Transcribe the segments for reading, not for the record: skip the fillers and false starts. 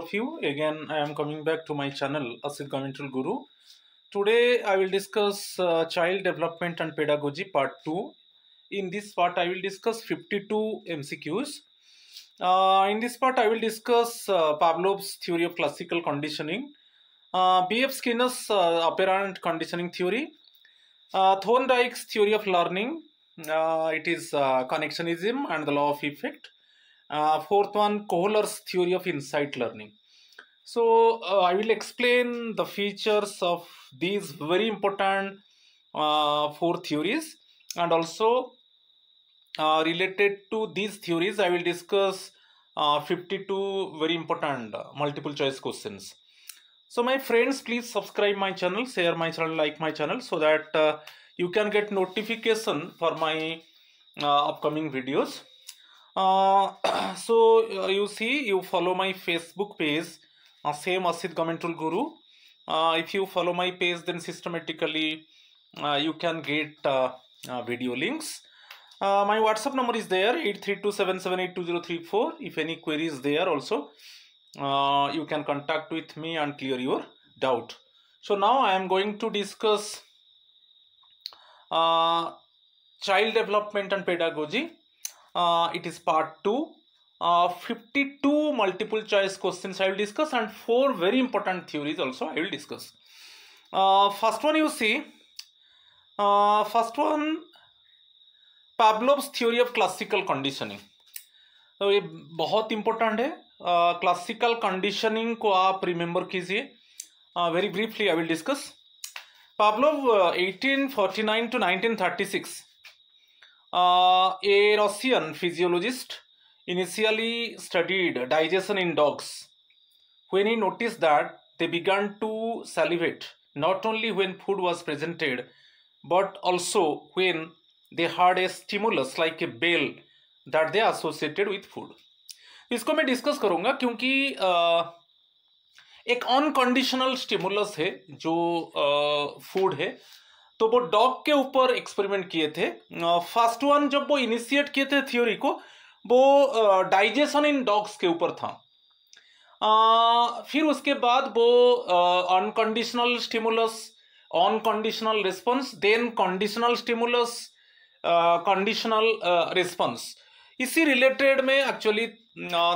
of you. Again, I am coming back to my channel, Asit Governmental Guru. Today, I will discuss Child Development and Pedagogy Part 2. In this part, I will discuss 52 MCQs. In this part, I will discuss Pavlov's theory of classical conditioning, B.F. Skinner's operant conditioning theory, Thorndike's theory of learning, it is connectionism and the law of effect. Fourth one, Kohler's theory of insight learning. So I will explain the features of these very important four theories, and also related to these theories I will discuss 52 very important multiple choice questions. So my friends, please subscribe my channel, share my channel, like my channel, so that you can get notification for my upcoming videos. So you see, you follow my Facebook page, same Asit Governmental Guru. If you follow my page, then systematically you can get video links. My WhatsApp number is there, 8327782034. If any query is there also, you can contact with me and clear your doubt. So now I am going to discuss child development and pedagogy. It is part 2. 52 multiple choice questions I will discuss, and 4 very important theories also I will discuss. First one, you see, first one, Pavlov's theory of classical conditioning. तो ये बहुत important है. Classical conditioning को आप remember कीजिए. Very briefly I will discuss. Pavlov 1849 to 1936, a Russian physiologist, initially studied digestion in dogs. When he noticed that they began to salivate not only when food was presented, but also when they had a stimulus like a bell that they associated with food. इसको मैं discuss करूंगा क्योंकि एक unconditional stimulus है जो food है. तो वो डॉग के ऊपर एक्सपेरिमेंट किए थे. फर्स्ट वन जब वो इनिशिएट किए थे थ्योरी को, वो डाइजेशन इन डॉग्स के ऊपर था. फिर उसके बाद वो unconditional stimulus, unconditional response, then conditional stimulus, conditional response, इसी रिलेटेड में एक्चुअली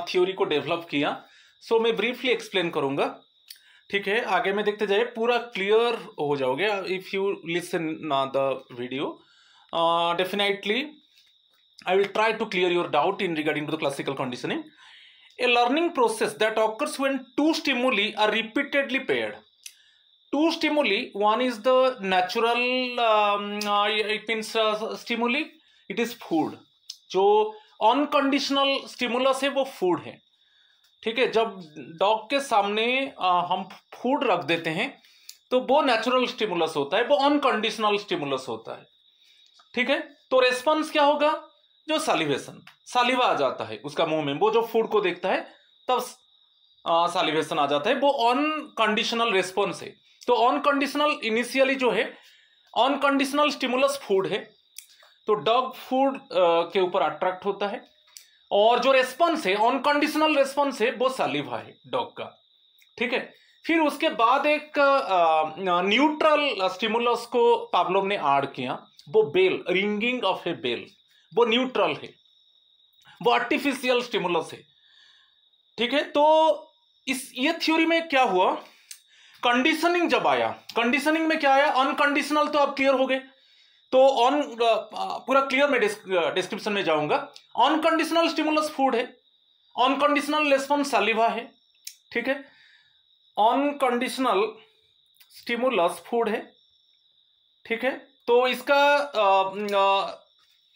थ्योरी को डेवलप किया. सो मैं ब्रीफली एक्सप्लेन करूंगा. ठीक है, आगे में देखते जाइए, पूरा क्लियर हो जाओगे if you listen the video. Definitely I will try to clear your doubt in regarding to the classical conditioning. A learning process that occurs when two stimuli are repeatedly paired. Two stimuli, one is the natural, it means stimuli, it is food. जो unconditional stimulus है वो food है. ठीक है, जब dog के सामने हम फूड रख देते हैं तो वो नेचुरल स्टिमुलस होता है, वो अनकंडीशनल स्टिमुलस होता है. ठीक है, तो रेस्पॉन्स क्या होगा? जो सालिवेशन, सालिवा आ जाता है उसका मुंह में, वो जो फूड को देखता है तब सालिवेशन आ जाता है, वो अनकंडीशनल रेस्पॉन्स है. तो अनकंडीशनल इनिशियली जो है अनकंडीशनल स्टिमुलस फूड है, तो डॉग फूड के ऊपर अट्रैक्ट होता है, और जो रेस्पॉन्स है अनकंडीशनल रेस्पॉन्स है वो सालिवा है डॉग का. ठीक है, फिर उसके बाद एक न्यूट्रल स्टिमुलस को पावलोव ने ऐड किया, वो bell, ringing of a bell, वो न्यूट्रल है, वो आर्टिफिशियल स्टिमुलस है. ठीक है, तो ये थ्योरी में क्या हुआ, कंडीशनिंग जब आया, कंडीशनिंग में क्या आया, अनकंडीशनल, तो आप क्लियर हो गए. तो पूरा क्लियर में डिस्क्रिप्शन में जाऊंगा. अनकंडीशनल स्टिमुलस फूड है, अनकंडीशनल रेस्पॉन्स सालिवा है. ठीक है, अनकंडीशनल स्टिमुलस फूड है. ठीक है, तो इसका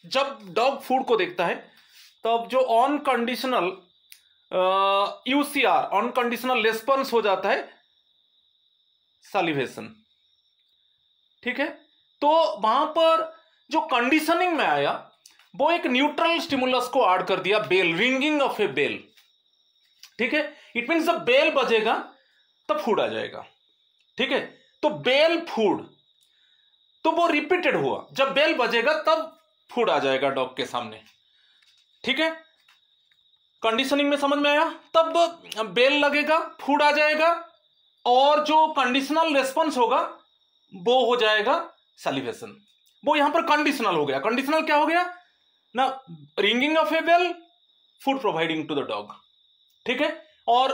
जब डॉग फूड को देखता है तब जो अनकंडीशनल यूसीआर, अनकंडीशनल रेस्पॉन्स हो जाता है सालिवेशन. ठीक है, तो वहां पर जो कंडीशनिंग में आया वो एक न्यूट्रल स्टिमुलस को ऐड कर दिया, bell, ringing of a bell. ठीक है, इट मींस जब बेल बजेगा तब फूड आ जाएगा. ठीक है, तो बेल फूड, तो वो रिपीटेड हुआ, जब बेल बजेगा तब फूड आ जाएगा डॉग के सामने. ठीक है, कंडीशनिंग में समझ में आया? तब बेल लगेगा, फूड आ जाएगा, और जो कंडीशनल रेस्पॉन्स होगा वो हो जाएगा सैलिवेशन। वो यहां पर कंडीशनल हो गया। कंडीशनल क्या हो गया ना? Ringing of a bell, food providing to the dog, ठीक है, और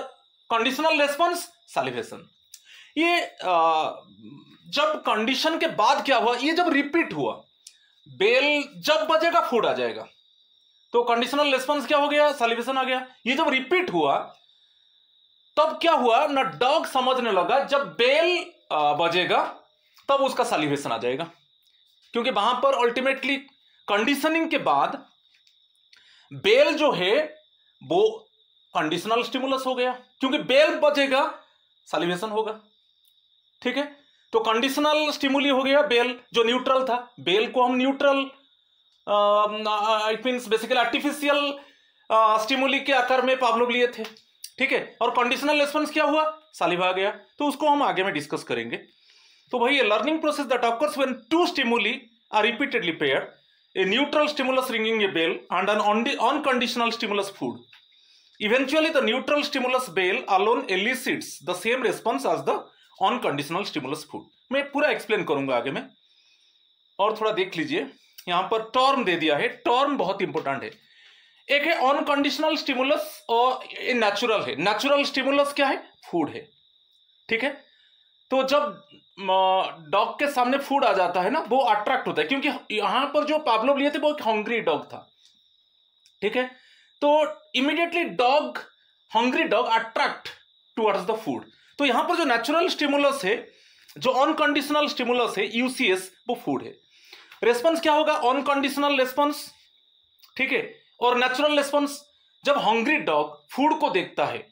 कंडीशनल रेस्पॉन्स सैलिवेशन। ये जब कंडीशन के बाद क्या हुआ, ये जब रिपीट हुआ, बेल जब बजेगा फूड आ जाएगा, तो कंडीशनल रेस्पॉन्स क्या हो गया? सैलिवेशन आ गया। ये जब रिपीट हुआ तब क्या हुआ ना, डॉग समझने लगा जब बेल बजेगा तब उसका सैलिवेशन आ जाएगा, क्योंकि वहां पर अल्टीमेटली कंडीशनिंग के बाद बेल जो है वो कंडीशनल स्टिमुलस हो गया, क्योंकि बेल बजेगा सैलिवेशन होगा, ठीक है। तो कंडीशनल स्टिमुली हो गया बेल, जो न्यूट्रल था। बेल को हम neutral it means basically artificial stimuli के आकार में पावलोव लिए थे, ठीक है। और कंडीशनल रेस्पॉन्स क्या हुआ? सैलिवा आ गया। तो उसको हम आगे में डिस्कस करेंगे। तो वही है learning process that occurs when two stimuli are repeatedly paired, a neutral stimulus ringing a bell and an unconditional stimulus food. Eventually, the neutral stimulus bell alone elicits the same response as the unconditional stimulus food. मैं पूरा explain करूंगा आगे में, और थोड़ा देख लीजिए। यहां पर टर्म दे दिया है, टर्म बहुत इंपॉर्टेंट है। एक है अनकंडीशनल स्टिमुलस और नेचुरल है। नेचुरल स्टिमुलस क्या है? फूड है, ठीक है। तो जब डॉग के सामने फूड आ जाता है ना, वो अट्रैक्ट होता है, क्योंकि यहां पर जो पावलोव लिए थे वो एक हंग्री डॉग था, ठीक है। तो immediately dog, hungry dog attract towards the food. तो यहां पर जो नेचुरल स्टिमुलस है, जो अनकंडीशनल स्टिमुलस है यूसीएस, वो फूड है। रेस्पॉन्स क्या होगा? अनकंडीशनल रेस्पॉन्स, ठीक है। और नेचुरल रेस्पॉन्स, जब हंग्री डॉग फूड को देखता है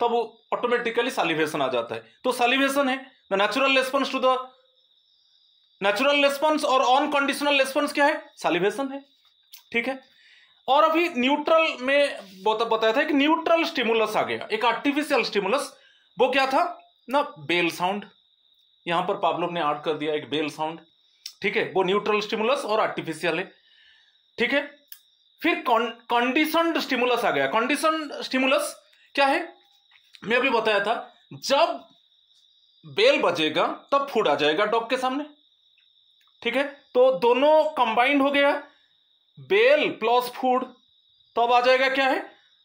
तब वो ऑटोमेटिकली सैलिवेशन आ जाता है। तो सैलिवेशन है the natural response to the natural response, और अनकंडीशनल रेस्पॉन्स क्या है? सैलिवेशन है, ठीक है। और अभी न्यूट्रल में बताया था कि न्यूट्रल स्टिमुलस आ गया, एक आर्टिफिशियल स्टिमुलस। वो क्या था ना? Bell sound. यहां पर पावलोव ने ऐड कर दिया एक बेल साउंड, ठीक है। वो न्यूट्रल स्टिमुलस और आर्टिफिशियल है, ठीक है। फिर कंडीशनड स्टिमुलस आ गया। कंडीशनड स्टिमुलस क्या है? मैं अभी बताया था, जब बेल बजेगा तब फूड आ जाएगा डॉग के सामने, ठीक है। तो दोनों कंबाइंड हो गया, बेल प्लस फूड, तब आ जाएगा क्या है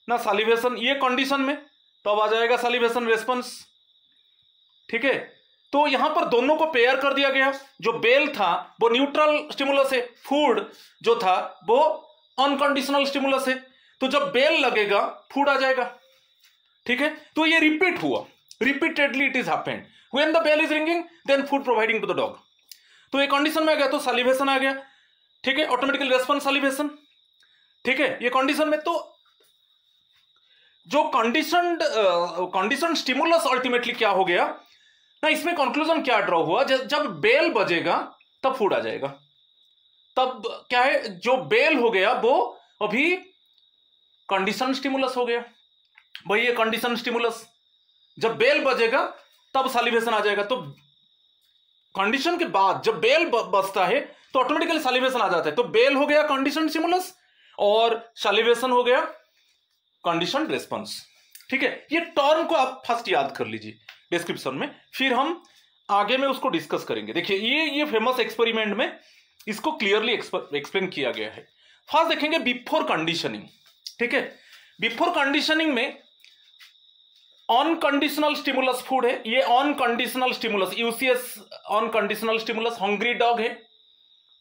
ना? सैलिवेशन। ये कंडीशन में तब आ जाएगा सैलिवेशन रेस्पॉन्स, ठीक है। तो यहां पर दोनों को पेयर कर दिया गया। जो बेल था वो न्यूट्रल स्टिमुलस है, फूड जो था वो अनकंडीशनल स्टिमुलस है। तो जब बेल लगेगा फूड आ जाएगा, ठीक है। तो ये रिपीट हुआ, repeatedly it is happened. When the bell is ringing then food providing to the dog. तो ये कंडीशन में आ गया तो सैलिवेशन आ गया, ठीक है। ऑटोमेटिकली रेस्पॉन्स सैलिवेशन, ठीक है। ये कंडीशन में, तो जो कंडीशन स्टिमुलस अल्टीमेटली क्या हो गया ना, इसमें कंक्लूजन क्या ड्रॉ हुआ? जब बेल बजेगा तब फूड आ जाएगा। तब क्या है, जो बेल हो गया वो अभी कंडीशन स्टिमुलस हो गया। वही है कंडीशन स्टिमुलस। जब बेल बजेगा तब सैलिवेशन आ जाएगा। तो कंडीशन के बाद जब बेल बजता है तो ऑटोमेटिकली सैलिवेशन आ जाता है। तो बेल हो गया कंडीशन स्टिमुलस और सैलिवेशन हो गया कंडीशन रेस्पॉन्स, ठीक है। ये टर्म को आप फर्स्ट याद कर लीजिए डिस्क्रिप्शन में, फिर हम आगे में उसको डिस्कस करेंगे। देखिए ये फेमस एक्सपेरिमेंट में इसको क्लियरली एक्सप्लेन किया गया है। फर्स्ट देखेंगे बिफोर कंडीशनिंग, ठीक है। बिफोर कंडीशनिंग में अनकंडीशनल स्टिमुलस फूड है। ये unconditional stimulus UCS unconditional stimulus, hungry dog है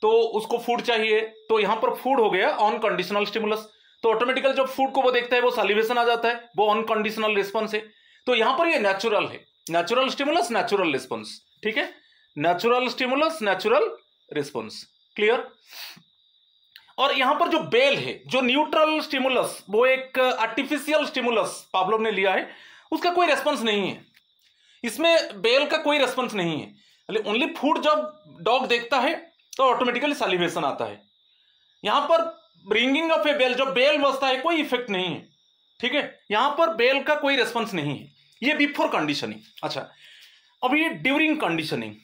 तो उसको फूड चाहिए, तो यहां पर फूड हो गया अनकंडीशनल स्टिमुलस। तो ऑटोमेटिकल जब फूड को वो देखता है वो सैलिवेशन आ जाता है, वो अनकंडीशनल रिस्पॉन्स है। तो यहां पर ये नेचुरल है, नेचुरल स्टिमुलस नेचुरल रिस्पॉन्स, ठीक है। Natural stimulus natural response, clear. और यहां पर जो बेल है, जो न्यूट्रल स्टिमुलस, वो एक आर्टिफिशियल स्टिमुलस पावलोव ने लिया है, उसका कोई रेस्पॉन्स नहीं है। इसमें बेल का कोई रेस्पॉन्स नहीं है। ओनली फूड जब डॉग देखता है तो ऑटोमेटिकली सैलिवेशन आता है। यहां पर रिंगिंग ऑफ ए बेल, जब बेल बजता है कोई इफेक्ट नहीं है, ठीक है। यहां पर बेल का कोई रेस्पॉन्स नहीं है। ये बिफोर कंडीशनिंग। अच्छा, अब ये ड्यूरिंग कंडीशनिंग।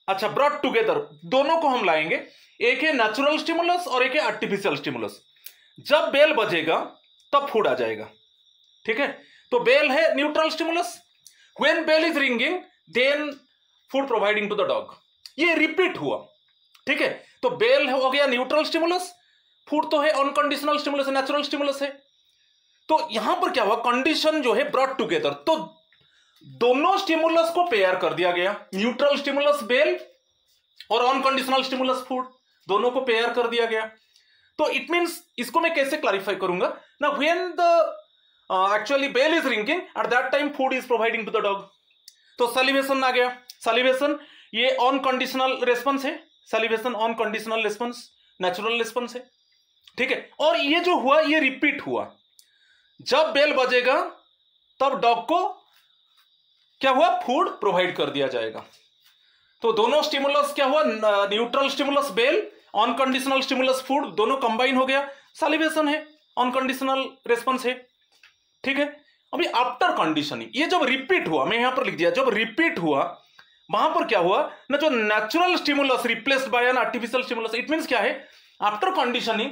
अच्छा, ब्रॉट टुगेदर दोनों को हम लाएंगे। एक है नेचुरल स्टिमुलस और एक है आर्टिफिशियल स्टिमुलस। जब बेल बजेगा तब फूड आ जाएगा। ठीक है, तो बेल है neutral stimulus. When bell is ringing then food providing to the dog. ये रिपीट हुआ। ठीक है, तो बेल हो गया न्यूट्रल स्टिमुलस, फूड तो है अनकंडीशनल स्टिमुलस, नेचुरल स्टिमुलस है। तो यहां पर क्या हुआ, कंडीशन जो है ब्रॉट टुगेदर, तो दोनों स्टिमुलस को पेयर कर दिया गया, न्यूट्रल स्टिमुलस बेल और अनकंडीशनल स्टिमुलस फूड, दोनों को पेयर कर दिया गया। तो इट मींस, इसको मैं कैसे क्लैरिफाई करूंगा ना, when the actually bell is ringing at that time food is providing to the dog. तो सैलिवेशन आ गया। सैलिवेशन ये अनकंडीशनल रेस्पॉन्स है, salivation unconditional response, natural response है। ठीक है, और ये जो हुआ ये रिपीट हुआ। जब बेल बजेगा तब डॉग को क्या हुआ, फूड प्रोवाइड कर दिया जाएगा। तो दोनों स्टिमुलस क्या हुआ, neutral stimulus bell, unconditional stimulus food, दोनों कंबाइन हो गया, सैलिवेशन है, अनकंडीशनल रेस्पॉन्स है। ठीक है, अभी आफ्टर कंडीशनिंग ये जब रिपीट हुआ, मैं यहां पर लिख दिया, जब रिपीट हुआ वहां पर क्या हुआ ना, जो natural stimulus replaced by an artificial stimulus. It means क्या है, आफ्टर कंडीशनिंग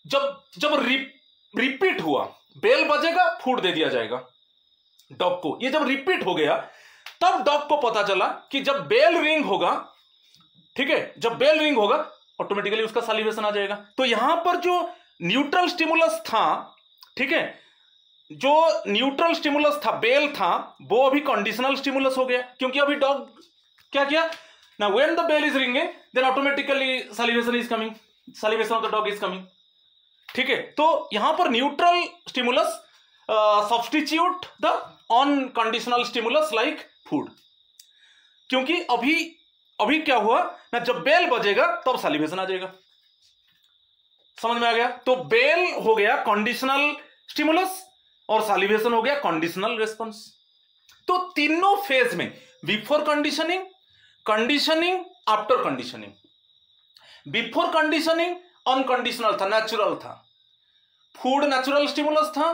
जब रिपीट हुआ, बेल बजेगा फूड दे दिया जाएगा डॉग को। ये जब रिपीट हो गया तब डॉग को पता चला कि जब बेल रिंग होगा, ठीक है, जब बेल रिंग होगा ऑटोमेटिकली उसका सैलिवेशन आ जाएगा। तो यहां पर जो न्यूट्रल स्टिमुलस था, ठीक है, जो न्यूट्रल स्टिमुलस था, बेल था, वो अभी कंडीशनल स्टिमुलस हो गया, क्योंकि अभी डॉग क्या किया ना, when the bell is ringing then automatically salivation is coming, salivation of the dog is coming. ठीक है, तो यहां पर neutral stimulus substitute the unconditional stimulus like food, क्योंकि अभी क्या हुआ ना, जब बेल बजेगा तब सैलिवेशन आ जाएगा। समझ में आ गया? तो बेल हो गया कंडीशनल स्टिमुलस और सैलिवेशन हो गया कंडीशनल रेस्पॉन्स। तो तीनों फेज में, before conditioning, conditioning, after conditioning. Before conditioning unconditional था, नेचुरल था, फूड नेचुरल स्टिमुलस था,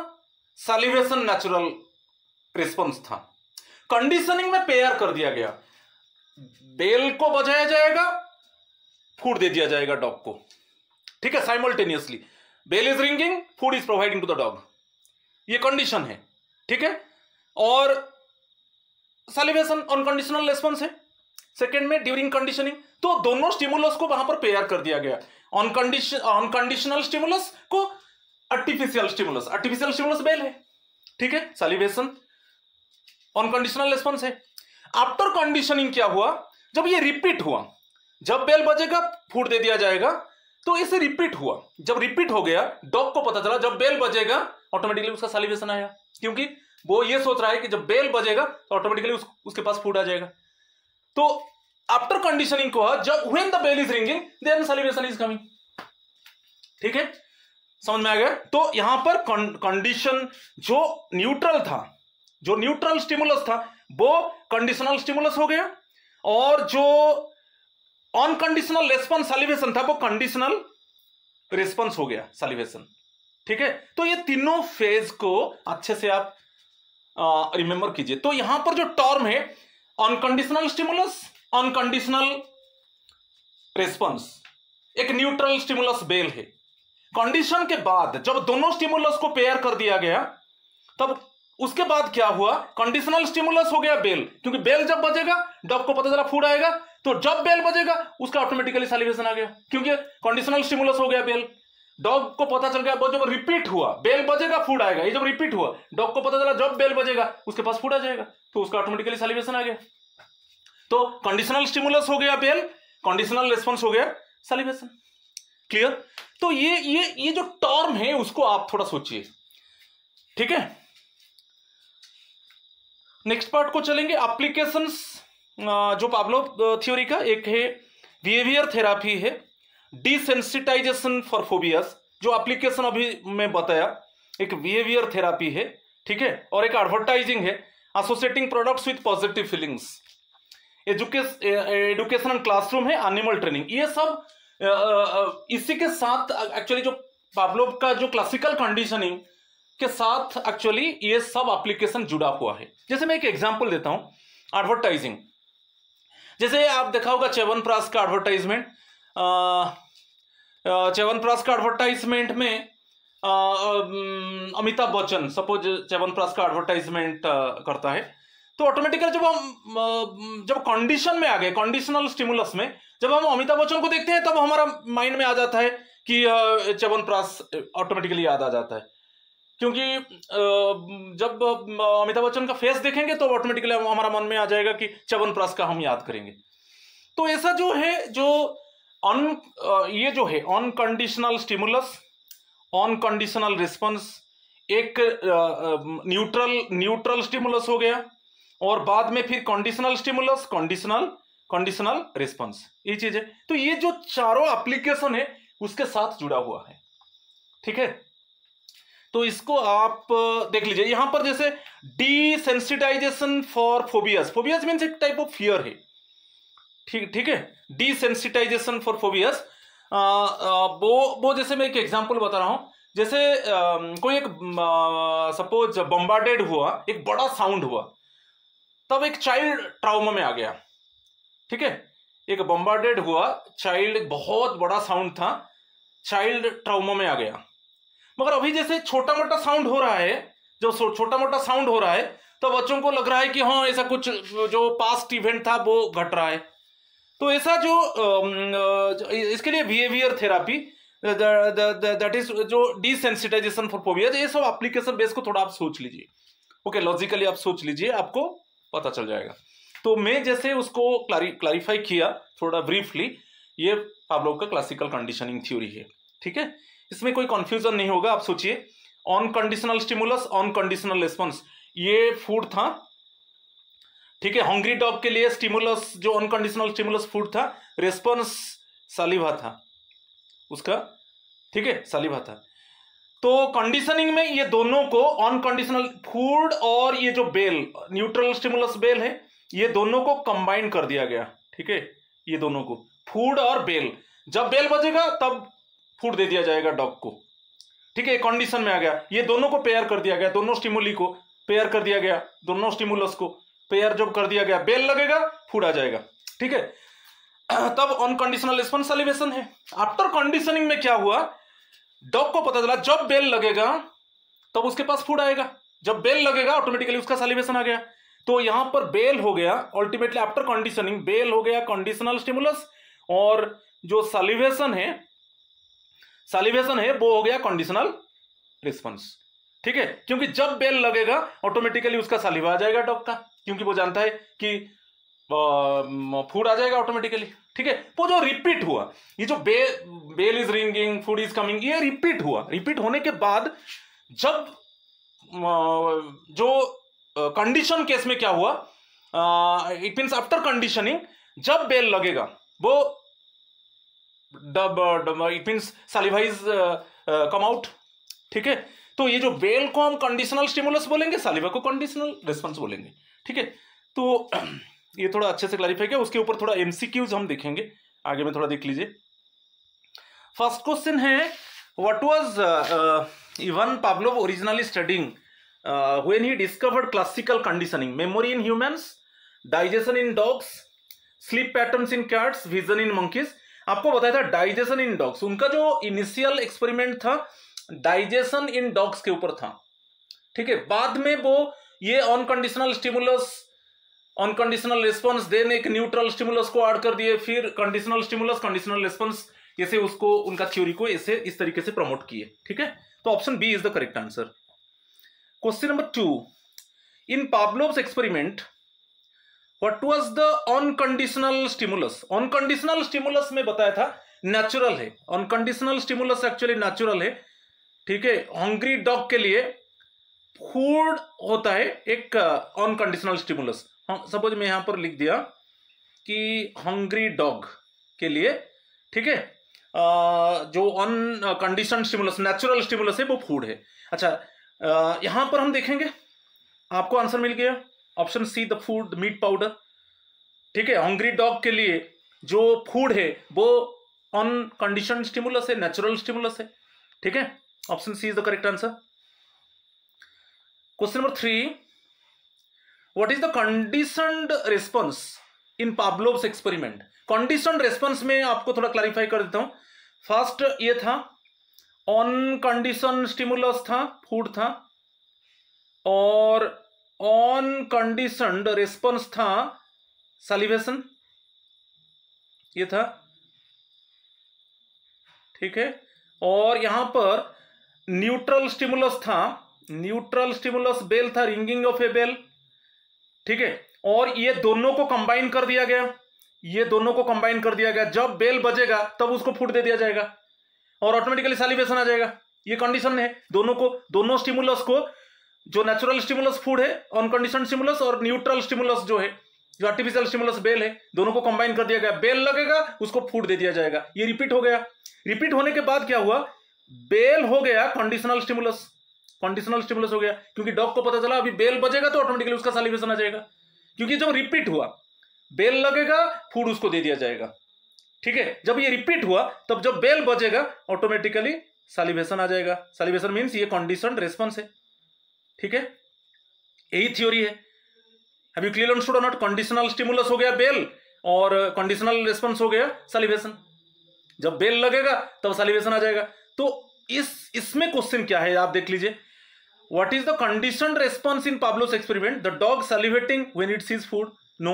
सैलिवेशन नेचुरल रिस्पॉन्स था। कंडीशनिंग में पेयर कर दिया गया, बेल को बजाया जाएगा, फूड दे दिया जाएगा डॉग को। ठीक है, simultaneously bell is ringing, food is providing to the dog, ये कंडीशन है। ठीक है, और सैलिवेशन अनकंडीशनल रिस्पॉन्स है सेकेंड में ड्यूरिंग कंडीशनिंग। तो दोनों स्टिमुलस को वहां पर पेयर कर दिया गया, अनकंडीशनल स्टिमुलस को artificial stimulus, artificial stimulus bell है, ठीक है, सैलिवेशन अनकंडीशनल रिस्पॉन्स है। आफ्टर कंडीशनिंग क्या हुआ, जब ये रिपीट हुआ, जब बेल बजेगा फूड दे दिया जाएगा, तो इसे रिपीट हुआ। जब रिपीट हो गया, डॉग को पता चला जब बेल बजेगा ऑटोमेटिकली उसका सैलिवेशन आया, क्योंकि वो ये सोच रहा है कि जब बेल बजेगा तो ऑटोमेटिकली उसके पास फूड आ जाएगा। तो आफ्टर कंडीशनिंग को जब when the bell is ringing then salivation is coming. ठीक है, समझ में आ गया? तो यहां पर कंडीशन जो न्यूट्रल था, जो न्यूट्रल स्टिमुलस था वो कंडीशनल स्टिमुलस हो गया, और जो अनकंडीशनल रेस्पॉन्स सैलिवेशन था वो कंडीशनल रिस्पॉन्स हो गया, सैलिवेशन। ठीक है, तो ये तीनों फेज को अच्छे से आप रिमेंबर कीजिए। तो यहां पर जो टर्म है अनकंडीशनल स्टिमुलस, अनकंडीशनल रिस्पॉन्स, एक न्यूट्रल स्टिमुलस बेल है। कंडीशन के बाद जब दोनों स्टिमुलस को पेयर कर दिया गया, तब उसके बाद क्या हुआ, कंडीशनल स्टिमुलस हो गया बेल, क्योंकि बेल जब बजेगा डॉग को पता चला फूड आएगा, तो जब बेल बजेगा उसका ऑटोमेटिकली सैलिवेशन आ गया, क्योंकि कंडीशनल स्टिमुलस हो गया बेल। डॉग को पता चल गया, जब रिपीट हुआ बेल बजेगा फूड आएगा, ये जब रिपीट हुआ डॉग को पता चला जब बेल बजेगा उसके पास फूड आ जाएगा, तो उसका ऑटोमेटिकली सैलिवेशन आ गया। तो कंडीशनल स्टिमुलस हो गया बेल, कंडीशनल रिस्पॉन्स हो गया सैलिवेशन। क्लियर? तो ये जो टर्म है उसको आप थोड़ा सोचिए। ठीक है, नेक्स्ट पार्ट को चलेंगे, एप्लीकेशंस जो पावलोव थ्योरी का। एक है बिहेवियर थेरापी है, डिसेंसिटाइजेशन फॉर फोबियास, जो एप्लीकेशन अभी मैं बताया, एक बिहेवियर थेरापी है, ठीक है, और एक एडवर्टाइजिंग है, associating products with positive feelings, educational classroom है, एनिमल ट्रेनिंग। ये सब इसी के साथ एक्चुअली जो पावलोव का जो क्लासिकल कंडीशनिंग के साथ एक्चुअली ये सब एप्लीकेशन जुड़ा हुआ है। जैसे मैं एक एग्जांपल देता हूं, एडवर्टाइजिंग, जैसे आप देखा होगा च्यवनप्राश का एडवर्टाइजमेंट, च्यवनप्राश का एडवर्टाइजमेंट में अमिताभ बच्चन सपोज च्यवनप्राश का एडवर्टाइजमेंट करता है, तो ऑटोमेटिकली जब कंडीशन में आ गए, कंडीशनल स्टिमुलस में जब हम अमिताभ बच्चन को देखते हैं तब हमारा माइंड में आ जाता है कि च्यवनप्राश ऑटोमेटिकली याद आ जाता है, क्योंकि जब अमिताभ बच्चन का फेस देखेंगे तो ऑटोमेटिकली हमारा मन में आ जाएगा कि च्यवनप्राश का हम याद करेंगे। तो ऐसा जो है, ये जो है अनकंडीशनल स्टिमुलस, अनकंडीशनल रिस्पॉन्स, एक न्यूट्रल स्टिमुलस हो गया, और बाद में फिर कंडीशनल स्टिमुलस, कंडीशनल रिस्पॉन्स, ये चीज है। तो ये जो चारों एप्लीकेशन है उसके साथ जुड़ा हुआ है, ठीक है। तो इसको आप देख लीजिए यहां पर, जैसे desensitization for phobias, phobias means एक टाइप ऑफ फियर है, ठीक है। डिसेंसिटाइजेशन फॉर फोबियाज, वो जैसे मैं एक एग्जांपल बता रहा हूं, जैसे कोई एक सपोज बम्बार्डेड हुआ, एक बड़ा साउंड हुआ, तब एक चाइल्ड ट्राउमा में आ गया, ठीक है। एक बम्बार्डेड हुआ चाइल्ड, बहुत बड़ा साउंड था, चाइल्ड ट्राउमा में आ गया। मगर अभी जैसे छोटा मोटा साउंड हो रहा है, जो छोटा मोटा साउंड हो रहा है, तो बच्चों को लग रहा है कि हाँ ऐसा कुछ जो पास्ट इवेंट था वो घट रहा है। तो ऐसा जो इसके लिए बिहेवियर थेरापी, दैट इज जो डिसेंसिटाइजेशन फॉर फोबिया, ये सब एप्लीकेशन बेस को थोड़ा आप सोच लीजिए, ओके, लॉजिकली आप सोच लीजिए, आपको पता चल जाएगा। तो मैं जैसे उसको क्लैरिफाई किया थोड़ा ब्रीफली, ये पावलोव का क्लासिकल कंडीशनिंग थ्योरी है, ठीक है। इसमें कोई कंफ्यूजन नहीं होगा। आप सोचिए, अनकंडीशनल स्टिमुलस, अनकंडीशनल रिस्पॉन्स, ये फूड था, ठीक है। हंग्री डॉग के लिए स्टिमुलस, जो अनकंडीशनल स्टिमुलस फूड था, रिस्पॉन्स सलीवा था उसका, ठीक है, सलीवा था। तो कंडीशनिंग में ये दोनों को, अनकंडीशनल फूड और ये जो बेल, न्यूट्रल स्टिमुलस बेल है, ये दोनों को कंबाइन कर दिया गया, ठीक है। ये दोनों को, फूड और बेल, जब बेल बजेगा तब फूड दे दिया जाएगा डॉग को, ठीक है। कंडीशन में आ गया, ये दोनों को पेयर कर दिया गया, दोनों स्टिमुली को पेयर कर दिया गया, दोनों स्टिमुलस को पेयर जब कर दिया गया, बेल लगेगा, फूड आ जाएगा, ठीक है। तब अनकंडीशनल रिस्पॉन्स सैलिवेशन है। आफ्टर कंडीशनिंग में क्या हुआ, डॉग को पता चला जब बेल लगेगा तब उसके पास फूड आएगा, जब बेल लगेगा ऑटोमेटिकली उसका सैलिवेशन आ गया। तो यहां पर बेल हो गया, अल्टीमेटली आफ्टर कंडीशनिंग बेल हो गया कंडीशनल स्टिमुलस, और जो सैलिवेशन है वो हो गया कंडीशनल रिस्पॉन्स, ठीक है। क्योंकि जब बेल लगेगा ऑटोमेटिकली उसका सलीवा आ जाएगा डॉग का, क्योंकि वो जानता है कि फूड आ जाएगा ऑटोमेटिकली, ठीक है। वो जो रिपीट हुआ, ये जो bell is ringing, food is coming, ये रिपीट हुआ। रिपीट होने के बाद जब जो कंडीशन केस में क्या हुआ, इट मीन्स आफ्टर कंडीशनिंग जब बेल लगेगा वो it means सलीवा is come out, ठीक है। तो ये जो बेल को हम कंडीशनल स्टिमुलस बोलेंगे, सलीवा को कंडीशनल रिस्पॉन्स बोलेंगे, ठीक है। तो ये थोड़ा अच्छे से क्लैरिफाई किया। उसके ऊपर थोड़ा एमसीक्यूज हम देखेंगे आगे में, थोड़ा देख लीजिए। फर्स्ट क्वेश्चन है, what was Ivan Pavlov originally studying when he discovered classical conditioning, memory in humans, digestion in dogs, sleep patterns in cats, vision in monkeys. आपको बताया था डाइजेशन इन डॉग्स, उनका जो इनिशियल एक्सपेरिमेंट था digestion in dogs के ऊपर था, ठीक है। बाद में वो ये unconditional stimulus, unconditional response, then एक न्यूट्रल स्टिमुलस को ऐड कर दिए, फिर कंडीशनल स्टिमुलस, कंडीशनल रिस्पॉन्स, ऐसे उसको उनका थ्योरी को ऐसे इस तरीके से प्रमोट किए, ठीक है। तो option B is the correct answer. Question number 2, in Pavlov's experiment what was the unconditional stimulus. Unconditional stimulus में बताया था नेचुरल है, अनकंडीशनल स्टिमुलस एक्चुअली नेचुरल है, ठीक है। हंग्री डॉग के लिए फूड होता है एक अनकंडीशनल स्टिमुलस। सपोज मैं यहां पर लिख दिया कि हंग्री डॉग के लिए, ठीक है, जो अनकंडीशनल स्टिमुलस, नेचुरल स्टिमुलस है वो फूड है। अच्छा, यहां पर हम देखेंगे, आपको आंसर मिल गया option C, the food meat powder, ठीक है। हंग्री डॉग के लिए जो फूड है वो अनकंडीशनल स्टिमुलस है, नेचुरल स्टिमुलस है, ठीक है। Option C is the correct answer. Question number 3, what is the conditioned response in Pavlov's experiment. Conditioned response में आपको थोड़ा क्लैरिफाई कर देता हूं। फर्स्ट ये था ऑन कंडीशन स्टिमुलस था, फूड था, और ऑन कंडीशनड रिस्पॉन्स था सैलिवेशन, ये था, ठीक है। और यहां पर न्यूट्रल स्टिमुलस था, न्यूट्रल स्टिमुलस बेल था, रिंगिंग ऑफ ए बेल, ठीक है। और ये दोनों को कंबाइन कर दिया गया, ये दोनों को कंबाइन कर दिया गया, जब बेल बजेगा तब उसको फूड दे दिया जाएगा और ऑटोमेटिकली सैलिवेशन आ जाएगा। ये कंडीशन है दोनों को, दोनों स्टिमुलस को, जो नेचुरल स्टिमुलस फूड है ऑन कंडीशन स्टिमुलस, और न्यूट्रल स्टिमुलस जो है, जो आर्टिफिशियल स्टिमुलस बेल है, दोनों को कंबाइन कर दिया गया। बेल लगेगा उसको फूड दे दिया जाएगा। ये रिपीट हो गया। रिपीट होने के बाद क्या हुआ, बेल हो गया कंडीशनल स्टिमुलस, कंडीशनल स्टिमुलस हो गया, क्योंकि डॉग को पता चला अभी बेल बजेगा तो ऑटोमेटिकली उसका सैलिवेशन आ जाएगा, क्योंकि जब रिपीट हुआ बेल लगेगा फूड उसको दे दिया जाएगा, ठीक है। जब ये रिपीट हुआ तब जब बेल बजेगा ऑटोमेटिकली सैलिवेशन आ जाएगा। सैलिवेशन मींस ये कंडीशनड रिस्पांस है, ठीक है। यही थ्योरी है। हैव यू क्लियर अंडरस्टूड और नॉट? कंडीशनल स्टिमुलस हो गया बेल और कंडीशनल रिस्पांस हो गया सैलिवेशन। जब बेल लगेगा तब सैलिवेशन आ जाएगा। तो इसमें क्वेश्चन क्या है आप देख लीजिए, what is the conditioned response in Pavlov's experiment, the dog salivating when it sees food? No,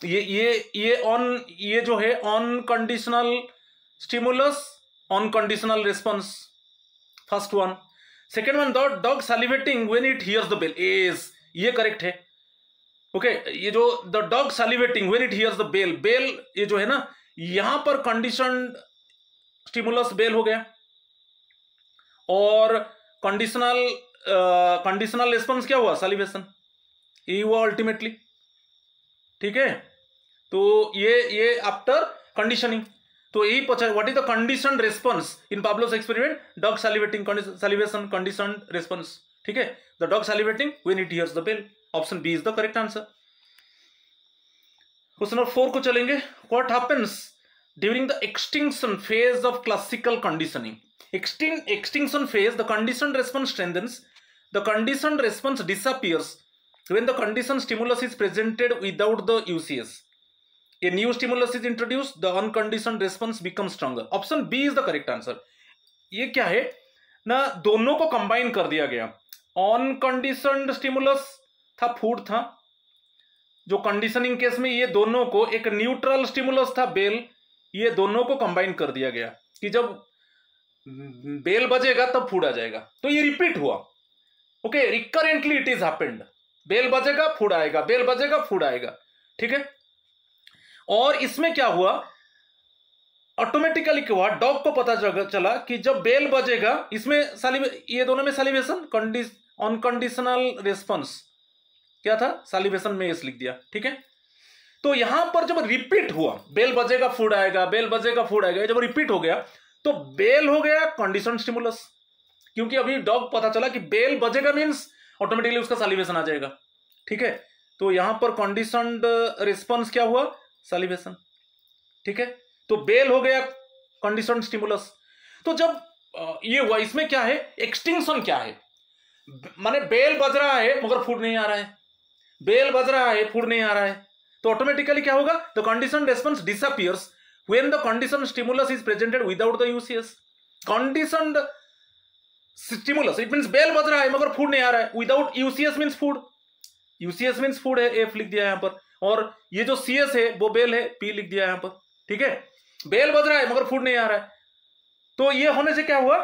ये जो है unconditional stimulus, unconditional response, first one. Second one, the dog salivating when it hears the bell, is, ये correct है, okay. ये जो the dog salivating when it hears the bell, bell ये जो है ना, यहां पर कंडीशनड स्टिमुलस बेल हो गया और कंडीशनल रिस्पांस क्या हुआ, सैलिवेशन, ये हुआ अल्टीमेटली, ठीक है। तो ये आफ्टर कंडीशनिंग, तो यही पूछा what is the conditioned response in Pavlov's experiment, dog salivating, salivation, conditioned response, ठीक है। The dog salivating when it hears the bell, option B is the correct answer. Question number 4 को चलेंगे। What happens during the extinction phase of classical conditioning? Extinction phase, the conditioned response strengthens, the conditioned response disappears when the conditioned stimulus is presented without the UCS. A new stimulus is introduced, the unconditioned response becomes stronger. Option B is the correct answer. ये क्या है ना, दोनों को combine कर दिया गया। Unconditioned stimulus था, फूड था, जो कंडीशनिंग केस में ये दोनों को, एक न्यूट्रल स्टिमुलस था बेल, ये दोनों को कंबाइन कर दिया गया कि जब बेल बजेगा तब फूड आ जाएगा। तो ये रिपीट हुआ, okay, recurrently it is happened, bell बजेगा फूड आएगा, बेल बजेगा फूड आएगा, ठीक है। और इसमें क्या हुआ, ऑटोमेटिकली क्या हुआ, डॉग को पता चला कि जब बेल बजेगा, इसमें ये दोनों में सैलिवेशन, अनकंडीशनल रिस्पांस क्या था, सैलिवेशन में इस लिख दिया, ठीक है। तो यहां पर जब रिपीट हुआ, बेल बजेगा फूड आएगा, बेल बजेगा फूड आएगा, जब रिपीट हो गया तो बेल हो गया कंडीशन स्टिमुलस, क्योंकि अभी डॉग पता चला कि बेल बजेगा मींस ऑटोमेटिकली उसका सैलिवेशन आ जाएगा, ठीक है। तो यहां पर कंडीशनड रिस्पांस क्या हुआ, सैलिवेशन, ठीक है। तो बेल हो गया कंडीशनड स्टिमुलस। तो जब ये हुआ, इसमें क्या है, एक्सटिंक्शन क्या है, माने बेल बज रहा है मगर फूड नहीं आ रहा है, बेल बज रहा है फूड नहीं आ रहा है, तो ऑटोमेटिकली क्या होगा, the conditioned response disappears when the conditioned stimulus is presented without the UCS. Conditioned stimulus, it means bell बज रहा है मगर फूड नहीं आ रहा है, without UCS means food, UCS means food है, F लिख दिया यहां पर, और ये जो CS है वो बेल है, P लिख दिया यहां पर, ठीक है। बेल बज रहा है मगर फूड नहीं आ रहा है, तो ये होने से क्या हुआ,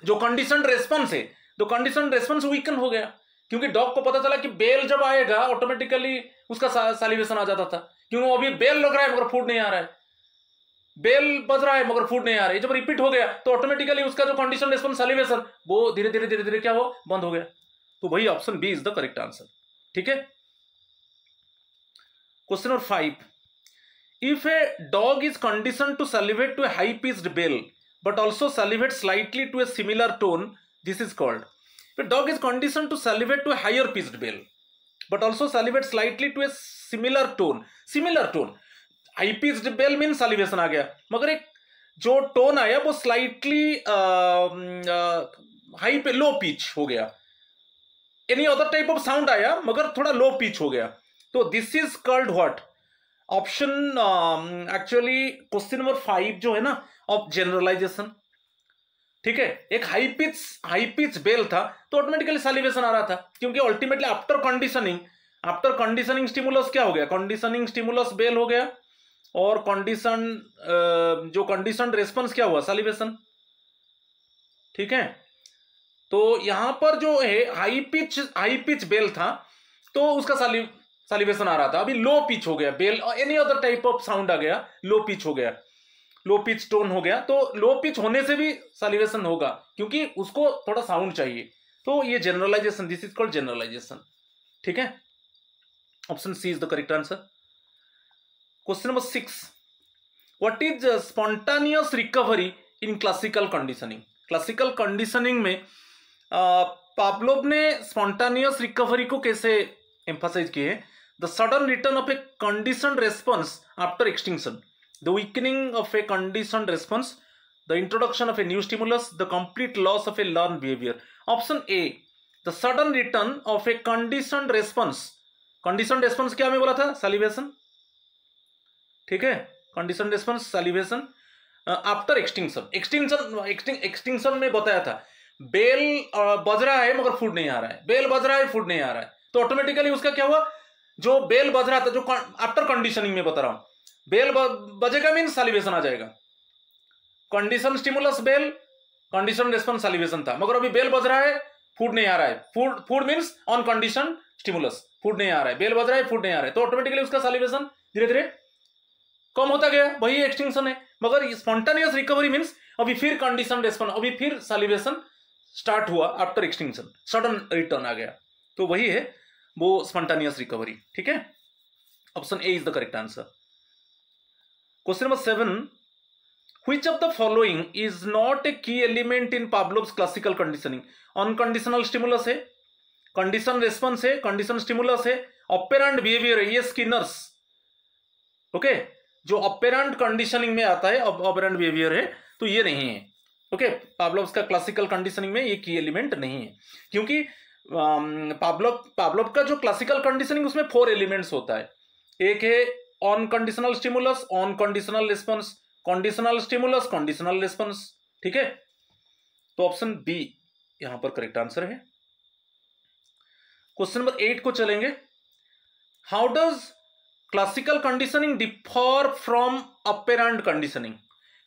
जो कंडीशनड रेस्पॉन्स है, तो कंडीशनड रेस्पॉन्स वीकन हो गया, क्योंकि डॉग को पता चला कि बेल जब आएगा ऑटोमेटिकली उसका सैलिवेशन आ जाता था, क्योंकि अभी बेल लग रहा है मगर फूड नहीं आ रहा है, बेल बज रहा है मगर फूड नहीं आ रहा है। जब रिपीट हो गया तो ऑटोमेटिकली उसका जो कंडीशन रिस्पांस सैलिवेशन, वो धीरे धीरे क्या हो, बंद हो गया। तो वही option B is the correct answer, ठीक है। Question number 5, if a dog is conditioned to salivate to a high pitched bell but also salivate slightly to a similar tone, this is called, if a dog is conditioned to salivate to a higher pitched bell but also salivate slightly to a similar tone, high pitched bell mean salivation आ गया, मगर एक जो tone आया वो slightly high पे लो pitch हो गया, any other type of sound आया मगर थोड़ा लो पिच हो गया, तो this is called what, option actually question number 5 जो है ना, ऑफ जनरलाइजेशन, ठीक है, एक हाई पिच बेल था तो ऑटोमेटिकली सैलिवेशन आ रहा था, क्योंकि अल्टीमेटली आफ्टर कंडीशनिंग स्टिमुलस क्या हो गया, कंडीशनिंग स्टिमुलस बेल हो गया, और जो कंडीशन रेस्पॉन्स क्या हुआ, सैलिवेशन। ठीक है, तो यहां पर जो है हाई पिच बेल था तो उसका सैलिवेशन आ रहा था। अभी लो पिच हो गया bell, any other type of sound आ गया, लो पिच हो गया, लो पिच टोन हो गया, तो लो पिच होने से भी सैलिवेशन होगा, क्योंकि उसको थोड़ा साउंड चाहिए। तो ये generalization, this is called generalization. ठीक है, option C is the correct answer. Question number 6, what is spontaneous recovery in classical conditioning. Classical conditioning में पावलोव ने स्पॉन्टानियस रिकवरी को कैसे एम्फासाइज किए, the sudden return of a conditioned response after extinction, the weakening of a conditioned response, the introduction of a new stimulus, the complete loss of a learned behavior. Option A, the sudden return of a conditioned response. conditioned response क्या मैं बोला था, salivation। ठीक है, conditioned response salivation after extinction में बताया था, bell बज रहा है मगर फूड नहीं आ रहा है, बेल बज रहा है फूड नहीं आ रहा है, तो ऑटोमेटिकली उसका क्या हुआ, जो बेल बज रहा था, जो आफ्टर कंडीशनिंग में बता रहा हूं, बेल बजेगा मीन सैलिवेशन आ जाएगा। Condition stimulus bell, condition response salivation था, मगर अभी बेल बज रहा है फूड नहीं आ रहा है, food means on condition stimulus, food नहीं आ रहा है, बेल बज रहा है फूड नहीं आ रहा है, तो ऑटोमेटिकली उसका सैलिवेशन धीरे धीरे कम होता गया, वही एक्सटिंक्शन है। मगर स्पॉन्टानियस रिकवरी मींस अभी फिर कंडीशन रेस्पॉन्स, अभी फिर सैलिवेशन स्टार्ट हुआ आफ्टर एक्सटिंक्शन, सडन रिटर्न आ गया, तो वही है वो स्पॉन्टानियस रिकवरी। ठीक है, option A is the correct answer. Question number 7, which of the following is not a key element in Pavlov's classical conditioning? Unconditional stimulus है, कंडीशन रेस्पॉन्स है, कंडीशन स्टिमुलस है, ऑपरेंट बिहेवियर है, ये स्किनर्स। ओके, जो operand conditioning में आता है operand behaviour है, तो ये नहीं है। ओके, पावलोव्स का क्लासिकल कंडीशनिंग में ये की एलिमेंट नहीं है, क्योंकि पावलोव का जो क्लासिकल कंडीशनिंग उसमें 4 एलिमेंट्स होता है। एक है unconditional stimulus, on conditional response, conditional stimulus, conditional response. ठीक है, तो ऑप्शन बी यहां पर करेक्ट आंसर है। क्वेश्चन नंबर 8 को चलेंगे। How does classical conditioning differ from operant conditioning?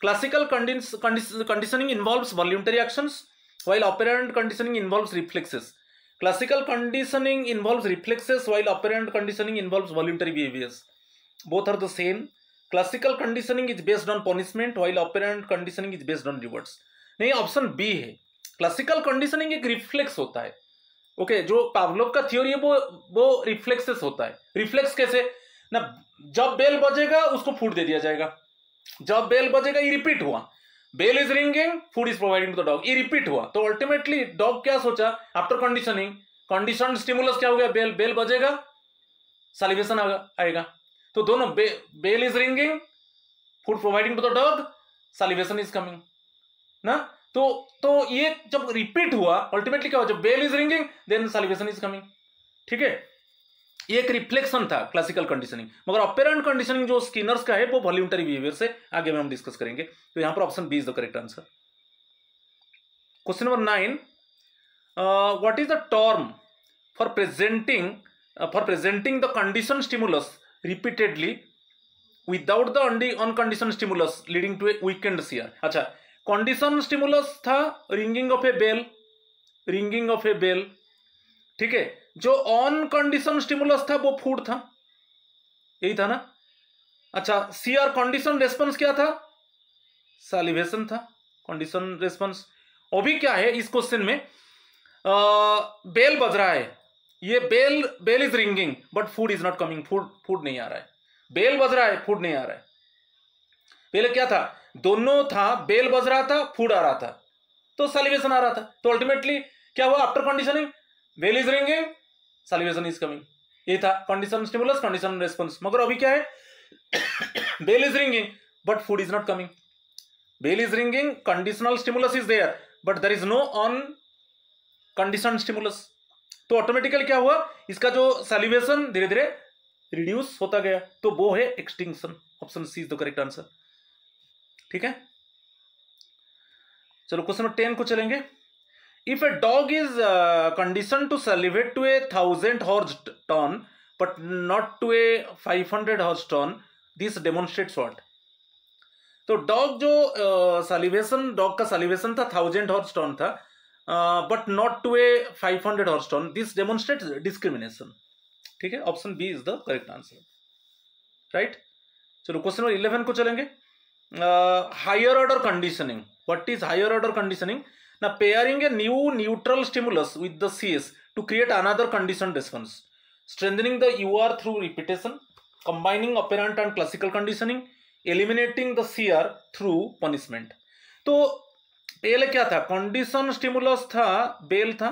Classical conditioning involves voluntary actions while operant conditioning involves reflexes. Classical conditioning involves reflexes while operant conditioning involves voluntary behaviors. Both are the same. Classical conditioning is based on punishment while operant conditioning is based on rewards. नहीं, option B है, classical conditioning एक reflex होता है। Okay, जो Pavlov का theory है वो reflexes होता है। रिफ्लेक्स कैसे ना, जब बेल बजेगा उसको फूड दे दिया जाएगा, जब बेल बजेगा ये रिपीट हुआ, bell is ringing food is providing to the dog, ये रिपीट हुआ, तो अल्टीमेटली डॉग क्या सोचा, आफ्टर कंडीशनिंग, कंडीशन स्टिमुलस क्या हो गया, बेल बजेगा सैलिवेशन आएगा, तो दोनों bell is ringing food providing to the dog, salivation is coming ना, तो ये जब रिपीट हुआ अल्टीमेटली क्या हुआ, जब bell is ringing then salivation is coming. ठीक है, ये एक रिफ्लेक्शन था क्लासिकल कंडीशनिंग। मगर ऑपरेंट कंडीशनिंग जो स्किनर्स का है वो वॉल्यूंटरी बिहेवियर से आगे में हम डिस्कस करेंगे, तो यहां पर option B is the correct answer. Question number 9, what is the term for presenting the conditioned stimulus repeatedly without the unconditioned stimulus leading to a weakened CR? अच्छा, कंडीशन स्टिमुलस था रिंगिंग ऑफ ए बेल, ठीक है, जो on condition stimulus था वो food था, यही था ना। अच्छा, सीआर कंडीशन रेस्पॉन्स क्या था, सैलिवेशन था कंडीशन रेस्पॉन्स। अभी क्या है इस क्वेश्चन में, बेल बज रहा है, ये bell is ringing but food is not coming, food नहीं आ रहा है, बेल बज रहा है फूड नहीं आ रहा है। पहले क्या था, दोनों था, बेल बज रहा था फूड आ रहा था, तो सैलिवेशन आ रहा था, तो अल्टीमेटली क्या हुआ, after conditioning bell is ringing salivation is coming, ये था कंडीशन स्टिमुलस कंडीशन रेस्पॉन्स। मगर अभी क्या है, bell is ringing but food is not coming, bell is ringing conditional stimulus is there but there is no on condition stimulus, तो automatically क्या हुआ, इसका जो सैलिवेशन धीरे धीरे रिड्यूस होता गया, तो वो है extinction. Option C is the correct answer. ठीक है, चलो क्वेश्चन नंबर 10 को चलेंगे। If a dog is conditioned to salivate to a 1000 hertz tone but not to a 500 hertz tone, this demonstrates what. तो डॉग जो डॉग का salivation था 1000 hertz tone था, but not to a 500 hertz tone, this demonstrates discrimination. ठीक है, option B is the correct answer, right. चलो question number 11 को चलेंगे। Higher order conditioning, what is higher order conditioning? ना pairing a new neutral stimulus with the CS to create another conditioned response, strengthening the UR through repetition, combining operant and classical conditioning, eliminating the CR through punishment. तो पहले क्या था? Conditioned stimulus था, bell था।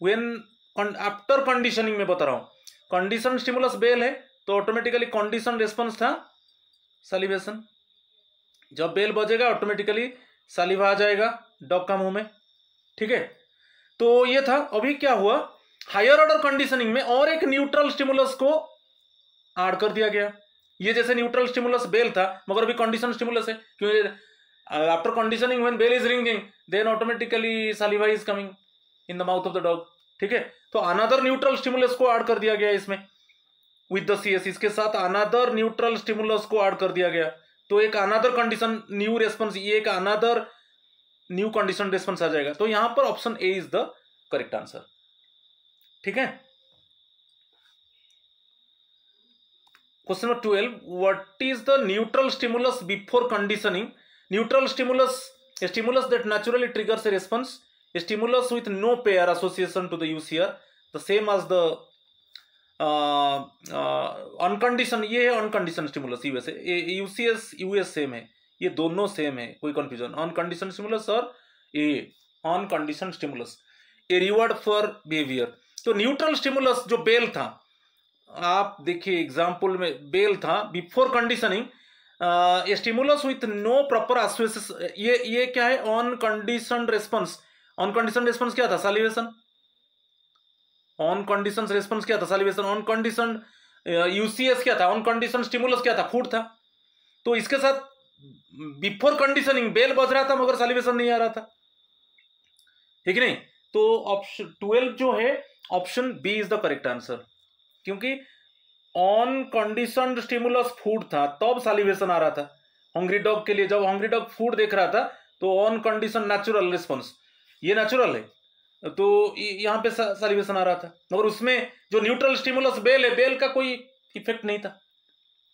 When after conditioning में बता रहा हूं, कंडीशन स्टिमुलस बेल है तो ऑटोमेटिकली कंडीशन रेस्पॉन्स था सैलिवेशन। जब बेल बजेगा ऑटोमेटिकली सैलिवा आ जाएगा डॉग का मुंह में। ठीक है, तो ये था। अभी क्या हुआ, हायर ऑर्डर कंडीशनिंग में और एक न्यूट्रल स्टिमुलस को ऐड कर दिया गया। ये जैसे न्यूट्रल स्टिमुलस बेल था मगर अभी कंडीशन स्टिमुलस है, क्योंकि after conditioning when bell is ringing then automatically saliva is coming in the mouth of the dog. ठीक है, तो अनदर न्यूट्रल स्टिमुलस को ऐड कर दिया गया इसमें विद द CS, इसके साथ अनदर न्यूट्रल स्टिमुलस को ऐड कर दिया गया। तो एक अनदर कंडीशन न्यू रेस्पॉन्स, ये एक अनदर न्यू कंडीशन रेस्पॉन्स आ जाएगा। तो यहां पर option A is the correct answer. ठीक है, question number 12, what is the neutral stimulus before conditioning? Neutral stimulus, a stimulus that naturally triggers a response, a stimulus with no pair association to the UCR, the same as the अनकंडीशन। ये है अनकंडीशन stimulus, UCS US same है, ये दोनों same है, कोई confusion. Unconditioned stimulus और a unconditioned stimulus, a reward for behaviour. तो neutral stimulus जो बेल था, आप देखिए एग्जाम्पल में बेल था before conditioning, stimulus with no proper association, ये क्या है? Unconditioned response. Unconditioned response क्या था? सैलिवेशन। ऑन कंडीशन रेस्पॉन्स क्या था? सैलिवेशन। ऑन कंडीशन UCS क्या था? ऑन कंडीशन स्टिमुलस क्या था? फूड था। तो इसके साथ बिफोर कंडीशनिंग बेल बज रहा था मगर सैलिवेशन नहीं आ रहा था। ठीक नहीं? तो ऑप्शन 12 जो है option B is the correct answer, क्योंकि ऑन कंडीशन स्टिमुलस फूड था तब सैलिवेशन आ रहा था हंग्री डॉग के लिए। जब हंग्री डॉग फूड देख रहा था तो ऑन कंडीशन नेचुरल रिस्पॉन्स, ये नेचुरल है, तो यहां पे सैलिवेशन आ रहा था। मगर उसमें जो न्यूट्रल स्टिमुलस बेल है, बेल का कोई इफेक्ट नहीं था।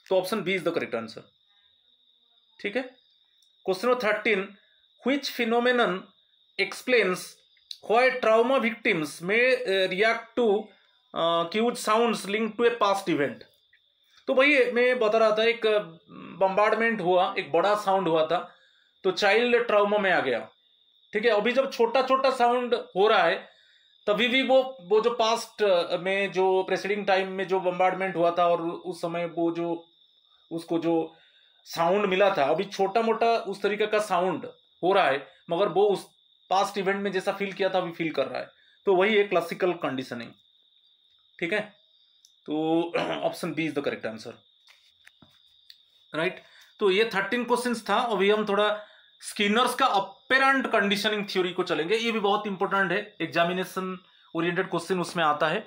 तो option B is the correct answer. ठीक है, question number 13, which phenomenon explains why trauma victims may react to cues sounds link to a past event? तो भाई मैं बता रहा था, एक बम्बार्डमेंट हुआ, एक बड़ा साउंड हुआ था तो चाइल्ड ट्रॉमा में आ गया। ठीक है, अभी जब छोटा छोटा साउंड हो रहा है तभी भी वो जो पास्ट में जो प्रेसिडिंग टाइम में जो बम्बार्डमेंट हुआ था और उस समय वो जो उसको जो साउंड मिला था, अभी छोटा मोटा उस तरीके का साउंड हो रहा है मगर वो उस पास्ट इवेंट में जैसा फील किया था अभी फील कर रहा है। तो वही है क्लासिकल कंडीशनिंग। ठीक है, तो option B is the correct answer, right. तो ये 13 क्वेश्चंस था। अभी हम थोड़ा स्किनर्स का अपेरेंट कंडीशनिंग थ्योरी को चलेंगे, ये भी बहुत इंपॉर्टेंट है, एग्जामिनेशन ओरिएंटेड क्वेश्चन उसमें आता है।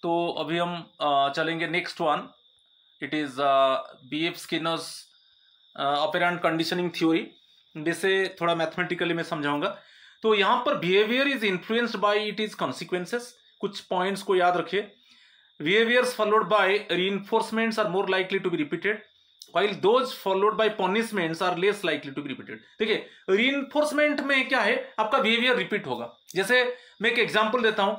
तो अभी हम चलेंगे next one, it is BF Skinner's operant conditioning theory. जैसे थोड़ा मैथमेटिकली मैं समझाऊंगा। तो यहाँ पर behaviour is influenced by it is consequences. कुछ पॉइंट्स को याद रखिए। Behaviours followed by reinforcements are more likely to be repeated, while those followed by punishments are less likely to be repeated। देखिए, रीइंफोर्समेंट में क्या है, आपका बिहेवियर रिपीट होगा। जैसे मैं एक एग्जांपल देता हूं,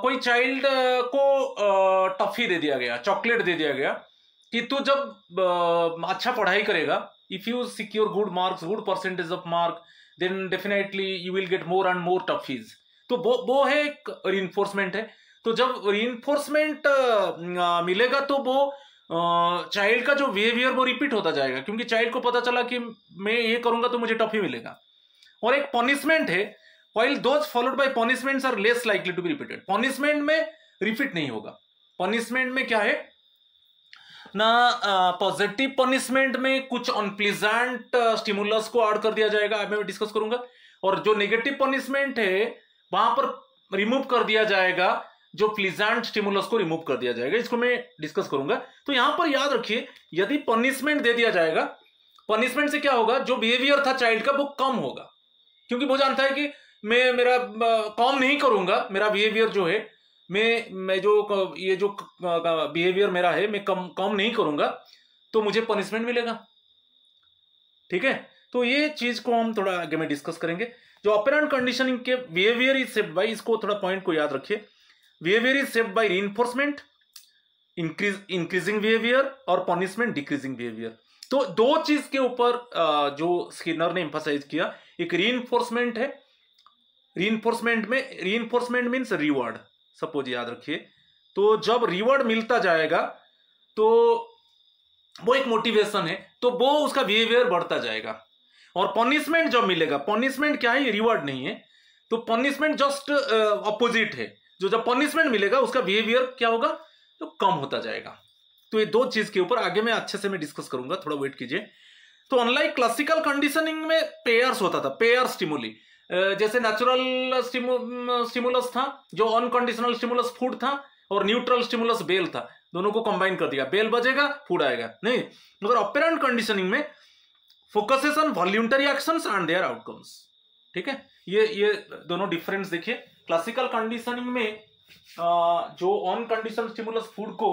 कोई चाइल्ड को टॉफी दे दिया गया, चॉकलेट दे दिया गया कि तू जब अच्छा पढ़ाई करेगा, if you secure good marks, good percentage of mark, then definitely you will get more and more toffees. तो वो है एक रीइंफोर्समेंट है। तो जब रीइंफोर्समेंट मिलेगा तो वो चाइल्ड का जो बिहेवियर वो रिपीट होता जाएगा, क्योंकि चाइल्ड को पता चला कि मैं ये करूंगा तो मुझे टॉफी मिलेगा। और एक पनिशमेंट है, while those followed by punishments are less likely to be repeated। Punishment में रिपीट नहीं होगा। पनिशमेंट में क्या है ना, पॉजिटिव पनिशमेंट में कुछ अनप्लीजेंट स्टिमुलस को ऐड कर दिया जाएगा, मैं डिस्कस करूंगा। और जो नेगेटिव पनिशमेंट है वहां पर रिमूव कर दिया जाएगा, जो प्लीजेंट स्टिमुलस को रिमूव कर दिया जाएगा। इसको मैं डिस्कस करूंगा। तो यहां पर याद रखिए, यदि पनिशमेंट दे दिया जाएगा, पनिशमेंट से क्या होगा, जो बिहेवियर था चाइल्ड का वो कम होगा, क्योंकि वो जानता है कि मैं मेरा कम नहीं करूंगा, मेरा बिहेवियर जो है मैं जो ये जो बिहेवियर मेरा है मैं कम नहीं करूंगा, तो मुझे पनिशमेंट मिलेगा। ठीक है, तो ये चीज को हम थोड़ा आगे में डिस्कस करेंगे। जो ऑपरेंट कंडीशनिंग के बिहेवियर इज शेप्ड बाय, इसको थोड़ा पॉइंट को याद रखिए, behaviour is shaped by reinforcement increasing behaviour और पनिशमेंट डिक्रीजिंग बिहेवियर। तो दो चीज के ऊपर जो स्किनर ने एम्फसाइज किया, एक रीइंफोर्समेंट है, रीइंफोर्समेंट मीन्स रिवॉर्ड। सपोज याद रखिए, तो जब रिवॉर्ड मिलता जाएगा तो वो एक मोटिवेशन है, तो वो उसका बिहेवियर बढ़ता जाएगा। और पनिशमेंट जब मिलेगा, पनिशमेंट क्या है, ये रिवॉर्ड नहीं है, तो पनिशमेंट जस्ट अपोजिट है। जो जब पनिशमेंट मिलेगा उसका बिहेवियर क्या होगा, तो कम होता जाएगा। तो ये दो चीज के ऊपर आगे मैं अच्छे से मैं डिस्कस करूंगा, थोड़ा वेट कीजिए। तो अनलाइक क्लासिकल कंडीशनिंग में पेयर्स होता था, पेयर स्टिमुली, जैसे नेचुरल स्टिमुलस था, जो अनकंडीशनल स्टिमुलस फूड था, और न्यूट्रल स्टिमुलस बेल था, दोनों को कंबाइन कर दिया, बेल बजेगा फूड आएगा नहीं। मगर ऑपरेंट कंडीशनिंग में focuses on voluntary actions and their outcomes. ठीक है, ये दोनों डिफरेंस देखिए। क्लासिकल कंडीशनिंग में जो अनकंडीशनल स्टिमुलस फूड को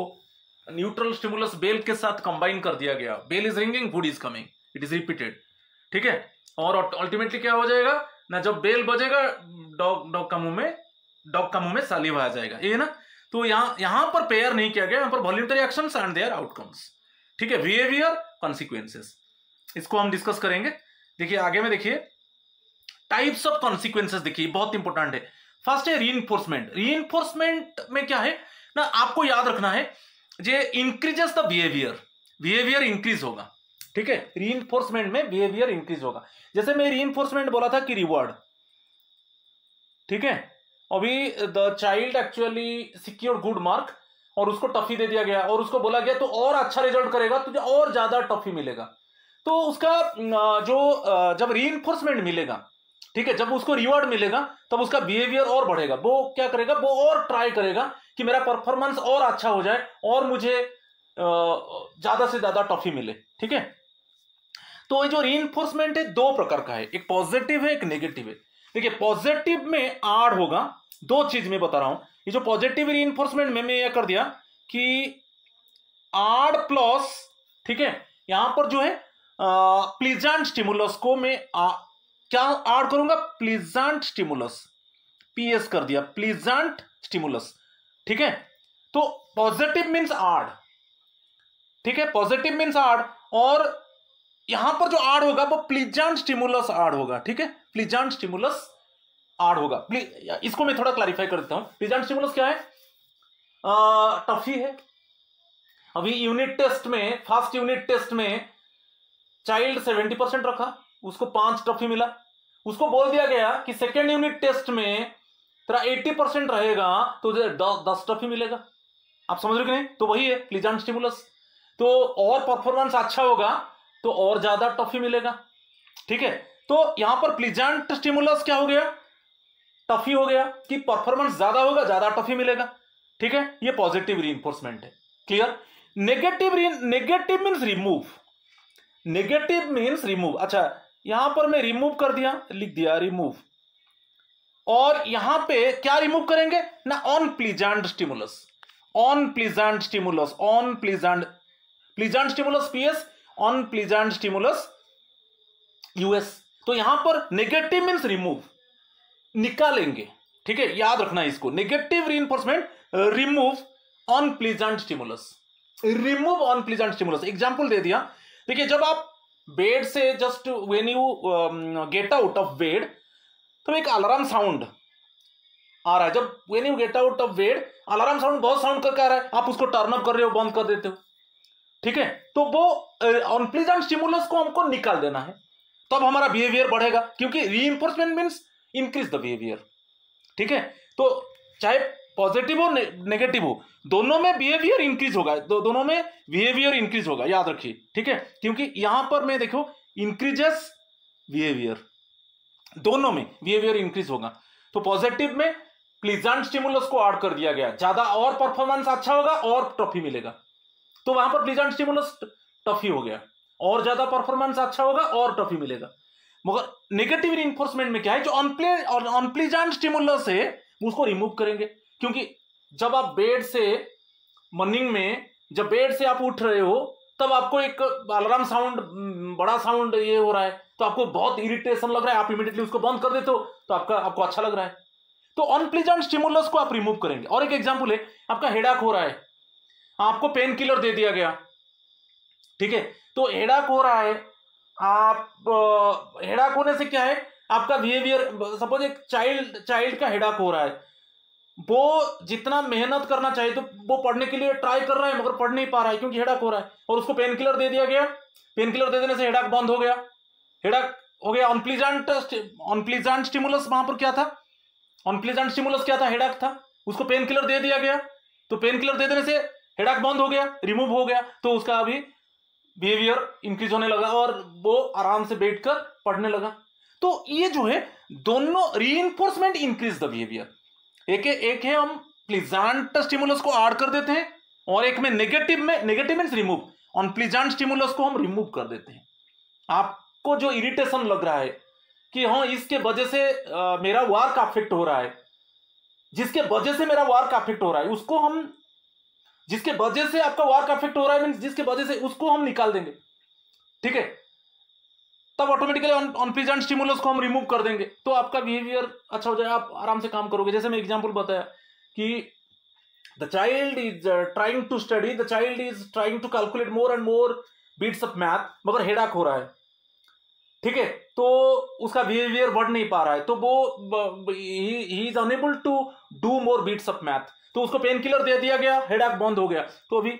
न्यूट्रल स्टिमुलस बेल के साथ कंबाइन कर दिया गया, bell is ringing food is coming, it is repeated. ठीक है, और अल्टीमेटली क्या हो जाएगा ना, जब बेल बजेगा डॉग का मुंह में सालिवा आ जाएगा, ये ना। तो यहां पर पेयर नहीं किया गया, यहां पर voluntary actions and their outcomes. ठीक है, बिहेवियर कॉन्सिक्वेंसेस, इसको हम डिस्कस करेंगे। देखिए आगे में, देखिए टाइप्स ऑफ कॉन्सिक्वेंसेस, देखिए बहुत इंपॉर्टेंट है। फर्स्ट है रीइंफोर्समेंट। रीइंफोर्समेंट में क्या है ना, आपको याद रखना है, जे इंक्रीजेस द बिहेवियर इंक्रीज होगा। ठीक है, रीइंफोर्समेंट में बिहेवियर इंक्रीज होगा। जैसे मैं रीइंफोर्समेंट बोला था कि रिवॉर्ड, ठीक है, अभी the child actually secured good mark और उसको टफी दे दिया गया और उसको बोला गया तो और अच्छा रिजल्ट करेगा, तुझे और ज्यादा टफी मिलेगा। तो उसका जो जब रीइंफोर्समेंट मिलेगा, ठीक है, जब उसको रिवॉर्ड मिलेगा तब उसका बिहेवियर और बढ़ेगा। वो क्या करेगा, वो और ट्राई करेगा कि मेरा परफॉर्मेंस और अच्छा हो जाए और मुझे ज्यादा से ज्यादा टफी मिले। ठीक है, तो ये जो रीइंफोर्समेंट है दो प्रकार का है, एक पॉजिटिव है, एक नेगेटिव है। देखिए पॉजिटिव में आड़ होगा, दो चीज में बता रहा हूं। ये जो पॉजिटिव रीइंफोर्समेंट में मैं ये कर दिया कि आड़ प्लस, ठीक है, यहां पर जो है प्लीजेंट स्टिमुलस को मैं क्या आड़ करूंगा, प्लीजेंट स्टिमुलस, पीएस कर दिया, प्लीजेंट स्टिमुलस। ठीक है, तो पॉजिटिव मीन्स आड़, ठीक है, पॉजिटिव मीन्स आड़, और यहां पर जो आड़ होगा वो प्लीजेंट स्टिमुलस आड़ होगा। ठीक है, प्लीजेंट स्टिमुलस आड़ होगा। इसको मैं थोड़ा क्लैरिफाई कर देता हूं। प्लीजेंट स्टिमुलस क्या है, टफी है। अभी यूनिट टेस्ट में, फर्स्ट यूनिट टेस्ट में चाइल्ड 70% रखा, उसको 5 टफी मिला। उसको बोल दिया गया कि सेकेंड यूनिट टेस्ट में तेरा 80% रहेगा तो 10 टफी मिलेगा। आप समझ रहे कि नहीं? तो वही है प्लीजेंट स्टिमुलस। तो और परफॉर्मेंस अच्छा होगा तो और ज्यादा टफी मिलेगा। ठीक है, तो यहां पर प्लीजेंट स्टिमुलस क्या हो गया, टफी हो गया, कि परफॉर्मेंस ज्यादा होगा, ज्यादा टफी मिलेगा। ठीक है, ये पॉजिटिव रीइंफोर्समेंट है। Clear? Negative means remove, negative means remove. अच्छा, यहां पर मैं रिमूव कर दिया, लिख दिया रिमूव, और यहां पे क्या रिमूव करेंगे ना, on pleasant stimulus, on pleasant stimulus, on pleasant stimulus PS, on pleasant stimulus US. तो यहां पर नेगेटिव मींस रिमूव, निकालेंगे। ठीक है, याद रखना है इसको, negative reinforcement, remove unpleasant stimulus, remove unpleasant stimulus. Example दे दिया, देखिए जब आप बेड से just when you get out of bed, तो एक अलार्म साउंड आ रहा है। जब when you get out of bed, alarm sound बहुत साउंड करके आ रहा है, आप उसको टर्न अप कर रहे हो, बंद कर देते हो। ठीक है, तो वो अनप्लीजेंट स्टिमुलस को हमको निकाल देना है, तब हमारा बिहेवियर बढ़ेगा, क्योंकि reinforcement means increase the behaviour. ठीक है, तो चाहे पॉजिटिव हो नेगेटिव हो, दोनों में बिहेवियर इंक्रीज होगा, दोनों में बिहेवियर इंक्रीज होगा, याद रखिए। ठीक है, क्योंकि यहां पर मैं देखो इंक्रीजेस बिहेवियर, दोनों में बिहेवियर इंक्रीज होगा। तो पॉजिटिव में प्लीजेंट स्टिमुलस को ऐड कर दिया गया, ज्यादा और परफॉर्मेंस अच्छा होगा और ट्रॉफी मिलेगा, तो वहां पर प्लीजेंट स्टिमुलस टफी हो गया, और ज्यादा परफॉर्मेंस अच्छा होगा और ट्रॉफी मिलेगा। मगर नेगेटिव रिइंफोर्समेंट में क्या है, जो अनप्लीजेंट स्टिमुलस है उसको रिमूव करेंगे। क्योंकि जब आप बेड से मॉर्निंग में जब बेड से आप उठ रहे हो तब आपको एक अलार्म साउंड, बड़ा साउंड ये हो रहा है, तो आपको बहुत इरिटेशन लग रहा है, आप इमीडिएटली उसको बंद कर देते हो, तो आपको अच्छा लग रहा है। तो अनप्लीजेंट स्टिमुलस को आप रिमूव करेंगे। और एक एग्जांपल है, आपका हेडेक हो रहा है, आपको पेन किलर दे दिया गया, ठीक है, तो हेडेक हो रहा है, आप हेडेक होने से क्या है, आपका बिहेवियर, सपोज एक चाइल्ड का हेडेक हो रहा है, वो जितना मेहनत करना चाहिए तो वो पढ़ने के लिए ट्राई कर रहा है मगर पढ़ नहीं पा रहा है क्योंकि हेडेक हो रहा है, और उसको पेन किलर दे दिया गया, पेन किलर दे देने से हेडेक बंद हो गया, हेडेक हो गया। अनप्लीजेंट स्टिमुलस वहां पर क्या था, अनप्लीजेंट स्टिमुलस क्या था, हेडेक था, उसको पेन किलर दे दिया गया, तो पेन किलर दे देने से हेडेक बंद हो गया, रिमूव हो गया, तो उसका अभी बिहेवियर इंक्रीज होने लगा और वो आराम से बैठकर पढ़ने लगा। तो ये जो है दोनों रीइंफोर्समेंट इंक्रीज द बिहेवियर। एक है हम प्लीजेंट स्टिमुलस को ऐड कर देते हैं, और एक में negative means remove, unpleasant stimulus को हम रिमूव कर देते हैं। आपको जो इरिटेशन लग रहा है कि हाँ इसके वजह से मेरा वर्क अफेक्ट हो रहा है, जिसके वजह से मेरा वर्क अफेक्ट हो रहा है उसको हम, जिसके वजह से आपका वर्क अफेक्ट हो रहा है मींस जिसके वजह से, उसको हम निकाल देंगे, ठीक है, तब ऑटोमेटिकली अनप्लीजेंट स्टिमुलस को हम रिमूव कर देंगे, तो आपका बिहेवियर अच्छा हो जाएगा, आप आराम से काम करोगे। जैसे मैं एग्जांपल बताया कि the child is trying to study, the child is trying to calculate more and more bits of math, मगर हेडेक हो रहा है, ठीक है, तो उसका बिहेवियर बढ़ नहीं पा रहा है, तो वो he is unable to do more bits of math, तो उसको पेन किलर दे दिया गया, हेडेक बंद हो गया, तो अभी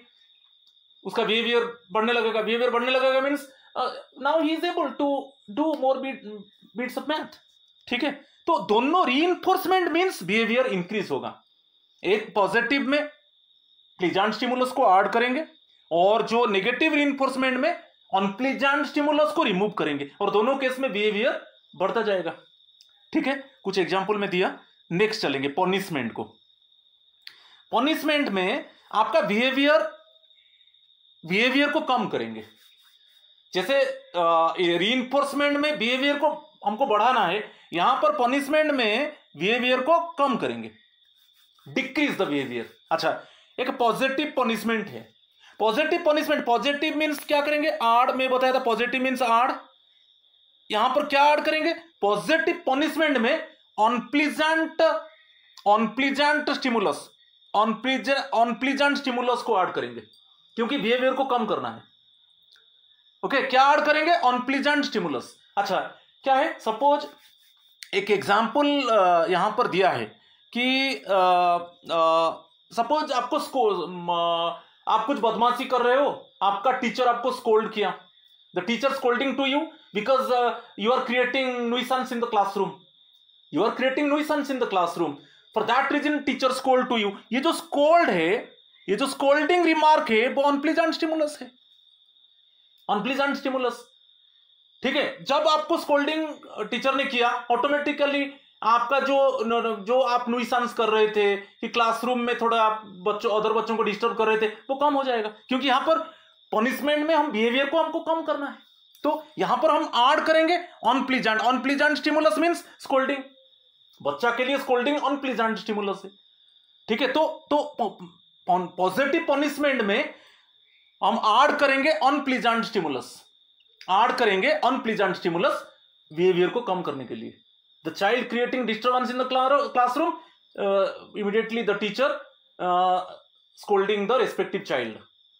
उसका बिहेवियर बढ़ने लगेगा, बिहेवियर बढ़ने लगेगा means now he is able to do more bits of math, ठीक है। तो दोनों रीइंफोर्समेंट मींस बिहेवियर इंक्रीज होगा। एक पॉजिटिव में प्लीजेंट स्टिमुलस को ऐड करेंगे, और जो नेगेटिव रीइंफोर्समेंट में अनप्लीजेंट स्टिमुलस को रिमूव करेंगे, और दोनों केस में बिहेवियर बढ़ता जाएगा, ठीक है। कुछ एग्जांपल में दिया। नेक्स्ट चलेंगे पनिशमेंट को। पनिशमेंट में आपका बिहेवियर को कम करेंगे। जैसे रीइंफोर्समेंट में बिहेवियर को हमको बढ़ाना है, यहां पर पनिशमेंट में बिहेवियर को कम करेंगे, डिक्रीज द बिहेवियर। अच्छा, एक पॉजिटिव पनिशमेंट है, पॉजिटिव पनिशमेंट, पॉजिटिव मींस क्या करेंगे, आड़ में बताया था, पॉजिटिव मींस आड़, यहां पर क्या ऐड करेंगे, पॉजिटिव पनिशमेंट में अनप्लीजेंट स्टिमुलस को ऐड करेंगे, क्योंकि बिहेवियर को कम करना है। ओके, क्या ऐड करेंगे, अनप्लीजेंट स्टिमुलस। अच्छा, क्या है, सपोज एक एग्जांपल यहां पर दिया है कि सपोज आप कुछ बदमाशी कर रहे हो, आपका टीचर आपको स्कोल्ड किया, the teacher scolding to you because you are creating nuisance in the classroom, you are creating nuisance in the classroom, for that reason teacher scold to you. ये जो स्कोल्ड है, ये जो स्कोल्डिंग रिमार्क है, वो unpleasant stimulus है, unpleasant stimulus, ठीक है। जब आपको स्कोल्डिंग टीचर ने किया, ऑटोमेटिकली आपका जो आप न्यूइसेंस कर रहे थे कि क्लासरूम में थोड़ा आप अदर बच्चों को डिस्टर्ब कर रहे थे, वो कम हो जाएगा, क्योंकि यहां पर पनिशमेंट में हम बिहेवियर को हमको कम करना है, तो यहां पर हम ऐड करेंगे अनप्लीजेंट स्टिमुलस मींस स्कोल्डिंग। बच्चा के लिए स्कोल्डिंग अनप्लीजेंट स्टिमुलस है, ठीक है। तो पॉजिटिव पनिशमेंट में हम ऐड करेंगे अनप्लीजेंट स्टिमुलस, बिहेवियर को कम करने के लिए। The child creating disturbance in the classroom, immediately the teacher scolding the respective child,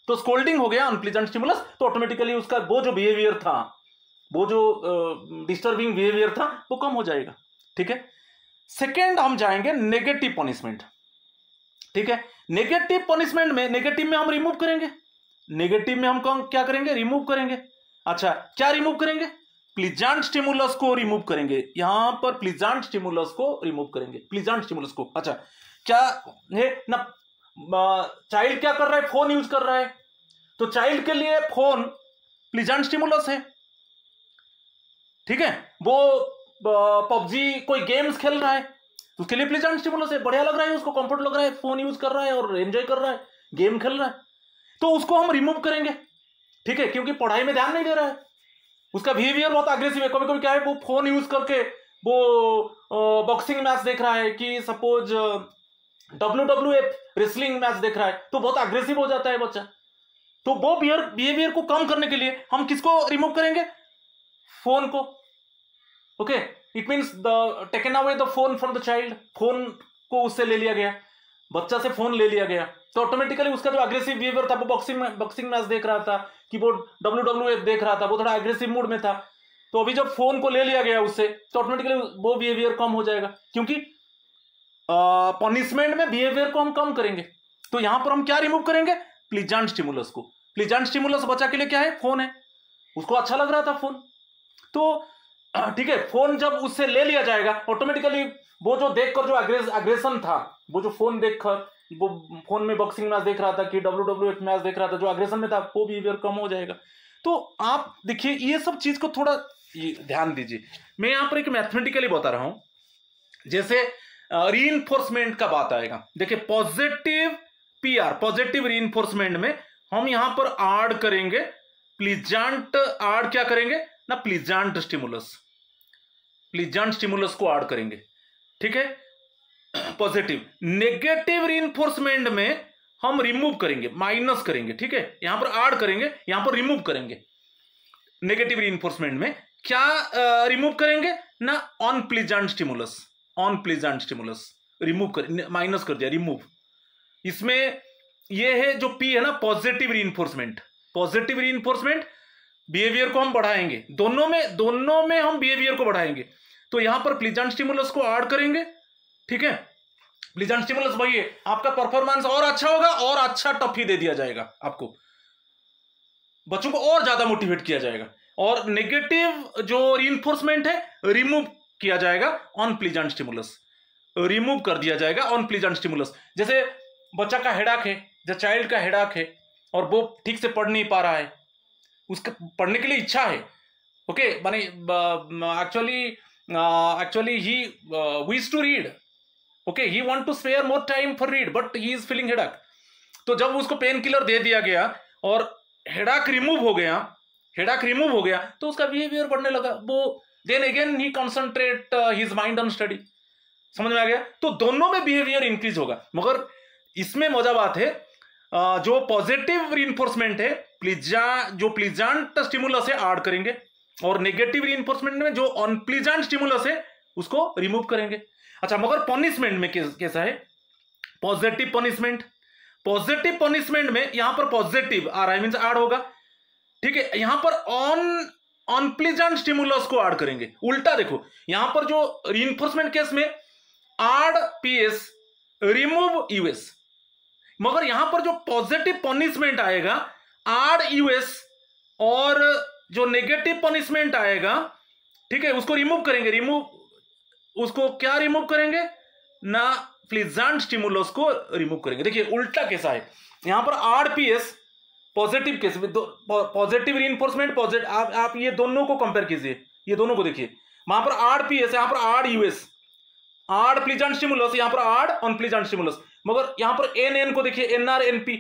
तो स्कोल्डिंग हो गया अनप्लीजेंट स्टिमुलस, तो ऑटोमेटिकली उसका वो जो बिहेवियर था, वो जो डिस्टर्बिंग बिहेवियर था, वो कम हो जाएगा, ठीक है। सेकेंड हम जाएंगे नेगेटिव पनिशमेंट, ठीक है। नेगेटिव पनिशमेंट में, नेगेटिव में हम रिमूव करेंगे, नेगेटिव में हम क्या करेंगे, रिमूव करेंगे। अच्छा, क्या रिमूव करेंगे, प्लीजेंट स्टिमुलस को रिमूव करेंगे, यहां पर प्लीजेंट स्टिमुलस को रिमूव करेंगे, प्लीजेंट स्टिमुलस को। अच्छा, क्या है ना, चाइल्ड क्या कर रहा है, फोन यूज कर रहा है, तो चाइल्ड के लिए फोन प्लीजेंट स्टिमुलस है, ठीक है, वो पबजी कोई गेम्स खेल रहा है, उसके लिए प्लीजेंट स्टिमुलस है, बढ़िया लग रहा है, उसको कंफर्ट लग रहा है, फोन यूज कर रहा है और एंजॉय कर रहा है, गेम खेल रहा है, तो उसको हम रिमूव करेंगे, ठीक है, क्योंकि पढ़ाई में ध्यान नहीं दे रहा है, उसका बिहेवियर बहुत अग्रेसिव है। कभी कभी क्या है, वो फोन यूज करके वो बॉक्सिंग मैच देख रहा है कि सपोज WWF रेसलिंग मैच देख रहा है, तो बहुत अग्रेसिव हो जाता है बच्चा। तो वो बिहेवियर को कम करने के लिए हम किसको रिमूव करेंगे? फोन को। Okay, it means the taken away the phone from the child, phone को उससे ले लिया गया, बच्चा से फोन ले लिया गया, तो ऑटोमेटिकली उसका जो अग्रेसिव बिहेवियर था, वो बॉक्सिंग मैच देख रहा था कि वो WWF देख रहा था, वो थोड़ा अग्रेसिव मूड में था, तो अभी जब फोन को ले लिया गया उससे, तो ऑटोमेटिकली वो बिहेवियर कम हो जाएगा, क्योंकि पनिशमेंट में बिहेवियर को हम कम करेंगे। तो यहां पर हम क्या रिमूव करेंगे? प्लीजेंट स्टिमुलस को। प्लीजेंट स्टिमुलस बच्चा के लिए क्या है? फोन है, उसको अच्छा लग रहा था फोन, तो ठीक है, फोन जब उससे ले लिया जाएगा, ऑटोमेटिकली वो जो देखकर जो अग्रेशन था, वो जो फोन देखकर वो फोन में बॉक्सिंग मैच देख रहा था कि WWF मैच देख रहा था, जो अग्रेशन में था, वो बिहेवियर कम हो जाएगा। तो आप देखिए ये सब चीज को थोड़ा ध्यान दीजिए। मैं यहां पर एक मैथमेटिकली बता रहा हूं, जैसे रीइंफोर्समेंट का बात आएगा। देखिए पॉजिटिव PR, पॉजिटिव रीइंफोर्समेंट में हम यहां पर ऐड करेंगे प्लीजेंट, ऐड क्या करेंगे ना, प्लीजेंट स्टिमुलस, प्लीजेंट स्टिमुलस को ऐड करेंगे, ठीक है, पॉजिटिव। नेगेटिव रीइंफोर्समेंट में हम रिमूव करेंगे, माइनस करेंगे, ठीक है, यहां पर ऐड करेंगे, यहां पर रिमूव करेंगे। नेगेटिव रीइंफोर्समेंट में क्या रिमूव करेंगे ना, on pleasant stimulus, on pleasant stimulus remove कर, माइनस कर दिया, रिमूव। इसमें ये है जो P है ना, positive reinforcement, positive reinforcement behaviour को हम बढ़ाएंगे, दोनों में हम बिहेवियर को बढ़ाएंगे। तो यहां पर प्लीजेंट स्टिमुलस को ऐड करेंगे, ठीक है, प्लीजेंट स्टिमुलस वही है, आपका परफॉर्मेंस और अच्छा होगा और अच्छा टॉफी दे दिया जाएगा आपको, बच्चों को और ज्यादा मोटिवेट किया जाएगा। और नेगेटिव जो रीइंफोर्समेंट है रिमूव किया जाएगा ऑन प्लीजेंट स्टिमुलस, रिमूव कर दिया जाएगा ऑन प्लीजेंट स्टिमुलस। जैसे बच्चा का हेडाक है, जो चाइल्ड का हेडाक है और वो ठीक से पढ़ नहीं पा रहा है, उसका पढ़ने के लिए इच्छा है, ओके, माने actually he wish to read, okay, he want to spare more time for read, but he is feeling headache. तो जब उसको पेन किलर दे दिया गया और हेडाक रिमूव हो गया, हेडाक रिमूव हो गया, तो उसका बिहेवियर बढ़ने लगा, वो then again he concentrate his mind on study. समझ में आ गया? तो दोनों में बिहेवियर इंक्रीज होगा। मगर इसमें मजा बात है, जो पॉजिटिव रीइंफोर्समेंट है, जो प्लीजेंट स्टिमुलस है ऐड करेंगे, और नेगेटिव रीइंफोर्समेंट में जो अनप्लीजेंट स्टिमुलस है उसको रिमूव करेंगे। अच्छा, मगर पनिशमेंट में कैसा है? पॉजिटिव पनिशमेंट, पॉजिटिव पनिशमेंट में यहां पर पॉजिटिव आ रहा है, मींस ऐड होगा, ठीक है, यहां पर अनप्लीजेंट स्टिमुलस को ऐड करेंगे। उल्टा देखो, यहां पर जो रीइंफोर्समेंट केस में ऐड PS, रिमूव US, मगर यहां पर जो पॉजिटिव पनिशमेंट आएगा ऐड US, और जो नेगेटिव पनिशमेंट आएगा, ठीक है, उसको रिमूव करेंगे। उसको क्या रिमूव करेंगे ना, प्लीजेंट स्टिमुलस को रिमूव करेंगे। देखिए उल्टा कैसा है, यहां पर add PS positive case, positive reinforcement, positive, आप ये दोनों को कंपेयर कीजिए, ये दोनों को देखिए, वहां पर ऐड PS, यहां पर add US, add pleasant stimulus, यहां पर ऐड अनप्लीजेंट स्टिमुलस। मगर यहां पर NN को देखिए, NR NP,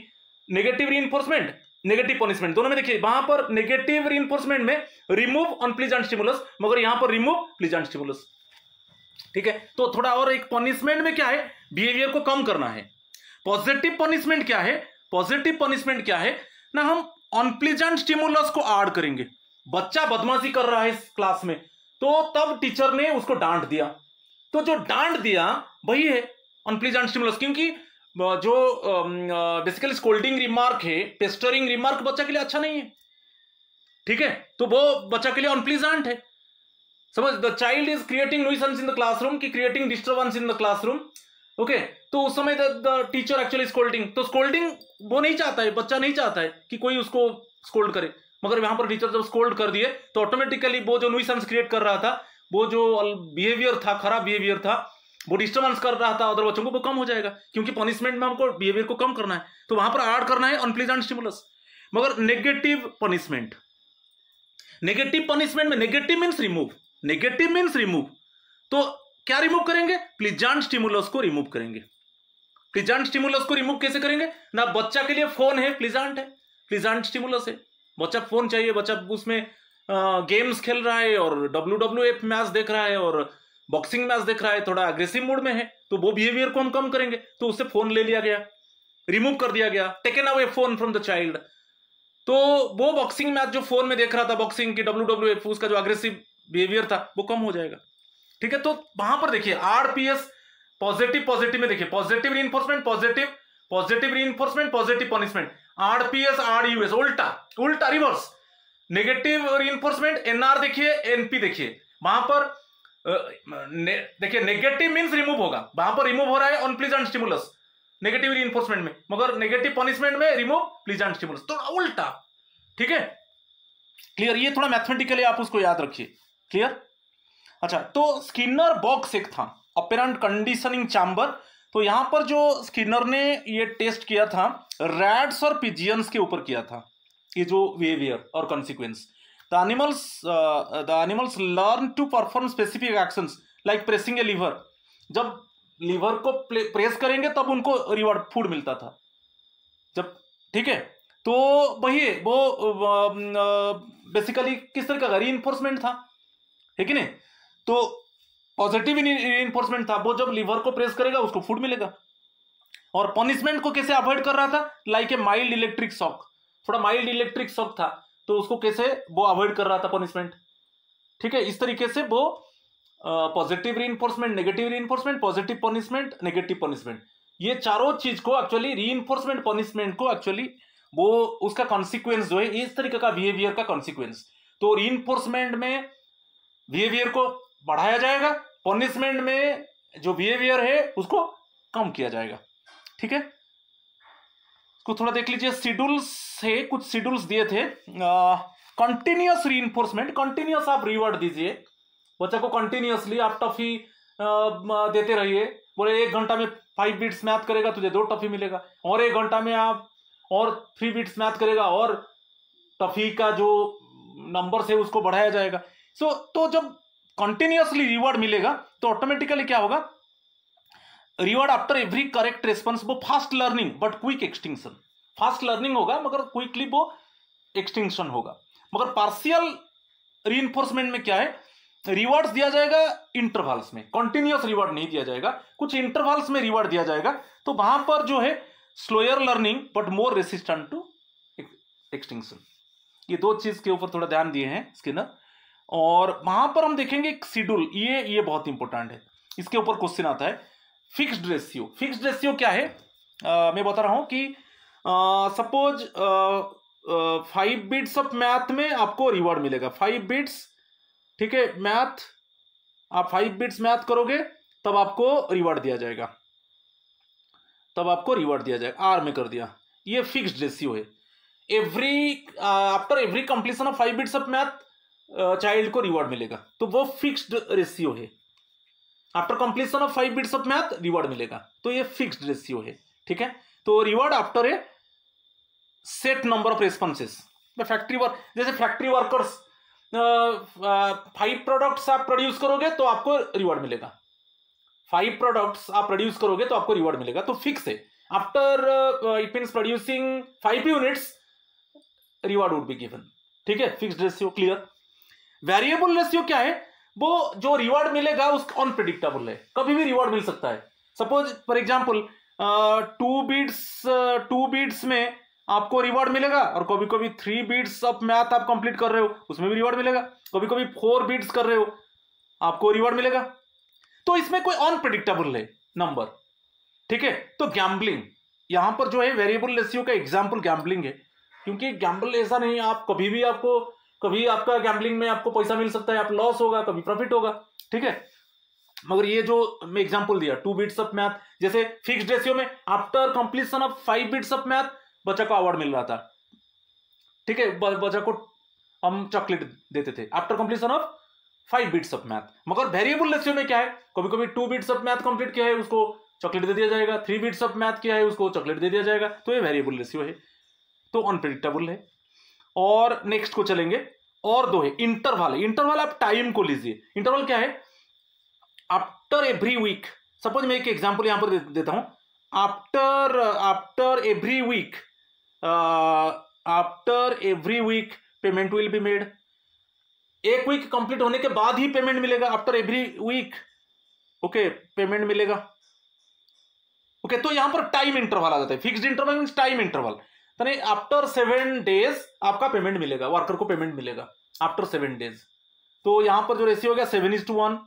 negative reinforcement, negative punishment, दोनों में देखिए, वहां पर नेगेटिव रीइंफोर्समेंट में रिमूव अनप्लीजेंट स्टिमुलस, मगर यहां पर रिमूव प्लीजेंट स्टिमुलस, ठीक है। तो थोड़ा और एक पनिशमेंट में क्या है, बिहेवियर को कम करना है। पॉजिटिव पनिशमेंट क्या है? पॉजिटिव पनिशमेंट क्या है ना, हम अनप्लीजेंट स्टिमुलस को ऐड करेंगे। बच्चा बदमाशी कर रहा है इस क्लास में, तो तब टीचर ने उसको डांट दिया, तो जो डांट दिया वही है अनप्लीजेंट स्टिमुलस, क्योंकि जो बेसिकली स्कोल्डिंग रिमार्क है, पेस्टरिंग रिमार्क बच्चा के लिए अच्छा नहीं है, ठीक है, तो वो बच्चा के लिए अनप्लीजेंट है। समझ, the child is creating nuisance in the classroom, की creating disturbance in the classroom, okay, तो उस समय द टीचर एक्चुअली स्कोल्डिंग, तो स्कोल्डिंग वो नहीं चाहता है, बच्चा नहीं चाहता है कि कोई उसको स्कोल्ड करे, मगर यहां पर टीचर जब स्कोल्ड कर दिए तो ऑटोमेटिकली वो जो न्यूइसेंस क्रिएट कर रहा था, वो जो बिहेवियर था, खराब बिहेवियर था, वो डिस्टर्बेंस कर रहा था अदर बच्चों को, वो कम हो जाएगा, क्योंकि पनिशमेंट में हमको बिहेवियर को कम करना है, तो वहां पर ऐड करना है अनप्लीजेंट स्टिमुलस। मगर नेगेटिव पनिशमेंट, नेगेटिव पनिशमेंट में, negative means remove, negative means remove, तो क्या रिमूव करेंगे? प्लीजेंट स्टिमुलस को रिमूव करेंगे। प्लीजेंट स्टिमुलस को रिमूव कैसे करेंगे? ना बच्चा के लिए फोन है, प्लीजेंट है, प्लीजेंट स्टिमुलस है, बच्चा फोन चाहिए, बच्चा उसमें गेम्स खेल रहा है और WWF मैच देख रहा है और बॉक्सिंग मैच देख रहा है, थोड़ा अग्रेसिव मूड में है, तो वो बिहेवियर को हम कम करेंगे, तो उससे फोन ले लिया गया, रिमूव कर दिया गया, taken away phone from the child. तो वो बॉक्सिंग मैच जो फोन में देख रहा था, बॉक्सिंग की WWF, उसका जो अग्रेसिव बिहेवियर था वो कम हो जाएगा। ठीक है, तो वहां पर देखिए RPS पॉजिटिव पॉजिटिव में देखिए positive reinforcement, positive positive reinforcement, positive punishment, RPS RUS उल्टा उल्टा रिवर्स, नेगेटिव रीइंफोर्समेंट NR देखिए, NP देखिए, वहां पर देखिए नेगेटिव मींस रिमूव होगा, वहां पर रिमूव हो रहा है अनप्लीजेंट स्टिमुलस नेगेटिव रीइंफोर्समेंट में, मगर नेगेटिव पनिशमेंट में रिमूव प्लीजेंट स्टिमुलस, तो उल्टा। ठीक है, क्लियर? ये थोड़ा मैथमेटिकली आप उसको याद रखिए, क्लियर? अच्छा, तो स्किनर बॉक्स एक था, अपेरेंट कंडीशनिंग चैम्बर। तो यहां पर जो स्किनर ने ये टेस्ट किया था रैट्स और पिजियंस के ऊपर किया था, ये जो बिहेवियर और consequence. The animals learn to perform specific actions like pressing a lever. जब लीवर को प्रेस करेंगे तब उनको रिवॉर्ड फूड मिलता था जब, ठीक है, तो वही वो बेसिकली किस तरह का रीइंफोर्समेंट था, है कि नहीं? तो पॉजिटिव रीइंफोर्समेंट था, वो जब लीवर को प्रेस करेगा उसको फूड मिलेगा। और पनिशमेंट को कैसे अवॉइड कर रहा था? Like a mild electric shock, थोड़ा माइल्ड इलेक्ट्रिक शॉक था, तो उसको कैसे वो अवॉइड कर रहा था पनिशमेंट। ठीक है, इस तरीके से वो positive reinforcement, negative reinforcement, positive punishment, negative punishment, ये चारों चीज को एक्चुअली रीइंफोर्समेंट पनिशमेंट को एक्चुअली वो उसका कॉन्सिक्वेंस जो है इस तरीके का बिहेवियर का कॉन्सिक्वेंस। तो रीइंफोर्समेंट में बिहेवियर को बढ़ाया जाएगा, पनिशमेंट में जो बिहेवियर है उसको कम किया जाएगा। ठीक है, इसको थोड़ा देख लीजिए, शेड्यूल्स है, कुछ शेड्यूल्स दिए थे। कंटिन्यूअस रीइंफोर्समेंट, कंटिन्यूअस आप रिवॉर्ड दीजिए बच्चा को, कंटिन्यूअसली आप टॉफी देते रहिए, बोले 1 घंटा में 5 बीट्स मैथ करेगा तुझे 2 टॉफी मिलेगा, और 1 घंटा में आप और 3 बीट्स मैथ करेगा और टॉफी का जो नंबर है उसको बढ़ाया जाएगा। तो जब कंटिन्यूअसली रिवॉर्ड मिलेगा तो ऑटोमेटिकली क्या होगा? Reward after every correct response, वो fast learning but quick extinction, fast learning होगा मगर क्विकली वो एक्सटिंक्शन होगा। मगर पार्शियल रीइंफोर्समेंट में क्या है? रिवॉर्ड्स दिया जाएगा इंटरवल्स में, कंटिन्यूअस रिवॉर्ड नहीं दिया जाएगा, कुछ इंटरवल्स में रिवॉर्ड दिया जाएगा, तो वहां पर जो है slower learning but more resistant to extinction. ये 2 चीज के ऊपर थोड़ा ध्यान दिए हैं स्किनर। और वहां पर हम देखेंगे एक शेड्यूल, ये बहुत इंपॉर्टेंट है, इसके ऊपर क्वेश्चन आता है। फिक्स्ड रेशियो, फिक्स्ड रेशियो क्या है? मैं बता रहा हूं कि सपोज 5 बिट्स ऑफ मैथ में आपको रिवॉर्ड मिलेगा, 5 बिट्स, ठीक है, मैथ, आप 5 बिट्स मैथ करोगे तब आपको रिवॉर्ड दिया जाएगा, तब आपको रिवॉर्ड दिया जाएगा, आर में कर दिया, ये फिक्स्ड रेशियो है। After every completion of 5 bits of math child को रिवॉर्ड मिलेगा, तो वो फिक्स्ड रेशियो है। After completion of 5 bits of math reward मिलेगा, तो ये फिक्स्ड रेशियो है। ठीक है, तो reward after a set number of responses. Factory work, जैसे फैक्ट्री वर्कर्स 5 प्रोडक्ट्स आप प्रोड्यूस करोगे तो आपको रिवॉर्ड मिलेगा, 5 प्रोडक्ट्स आप प्रोड्यूस करोगे तो आपको रिवॉर्ड मिलेगा, तो फिक्स है। After it means producing 5 units reward would be given. ठीक है, fixed ratio clear. Variable ratio क्या है? वो जो रिवॉर्ड मिलेगा उसका अनप्रेडिक्टेबल है, कभी भी रिवॉर्ड मिल सकता है। सपोज फॉर एग्जांपल 2 बीट्स में आपको रिवॉर्ड मिलेगा, और कभी कभी 3 बीट्स ऑफ मैथ आप कंप्लीट कर रहे हो उसमें भी रिवॉर्ड मिलेगा, कभी कभी 4 बीट्स कर रहे हो आपको रिवॉर्ड मिलेगा, तो इसमें कोई अनप्रेडिक्टेबल है नंबर। ठीक है, तो गैम्बलिंग यहां पर जो है वेरिएबल रेशियो का एग्जाम्पल गैम्बलिंग है, क्योंकि गैम्बल ऐसा नहीं, आप कभी भी आपको, कभी आपका गैम्बलिंग में आपको पैसा मिल सकता है, आप लॉस होगा, कभी प्रॉफिट होगा। ठीक है, मगर ये जो मैं एग्जांपल दिया 2 बिट्स ऑफ मैथ, जैसे फिक्स्ड रेशियो में after completion of 5 bits of math बच्चा को अवार्ड मिल रहा था। ठीक है, बच्चा को हम चॉकलेट देते थे after completion of 5 bits of math. मगर वेरिएबल रेशियो में क्या है? कभी कभी 2 बिट्स ऑफ मैथ कंप्लीट किया है उसको चॉकलेट दे दिया जाएगा, 3 बिट्स ऑफ मैथ किया है उसको चॉकलेट दे दिया जाएगा, तो ये वेरिएबल रेशियो है, तो अनप्रेडिक्टेबल है। और नेक्स्ट को चलेंगे, और दो है इंटरवल है। इंटरवल आप टाइम को लीजिए, इंटरवल क्या है, आफ्टर एवरी वीक, सपोज मैं एक एग्जांपल यहां पर देता हूं, after every week, after every week payment will be made. एक वीक कंप्लीट होने के बाद ही पेमेंट मिलेगा, after every week okay payment मिलेगा। ओके तो यहां पर टाइम इंटरवल आ जाता है, fixed interval means time interval, यानी आफ्टर 7 डेज आपका पेमेंट मिलेगा, वर्कर को पेमेंट मिलेगा आफ्टर 7 डेज। तो यहां पर जो रेशियो हो गया 7:1,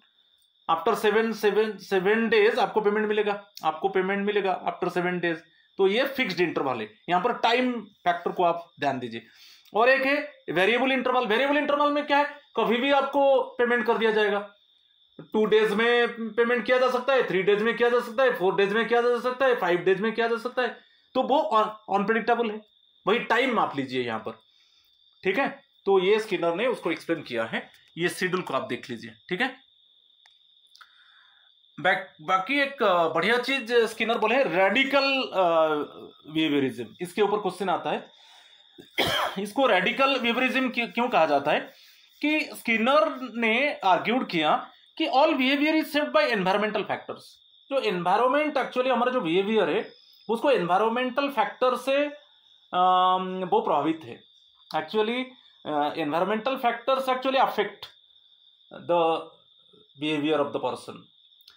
आफ्टर 7 डेज आपको पेमेंट मिलेगा, आपको पेमेंट मिलेगा आफ्टर 7 डेज। तो ये फिक्स्ड इंटरवल है, यहां पर टाइम फैक्टर को आप ध्यान दीजिए। और एक है वेरिएबल इंटरवल। वेरिएबल इंटरवल में क्या है, कभी भी आपको पेमेंट कर दिया जाएगा, 2 डेज में पेमेंट किया जा सकता है, 3 डेज में किया जा सकता है, 4 डेज में किया जा सकता है, 5 डेज में किया जा सकता है। तो वो अनप्रेडिक्टेबल है, वही टाइम माप लीजिए यहां पर, ठीक है। तो ये स्किनर ने उसको एक्सप्लेन किया है, ये शेड्यूल को आप देख लीजिए, ठीक है। बाकी एक बढ़िया चीज स्किनर बोले हैं, रेडिकल बिहेवियरिज्म, इसके ऊपर क्वेश्चन आता है। इसको रेडिकल बिहेवियरिज्म क्यों कहा जाता है, कि स्किनर ने आर्ग्यूड किया कि all behaviour is shaped by environmental factors. जो एनवायरमेंट एक्चुअली हमारा जो बिहेवियर है उसको एनवायरमेंटल फैक्टर से वो प्रभावित है। Actually environmental factors actually affect the behaviour of the person.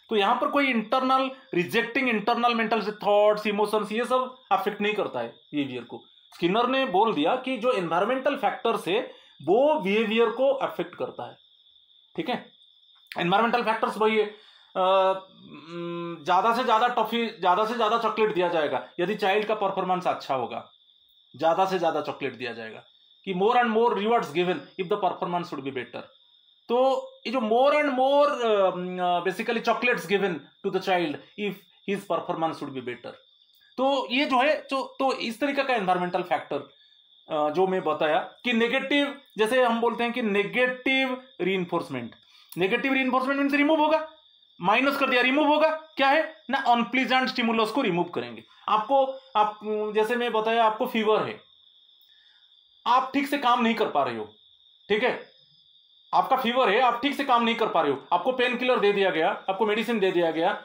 तो यहां पर कोई internal rejecting internal mental thoughts emotions ये सब अफेक्ट नहीं करता है बिहेवियर को। स्किनर ने बोल दिया कि जो एनवायरमेंटल फैक्टर्स है वो बिहेवियर को अफेक्ट करता है, ठीक है। एनवायरमेंटल फैक्टर्स वही है, ज्यादा से ज्यादा टॉफी, ज्यादा से ज्यादा चॉकलेट दिया जाएगा यदि चाइल्ड का परफॉर्मेंस अच्छा होगा, ज्यादा से ज्यादा चॉकलेट दिया जाएगा, कि more and more rewards given if the performance should be better. तो ये जो more and more basically chocolates given to the child if his performance should be better, तो ये जो है तो इस तरीके का एनवायरमेंटल फैक्टर जो मैं बताया कि नेगेटिव, जैसे हम बोलते हैं कि negative reinforcement, negative reinforcement means remove होगा, माइनस कर दिया रिमूव होगा, क्या है ना, अनप्लीजेंट स्टिमुलस को रिमूव करेंगे। आप जैसे मैं बताया आपको फीवर है, आप ठीक से काम नहीं कर पा रहे हो, ठीक है, आपका फीवर है, आप ठीक से काम नहीं कर पा रहे हो, आपको पेन किलर दे दिया गया, आपको मेडिसिन दे दिया गया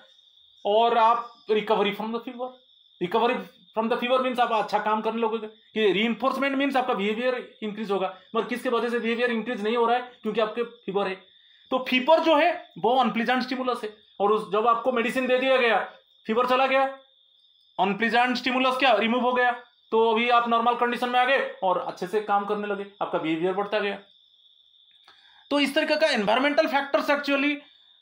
और आप recovery from the fever, recovery from the fever means आप अच्छा काम करने लगोगे, कि रीइंफोर्समेंट मींस आपका बिहेवियर इंक्रीज होगा, मगर किसके वजह से बिहेवियर इंक्रीज नहीं हो रहा है, क्योंकि आपके फीवर है। तो फीवर जो है वो अनप्लीजेंट स्टिमुलस है, और जब आपको मेडिसिन दे दिया गया, फीवर चला गया, अनप्लीजेंट स्टिमुलस क्या रिमूव हो गया, तो अभी आप नॉर्मल कंडीशन में आ गए और अच्छे से काम करने लगे, आपका बिहेवियर बढ़ता गया। तो इस तरीके का एनवायरमेंटल फैक्टर्स एक्चुअली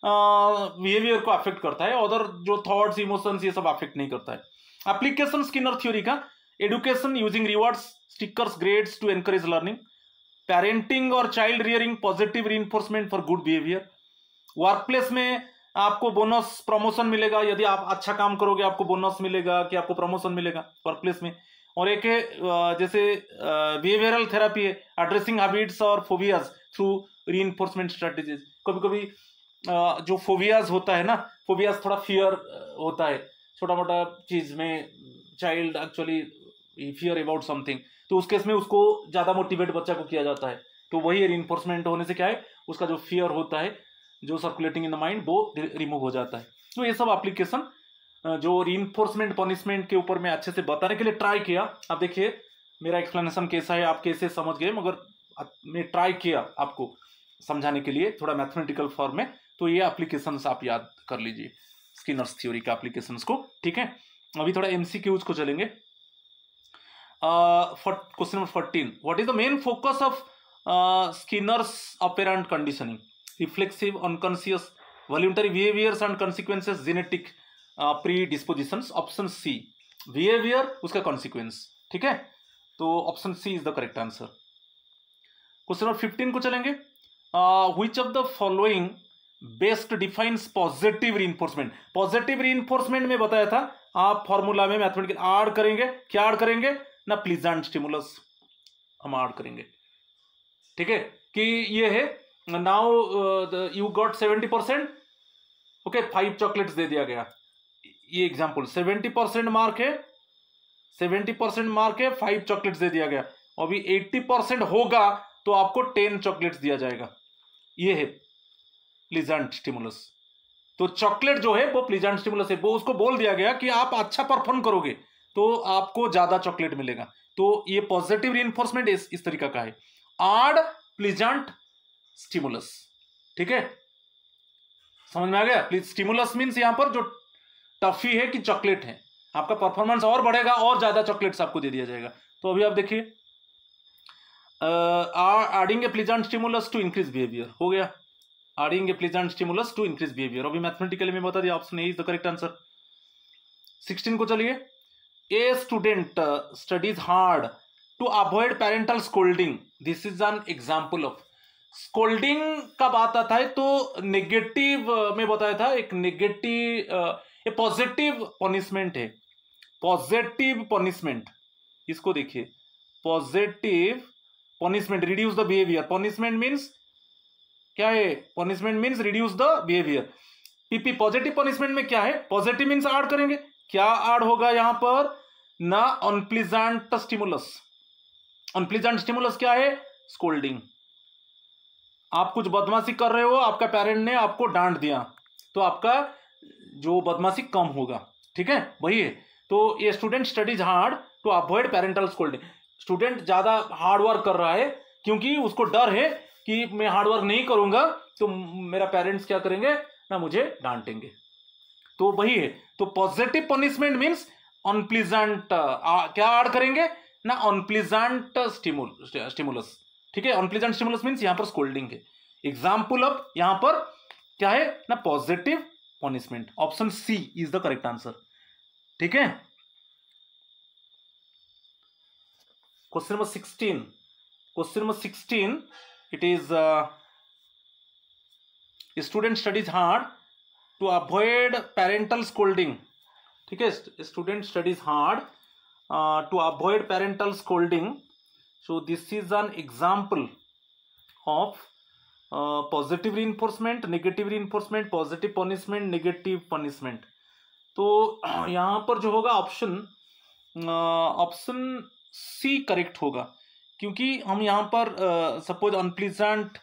बिहेवियर को अफेक्ट करता है, अदर जो थॉट्स इमोशंस ये सब अफेक्ट नहीं करता है। एप्लीकेशन स्किनर थ्योरी का, education using rewards stickers grades to encourage learning, parenting और child rearing positive reinforcement for good behaviour, workplace में आपको बोनस प्रमोशन मिलेगा, यदि आप अच्छा काम करोगे आपको बोनस मिलेगा कि आपको प्रमोशन मिलेगा वर्कप्लेस में। और एक है जैसे बिहेवियरल थेरेपी है, एड्रेसिंग हैबिट्स और फोबियाज थ्रू रीइंफोर्समेंट स्ट्रेटेजीज। कभी कभी जो फोबियाज होता है ना, फोबियाज थोड़ा फियर होता है, छोटा मोटा चीज में child actually fear about something, तो उस केस में उसको ज्यादा मोटिवेट बच्चा को किया जाता है। तो वही रीइंफोर्समेंट होने से क्या है, उसका जो फियर होता है जो सर्कुलेटिंग इन द माइंड वो रिमूव हो जाता है। तो ये सब एप्लीकेशन जो रीइंफोर्समेंट पनिशमेंट के ऊपर मैं अच्छे से बताने के लिए ट्राई किया। आप देखिए मेरा एक्सप्लेनेशन कैसा है, आप कैसे समझ गए, मगर मैं ट्राई किया आपको समझाने के लिए थोड़ा मैथमेटिकल फॉर्म में। तो ये एप्लीकेशंस आप याद कर लीजिए, स्किनर्स थ्योरी का एप्लीकेशंस को, ठीक है। अभी थोड़ा एमसीक्यूज को चलेंगे। Question number 14, what is the main focus of Skinner's operant conditioning, reflexive, unconscious, voluntary behaviours and consequences, genetic predispositions. Option C behaviour उसका कॉन्सिक्वेंस, ठीक है। तो option C is the correct answer. Question number 15 को चलेंगे। Which of the following best defines positive reinforcement. Positive reinforcement में बताया था आप फॉर्मूला में मैथमेटिकल ऐड करेंगे, क्या ऐड करेंगे ना, प्लीजेंट स्टिमुलस हम ऐड करेंगे, ठीक है। कि ये है now you got 70%, okay 5 chocolates दे दिया गया, ये एग्जांपल 70% मार्क है, 70% मार्क है, 5 चॉकलेट्स दे दिया गया, अभी 80% होगा तो आपको 10 चॉकलेट्स दिया जाएगा। ये है प्लीजेंट स्टिमुलस। तो चॉकलेट जो है वो प्लीजेंट स्टिमुलस है, वो उसको बोल दिया गया कि आप अच्छा परफॉर्म करोगे तो आपको ज्यादा चॉकलेट मिलेगा। तो ये पॉजिटिव रीइंफोर्समेंट इस तरीका का है, आड प्लीजेंट स्टिमुलस। ठीक है, समझ में आ गया? प्लीज स्टिमुलस मींस यहां पर जो टफी है कि चॉकलेट है, आपका परफॉर्मेंस और बढ़ेगा और ज्यादा चॉकलेट्स आपको दे दिया जाएगा। तो अभी आप देखिए, adding a pleasant stimulus to increase behaviour हो गया, adding a pleasant stimulus to increase behaviour. अभी मैथमेटिकली में बता दिया, option A is the correct answer. 16 को चलिए, a student studies hard to avoid parental scolding, this is an example of. Scolding का बात आता है तो नेगेटिव में बताया था, एक नेगेटिव ये पॉजिटिव पनिशमेंट है, पॉजिटिव पनिशमेंट। इसको देखिए, positive punishment, reduce the behaviour. Punishment means क्या है? Punishment means reduce the behaviour. PP positive punishment में क्या है? पॉजिटिव मीन्स ऐड करेंगे, क्या ऐड होगा यहां पर? ना अनप्लीजेंट स्टिमुलस। अनप्लीजेंट स्टिमुलस क्या है? स्कोल्डिंग। आप कुछ बदमाशी कर रहे हो, आपका पेरेंट ने आपको डांट दिया, तो आपका जो बदमाशी कम होगा। ठीक है, वही है। तो ये student studies hard to avoid parental scolding. Student ज्यादा हार्ड वर्क कर रहा है क्योंकि उसको डर है कि मैं हार्ड वर्क नहीं करूंगा तो मेरा पेरेंट्स क्या करेंगे ना, मुझे डांटेंगे। तो वही है। तो पॉजिटिव पनिशमेंट मीन्स अनप्लीजेंट, क्या ऐड करेंगे ना, अनप्लीजेंट स्टिमुलस। ठीक है, अनप्लीजेंट स्टिमुलस मीन्स यहां पर स्कोल्डिंग है। एग्जाम्पल ऑफ यहां पर क्या है ना, positive punishment. Option C is the correct answer. ठीक है, question number 16। Question number 16, it is student studies hard to avoid parental scolding. ठीक है, student studies hard to avoid parental scolding. So this is an example of positive reinforcement, negative reinforcement, positive punishment, negative punishment. तो यहां पर जो होगा option C correct होगा, क्योंकि हम यहां पर सपोज अनप्लीजेंट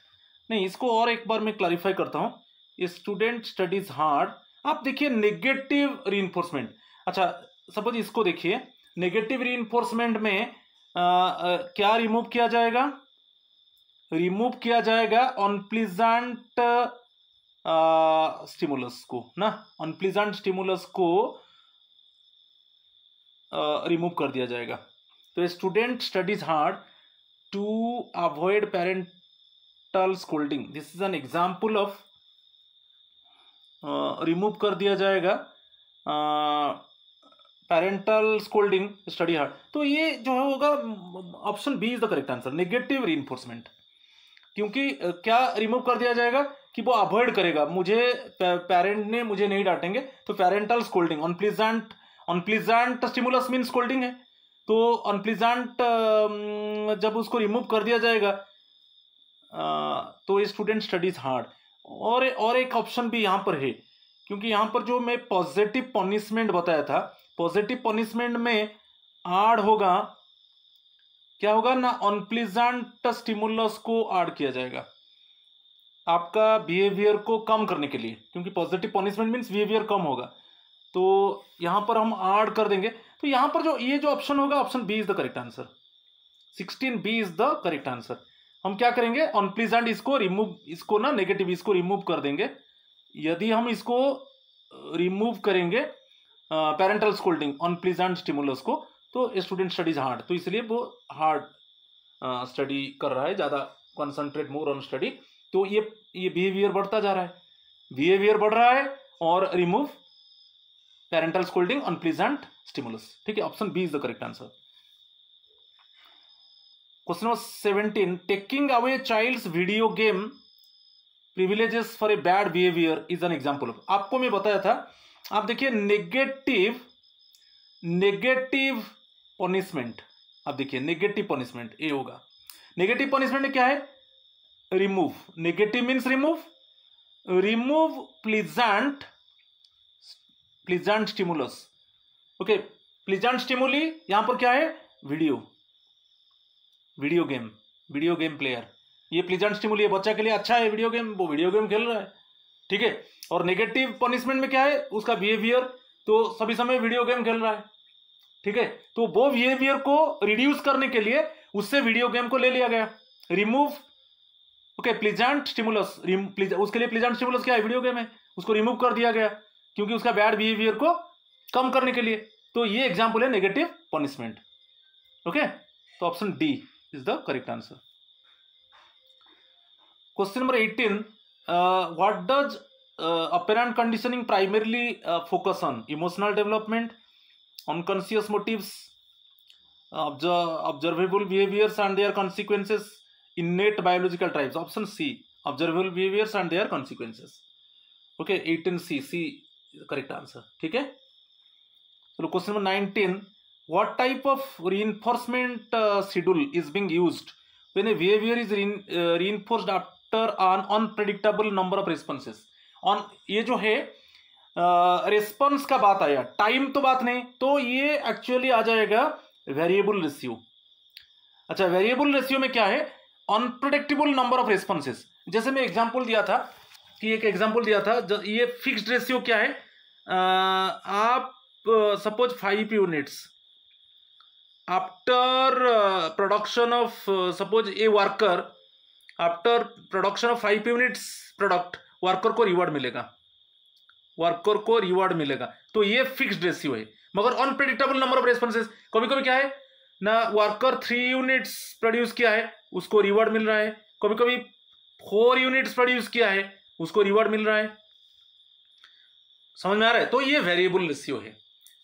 नहीं, इसको और एक बार मैं क्लैरिफाई करता हूं। स्टूडेंट स्टडीज हार्ड, आप देखिए नेगेटिव रीइंफोर्समेंट। अच्छा, सपोज इसको देखिए, नेगेटिव रीइंफोर्समेंट में क्या रिमूव किया जाएगा? रिमूव किया जाएगा अनप्लीजेंट स्टिमुलस को ना, अनप्लीजेंट स्टिमुलस को रिमूव कर दिया जाएगा। तो student studies hard to avoid parental scolding, this is an example of, remove कर दिया जाएगा पेरेंटल स्कोल्डिंग, स्टडी हार्ड। तो ये जो होगा option B is the correct answer, negative reinforcement. क्योंकि क्या रिमूव कर दिया जाएगा कि वो अवॉइड करेगा, मुझे पेरेंट ने मुझे नहीं डांटेंगे, तो parental scolding, unpleasant stimulus mean scolding है। तो अनप्लीजेंट जब उसको रिमूव कर दिया जाएगा तो स्टूडेंट स्टडीज हार्ड। और एक ऑप्शन भी यहां पर है, क्योंकि यहां पर जो मैं पॉजिटिव पनिशमेंट बताया था, पॉजिटिव पनिशमेंट में ऐड होगा, क्या होगा ना, अनप्लीजेंट स्टिमुलस को ऐड किया जाएगा आपका बिहेवियर को कम करने के लिए, क्योंकि पॉजिटिव पनिशमेंट मीन्स बिहेवियर कम होगा। तो यहां पर हम ऐड कर देंगे। तो यहां पर जो ये जो ऑप्शन होगा, option B is the correct answer. 16 B is the correct answer. हम क्या करेंगे, अनप्लीजेंट इसको रिमूव, इसको ना नेगेटिव इसको रिमूव कर देंगे। यदि हम इसको रिमूव करेंगे पेरेंटल स्कोल्डिंग, अनप्लीजेंट स्टिमुलस को, तो स्टूडेंट स्टडीज हार्ड, तो इसलिए वो हार्ड स्टडी कर रहा है, ज्यादा कंसंट्रेट मोर ऑन स्टडी। तो ये बिहेवियर बढ़ता जा रहा है, बिहेवियर बढ़ रहा है, और remove parental scolding, unpleasant stimulus. ठीक है, option B is the correct answer. Question number 17, taking away child's video game privileges for a bad behaviour is an example of. आपको मैं बताया था, आप देखिए नेगेटिव पनिशमेंट, आप देखिए नेगेटिव पनिशमेंट ए होगा। नेगेटिव पनिशमेंट में क्या है? Remove, negative means remove pleasant stimulus. Okay, pleasant stimuli यहां पर क्या है? Video game player. ये प्लीजेंट स्टिमुली है, बच्चा के लिए अच्छा है वीडियो गेम, वो वीडियो गेम खेल रहा है, ठीक है। और नेगेटिव पनिशमेंट में क्या है, उसका बिहेवियर तो सभी समय वीडियो गेम खेल रहा है, ठीक है। तो वो बिहेवियर को रिड्यूस करने के लिए उससे वीडियो गेम को ले लिया गया, रिमूव, ओके, प्लीजेंट स्टिमुलस, उसके लिए प्लीजेंट स्टिमुलस क्या है, वीडियो गेम है, उसको रिमूव कर दिया गया क्योंकि उसका बैड बिहेवियर को कम करने के लिए। तो ये एग्जांपल है नेगेटिव पनिशमेंट, ओके। तो option D is the correct answer. Question number 18, what does operant conditioning primarily focus on, emotional development, unconscious motives, observable behaviors and their consequences, innate biological types. Option C, observable behaviors and their consequences. Okay, 18C, C is the correct answer. ठीक है। चलो question number 19, what type of reinforcement schedule is being used when a behavior is reinforced after an unpredictable number of responses? on ये जो है response का बात आया, time तो बात नहीं, तो ये एक्चुअली आ जाएगा वेरिएबल रेशियो। अच्छा, वेरिएबल रेशियो में क्या है, अनप्रेडिक्टेबल नंबर ऑफ रिस्पॉन्सेस। जैसे मैं एग्जांपल दिया था कि एक एग्जांपल दिया था, ये फिक्स्ड रेशियो क्या है, आप suppose 5 units after production of, suppose a worker after production of 5 units product, worker को रिवॉर्ड मिलेगा, वर्कर को रिवॉर्ड मिलेगा। तो ये फिक्स्ड रेशियो है। मगर अनप्रेडिक्टेबल नंबर ऑफ रेस्पॉन्सेस, कभी कभी क्या है ना, वर्कर 3 यूनिट्स प्रोड्यूस किया है, उसको रिवॉर्ड मिल रहा है, कभी कभी 4 यूनिट्स प्रोड्यूस किया है, उसको रिवॉर्ड मिल रहा है। समझ में आ रहा है? तो ये वेरिएबल रेशियो है।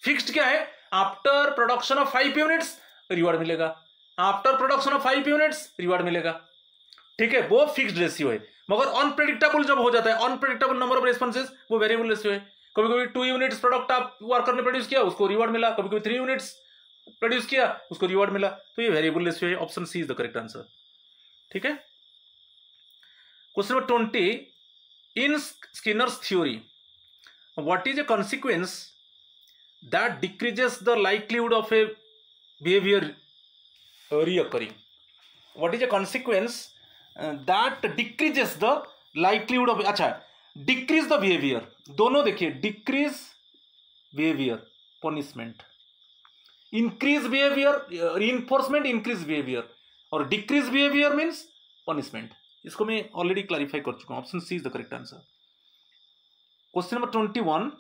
फिक्स्ड क्या है, after production of 5 units reward मिलेगा, after production of 5 units reward मिलेगा, ठीक है, वो फिक्स्ड रेशियो है। मगर अनप्रेडिक्टेबल जब हो जाता है, अनप्रेडिक्टेबल नंबर ऑफ रेस्पॉन्सेस, वो वेरिएबल रेशियो है। कभी कभी 2 यूनिट्स प्रोडक्ट आप वर्कर ने प्रोड्यूस किया, उसको रिवॉर्ड मिला, कभी कभी 3 यूनिट्स प्रोड्यूस किया, उसको रिवॉर्ड मिला, तो ये वेरिएबल रेशियो है। Option C is the correct answer, ठीक है। Question number 20, in Skinner's theory what is a consequence that decreases the likelihood of a behaviour reoccurring? What is a consequence that decreases the likelihood of, अच्छा, decrease the behaviour, दोनों देखिए, decrease behaviour punishment, increase behaviour reinforcement, increase behaviour, और decrease behaviour means punishment. इसको मैं already clarify कर चुका हूं। Option C is the correct answer. Question number 21,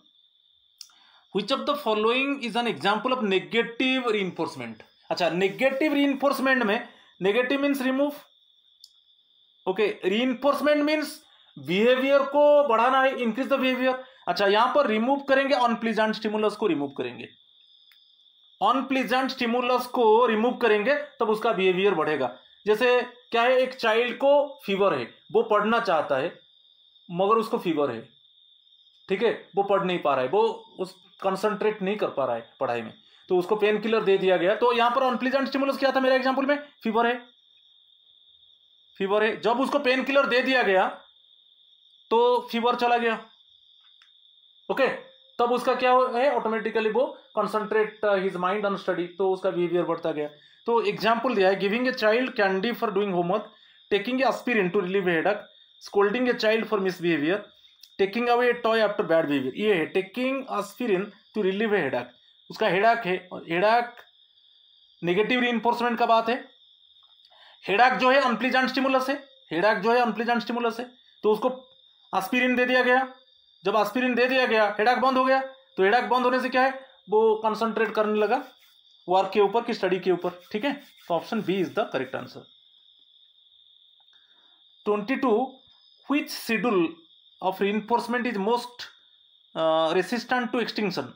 which of the following is an example of negative reinforcement? अच्छा, negative reinforcement में negative means remove, okay, reinforcement means behaviour को बढ़ाना है, इंक्रीज द बिहेवियर। अच्छा, यहां पर रिमूव करेंगे, unpleasant stimulus को रिमूव करेंगे, अनप्लीजेंट स्टिमुलस को रिमूव करेंगे तब उसका बिहेवियर बढ़ेगा। जैसे क्या है, एक चाइल्ड को फीवर है, वो पढ़ना चाहता है मगर उसको फीवर है, ठीक है, वो पढ़ नहीं पा रहा है, वो उस कंसंट्रेट नहीं कर पा रहा है पढ़ाई में, तो उसको पेन किलर दे दिया गया। तो यहां पर अनप्लीजेंट स्टिमुलस क्या था मेरे एग्जांपल में, फीवर है, फीवर है। जब उसको पेन किलर दे दिया गया तो फीवर चला गया, ओके, तब उसका क्या है, ऑटोमेटिकली वो concentrate his mind on study, तो उसका बिहेवियर बढ़ता गया। तो एग्जांपल दिया है, giving a child candy for doing homework, taking a aspirin to relieve a headache, scolding a child for misbehaviour, taking away a toy after bad behaviour. ये है taking aspirin to relieve a headache, उसका headache है, और headache negative reinforcement का बात है। Headache जो है अनप्लीजेंट स्टिमुलस है, हेडेक जो है अनप्लीजेंट स्टिमुलस है, तो उसको एस्पिरिन दे दिया गया। जब एस्पिरिन दे दिया गया, हेडेक बंद हो गया, तो हेडेक बंद होने से क्या है, वो कंसंट्रेट करने लगा वर्क के ऊपर कि स्टडी के ऊपर, ठीक है। तो option B is the correct answer. 22, which schedule of reinforcement is most resistant to extinction?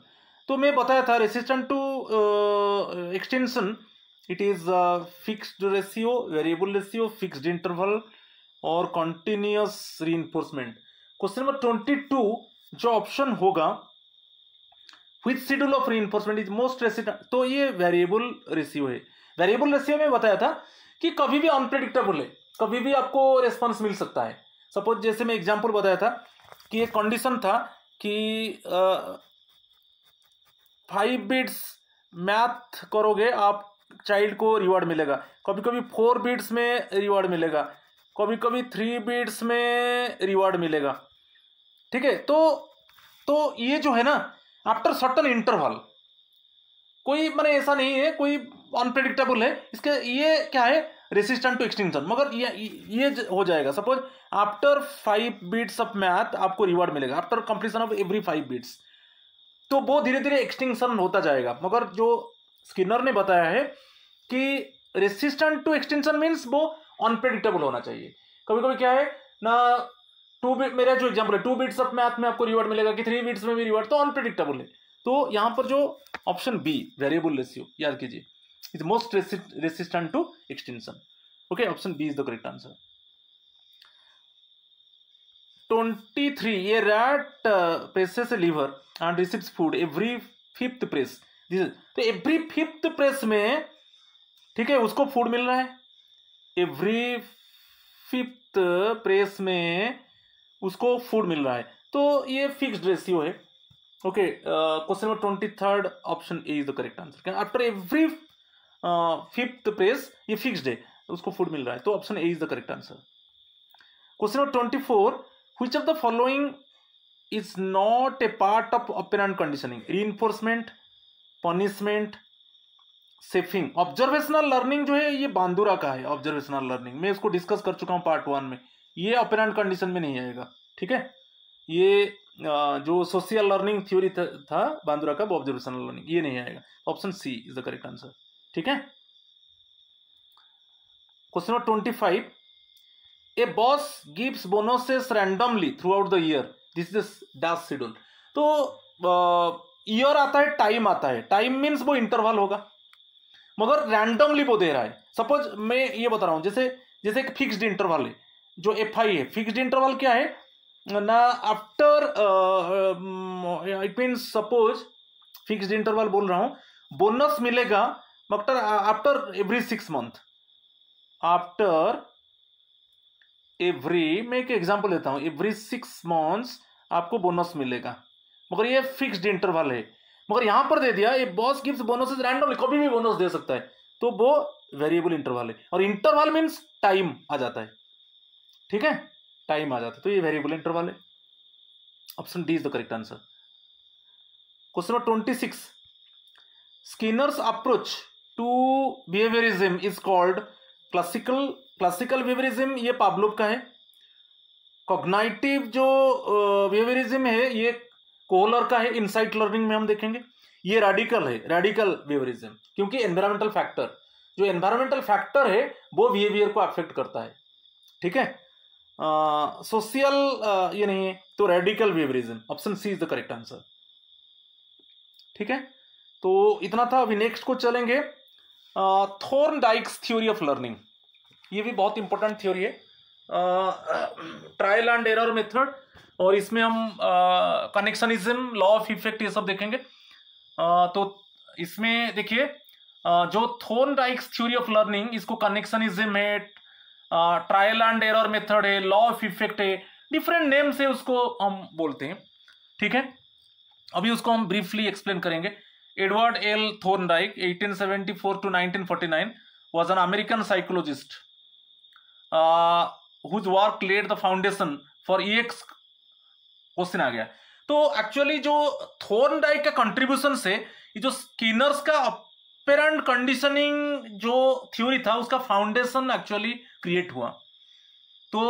तो मैं बताया था resistant to extension, it is fixed ratio, variable ratio, fixed interval और कॉन्टिन्यूअस रीइंफोर्समेंट। क्वेश्चन नंबर 22 जो ऑप्शन होगा, which schedule of reinforcement is most resistant, तो ये variable ratio है। वेरिएबल रेशियो में बताया था कि कभी भी अनप्रेडिक्टेबल है, कभी भी आपको रेस्पॉन्स मिल सकता है। सपोज जैसे मैं एग्जांपल बताया था कि एक कंडीशन था कि 5 बिट्स मैथ करोगे आप, चाइल्ड को रिवॉर्ड मिलेगा, कभी कभी 4 बिट्स में रिवॉर्ड मिलेगा, कभी कभी 3 बीट्स में रिवार्ड मिलेगा, ठीक है। तो ये जो है ना, आफ्टर सर्टन इंटरवल, कोई मैंने ऐसा नहीं है कोई अनप्रेडिक्टेबल है इसके, ये क्या है, रेसिस्टेंट टू एक्सटिंक्शन, मगर ये हो जाएगा। Suppose after 5 bits of math आपको रिवार्ड मिलेगा after completion of every 5 bits, तो वो धीरे धीरे एक्सटिंक्शन होता जाएगा। मगर जो स्किनर ने बताया है कि रेसिस्टेंट टू एक्सटिंक्शन मीन्स वो अनप्रेडिक्टेबल होना चाहिए। कभी कभी क्या है ना, 2 बीट, मेरा जो एग्जाम्पल है 2 बीट्स ऑफ मैथ में आपको रिवार्ड मिलेगा कि 3 बीट्स में भी रिवार्ड, तो अनप्रेडिक्टेबल है। तो यहाँ पर जो ऑप्शन बी वेरिएबल रेशियो याद कीजिए, is most resistant to extinction. Okay, option B is the correct answer. 23, ये rat presses a lever and receives food every 5th press. तो एवरी 5th प्रेस में, ठीक है, उसको फूड मिल रहा है। एवरी 5th प्रेस में उसको फूड मिल रहा है, तो ये फिक्स्ड रेशियो है। Okay, question number 23 option A is the correct answer. After every 5th press ये फिक्स्ड है, उसको फूड मिल रहा है, तो option A is the correct answer. Question number 24, which of the following is not a part of operant conditioning? reinforcement, punishment, shaping. Observational learning जो है ये Bandura का है। ऑब्जर्वेशनल लर्निंग मैं इसको डिस्कस कर चुका हूँ पार्ट 1 में, ये ऑपरेंट कंडीशन में नहीं आएगा, ठीक है। ये जो सोशल लर्निंग थ्योरी था बांदुरा का, वो ऑब्जर्वेशनल लर्निंग, ये नहीं आएगा। Option C is the correct answer, ठीक है। Question number 25, a boss gives bonuses randomly throughout the year, this is dash schedule. तो ईयर आता है, टाइम आता है, टाइम मीन्स वो इंटरवल होगा, मगर रैंडमली वो दे रहा है। सपोज मैं ये बता रहा हूं, जैसे एक फिक्स्ड इंटरवल है जो FI है। फिक्स्ड इंटरवल क्या है ना, after it means suppose fixed interval बोल रहा हूं, बोनस मिलेगा after every 6 month, after every, मैं एक एग्जांपल लेता हूं, एवरी 6 मंथ्स आपको बोनस मिलेगा, मगर ये फिक्स्ड इंटरवल है। मगर यहां पर दे दिया ये बॉस गिव्स बोनसेस रैंडमली, कभी भी बोनस दे सकता है, तो वो वेरिएबल इंटरवल है। और इंटरवल मीन्स टाइम आ जाता है, ठीक है, टाइम आ जाता है, तो ये वेरिएबल इंटरवल है। Option D is the correct answer. Question number 26, Skinner's approach to behaviourism is called classical behaviourism, ये पावलोव का है। कॉग्निटिव जो बिहेवियरिज्म है ये कोहलर का है, इनसाइट लर्निंग में हम देखेंगे। ये रेडिकल है, रेडिकल बिहेवियरिज्म, क्योंकि एनवायरमेंटल फैक्टर, जो एनवायरमेंटल फैक्टर है वो बिहेवियर को अफेक्ट करता है, ठीक है। सोशल ये नहीं है, तो radical behaviourism, option C is the correct answer, ठीक है। तो इतना था। अभी नेक्स्ट को चलेंगे, थॉर्नडाइक्स थ्योरी ऑफ लर्निंग। ये भी बहुत इंपॉर्टेंट थ्योरी है, ट्रायल एंड एरर मेथड, और इसमें हम कनेक्शनिज्म, लॉ ऑफ इफेक्ट, ये सब देखेंगे। तो इसमें देखिए, जो थॉर्नडाइक्स थ्योरी ऑफ लर्निंग, इसको कनेक्शनिज्म है, ट्रायल एंड एरर मेथड है, लॉ ऑफ इफेक्ट है, डिफरेंट नेम से उसको हम बोलते हैं, ठीक है। अभी उसको हम ब्रीफली एक्सप्लेन करेंगे। Edward L Thorndike 1874 to 1949 was an American psychologist whose work laid the foundation for EX। Question आ गया। तो एक्चुअली जो थॉर्नडाइक का कंट्रीब्यूशन से ये जो स्किनर्स का ऑपरेंट कंडीशनिंग जो थ्योरी था उसका फाउंडेशन एक्चुअली क्रिएट हुआ। तो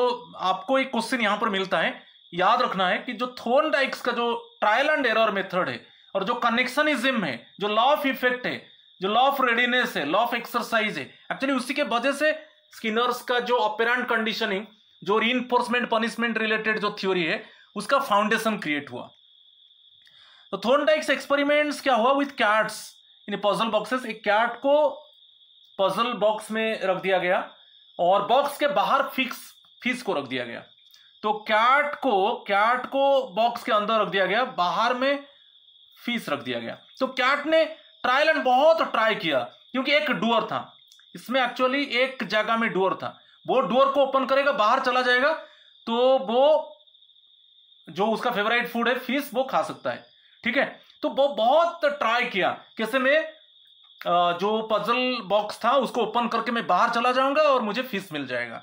आपको एक क्वेश्चन यहां पर मिलता है, याद रखना है कि जो थॉर्नडाइक्स का जो ट्रायल एंड एरर मेथड है और जो कनेक्शनिज्म है, जो लॉ ऑफ इफेक्ट है, जो लॉ ऑफ रेडीनेस है, लॉ ऑफ एक्सरसाइज है, एक्चुअली उसी के वजह से स्किनर्स का जो ऑपरेंट कंडीशनिंग, जो रीइंफोर्समेंट पनिशमेंट रिलेटेड जो थ्योरी है, उसका फाउंडेशन क्रिएट हुआ। तो थॉर्नडाइक्स एक्सपेरिमेंट्स क्या हुआ with cats in puzzle boxes. एक कैट को पजल बॉक्स में रख दिया गया और बॉक्स के बाहर फिश को रख दिया गया। तो कैट को बॉक्स के अंदर रख दिया गया, बाहर में फिश रख दिया गया। तो कैट ने ट्रायल एंड बहुत ट्राई किया, क्योंकि एक डोर था इसमें, एक्चुअली एक जगह में डोर था, वो डोर को ओपन करेगा, बाहर चला जाएगा, तो वो जो उसका फेवरेट फूड है फिश, वो खा सकता है, ठीक है। तो वो बहुत ट्राई किया, कैसे में जो पजल बॉक्स था उसको ओपन करके मैं बाहर चला जाऊंगा और मुझे फिश मिल जाएगा,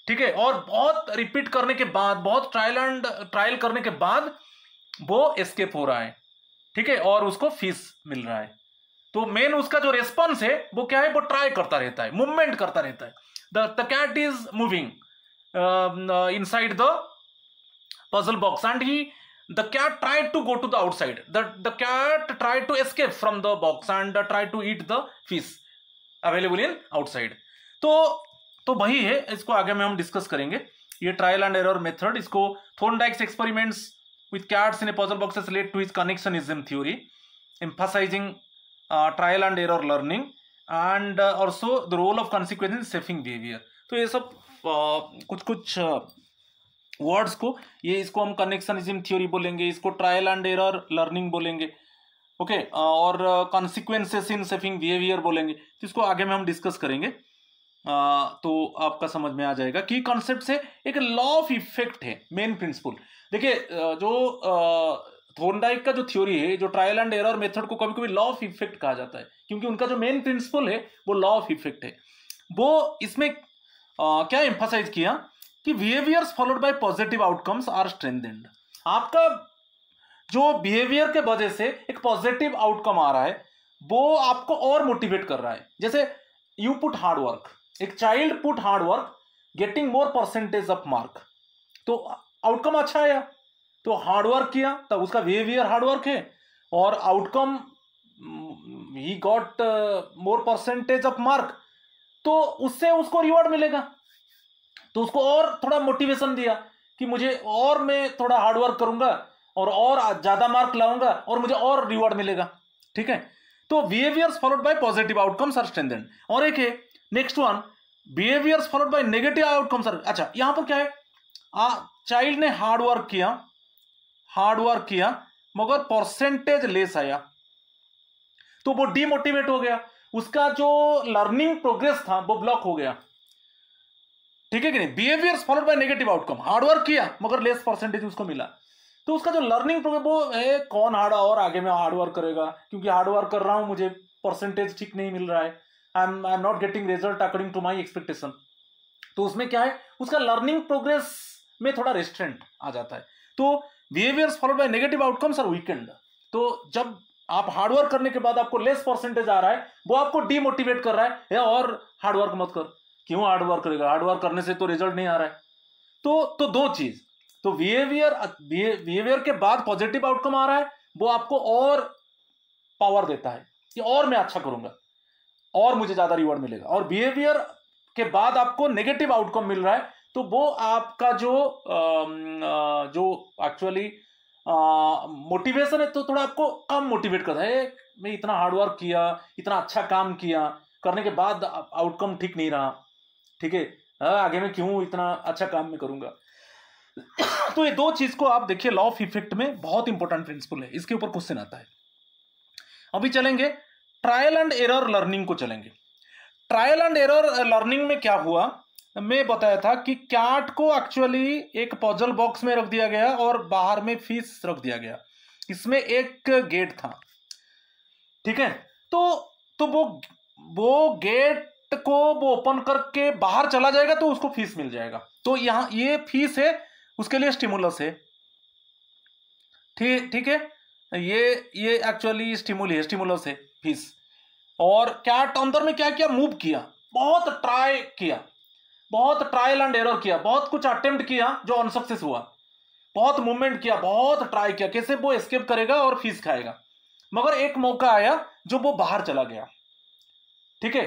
ठीक है, और बहुत रिपीट करने के बाद, बहुत ट्रायल करने के बाद वो एस्केप हो रहा है, ठीक है, और उसको फीस मिल रहा है। तो मेन उसका जो रेस्पॉन्स है वो क्या है, वो ट्राई करता रहता है, मूवमेंट करता रहता है। The cat is moving inside the puzzle box and the cat tried to go to the outside. The cat tried to escape from the box and tried to eat the fish available in outside. तो वही है, इसको आगे में हम discuss करेंगे। ये trial and error method, इसको थॉर्नडाइक्स experiments with cats in a puzzle boxes led to his connectionism theory, emphasizing trial and error learning and also the role of consequences in shaping behavior. तो ये सब कुछ words को, ये इसको हम connectionism theory बोलेंगे, इसको ट्रायल एंड एरर लर्निंग बोलेंगे, ओके, और कॉन्सिक्वेंसेस इन शेपिंग बिहेवियर बोलेंगे। तो इसको आगे में हम डिस्कस करेंगे। तो आपका समझ में आ जाएगा कि कॉन्सेप्ट से एक लॉ ऑफ इफेक्ट है, मेन प्रिंसिपल। देखिए जो थॉर्नडाइक का जो थ्योरी है, जो ट्रायल एंड एरर मेथड को कभी कभी लॉ ऑफ इफेक्ट कहा जाता है, क्योंकि उनका जो मेन प्रिंसिपल है वो लॉ ऑफ इफेक्ट है। वो इसमें क्या एम्फसाइज किया कि behaviours followed by positive outcomes are strengthened. आपका जो बिहेवियर के वजह से एक पॉजिटिव आउटकम आ रहा है वो आपको और मोटिवेट कर रहा है। जैसे यू पुट हार्ड वर्क, एक child put hard work, getting more percentage of mark, तो आउटकम अच्छा आया, तो हार्ड वर्क किया तब उसका बिहेवियर हार्ड वर्क है, और outcome he got more percentage of mark, तो उससे उसको रिवॉर्ड मिलेगा। तो उसको और थोड़ा मोटिवेशन दिया कि मुझे और मैं थोड़ा हार्ड वर्क करूंगा और ज्यादा मार्क लाऊंगा और मुझे और रिवॉर्ड मिलेगा, ठीक है। तो behaviours followed by positive outcomes are strengthened. और एक है next one, behaviours followed by negative outcomes are, अच्छा यहां पर क्या है, चाइल्ड ने हार्ड वर्क किया मगर परसेंटेज लेस आया, तो वो डीमोटिवेट हो गया, उसका जो लर्निंग प्रोग्रेस था वो ब्लॉक हो गया, ठीक है कि नहीं। Behaviours followed by negative outcome, hard work किया मगर लेस परसेंटेज उसको मिला, तो उसका जो लर्निंग प्रोग्रेस वो है, कौन और आगे में हार्डवर्क करेगा, क्योंकि हार्डवर्क कर रहा हूं, मुझे परसेंटेज ठीक नहीं मिल रहा है, I am not getting result according to my expectation. तो उसमें क्या है, उसका लर्निंग प्रोग्रेस में थोड़ा रेस्ट्रेंट आ जाता है। तो behaviours followed by negative outcomes are weakened. तो जब आप हार्डवर्क करने के बाद आपको लेस परसेंटेज आ रहा है, वो आपको डीमोटिवेट कर रहा है और हार्डवर्क मत कर। क्यों हार्डवर्क करेगा, हार्डवर्क करने से तो रिजल्ट नहीं आ रहा है। तो दो चीज, तो बिहेवियर के बाद पॉजिटिव आउटकम आ रहा है, वो आपको और पावर देता है कि और मैं अच्छा करूंगा और मुझे ज्यादा रिवॉर्ड मिलेगा। और बिहेवियर के बाद आपको नेगेटिव आउटकम मिल रहा है, तो वो आपका जो एक्चुअली मोटिवेशन है, तो थोड़ा आपको कम मोटिवेट करता है। मैं इतना हार्डवर्क किया, इतना अच्छा काम किया, करने के बाद आउटकम ठीक नहीं रहा, ठीक है, आगे में क्यों इतना अच्छा काम में करूंगा। तो ये दो चीज को आप देखिए, लॉ ऑफ इफेक्ट में बहुत इंपॉर्टेंट प्रिंसिपल है, इसके ऊपर क्वेश्चन आता है। अभी चलेंगे ट्रायल एंड एरर लर्निंग को चलेंगे। ट्रायल एंड एरर लर्निंग में क्या हुआ, मैं बताया था कि कैट को एक्चुअली एक पजल बॉक्स में रख दिया गया और बाहर में फिश रख दिया गया, इसमें एक गेट था, ठीक है। तो वो गेट को वो ओपन करके बाहर चला जाएगा तो उसको फीस मिल जाएगा। तो यहां ये फीस है, उसके लिए स्टिमुलस है, ठीक है, ये एक्चुअली स्टिमुलस है, फीस। और कैट अंदर में क्या किया, मूव किया, बहुत ट्रायल एंड एरर किया, बहुत कुछ अटेम्प्ट किया जो अनसक्सेस हुआ, बहुत मूवमेंट किया, बहुत ट्राई किया, कैसे वो एस्केप करेगा और फीस खाएगा। मगर एक मौका आया जो वो बाहर चला गया, ठीक है।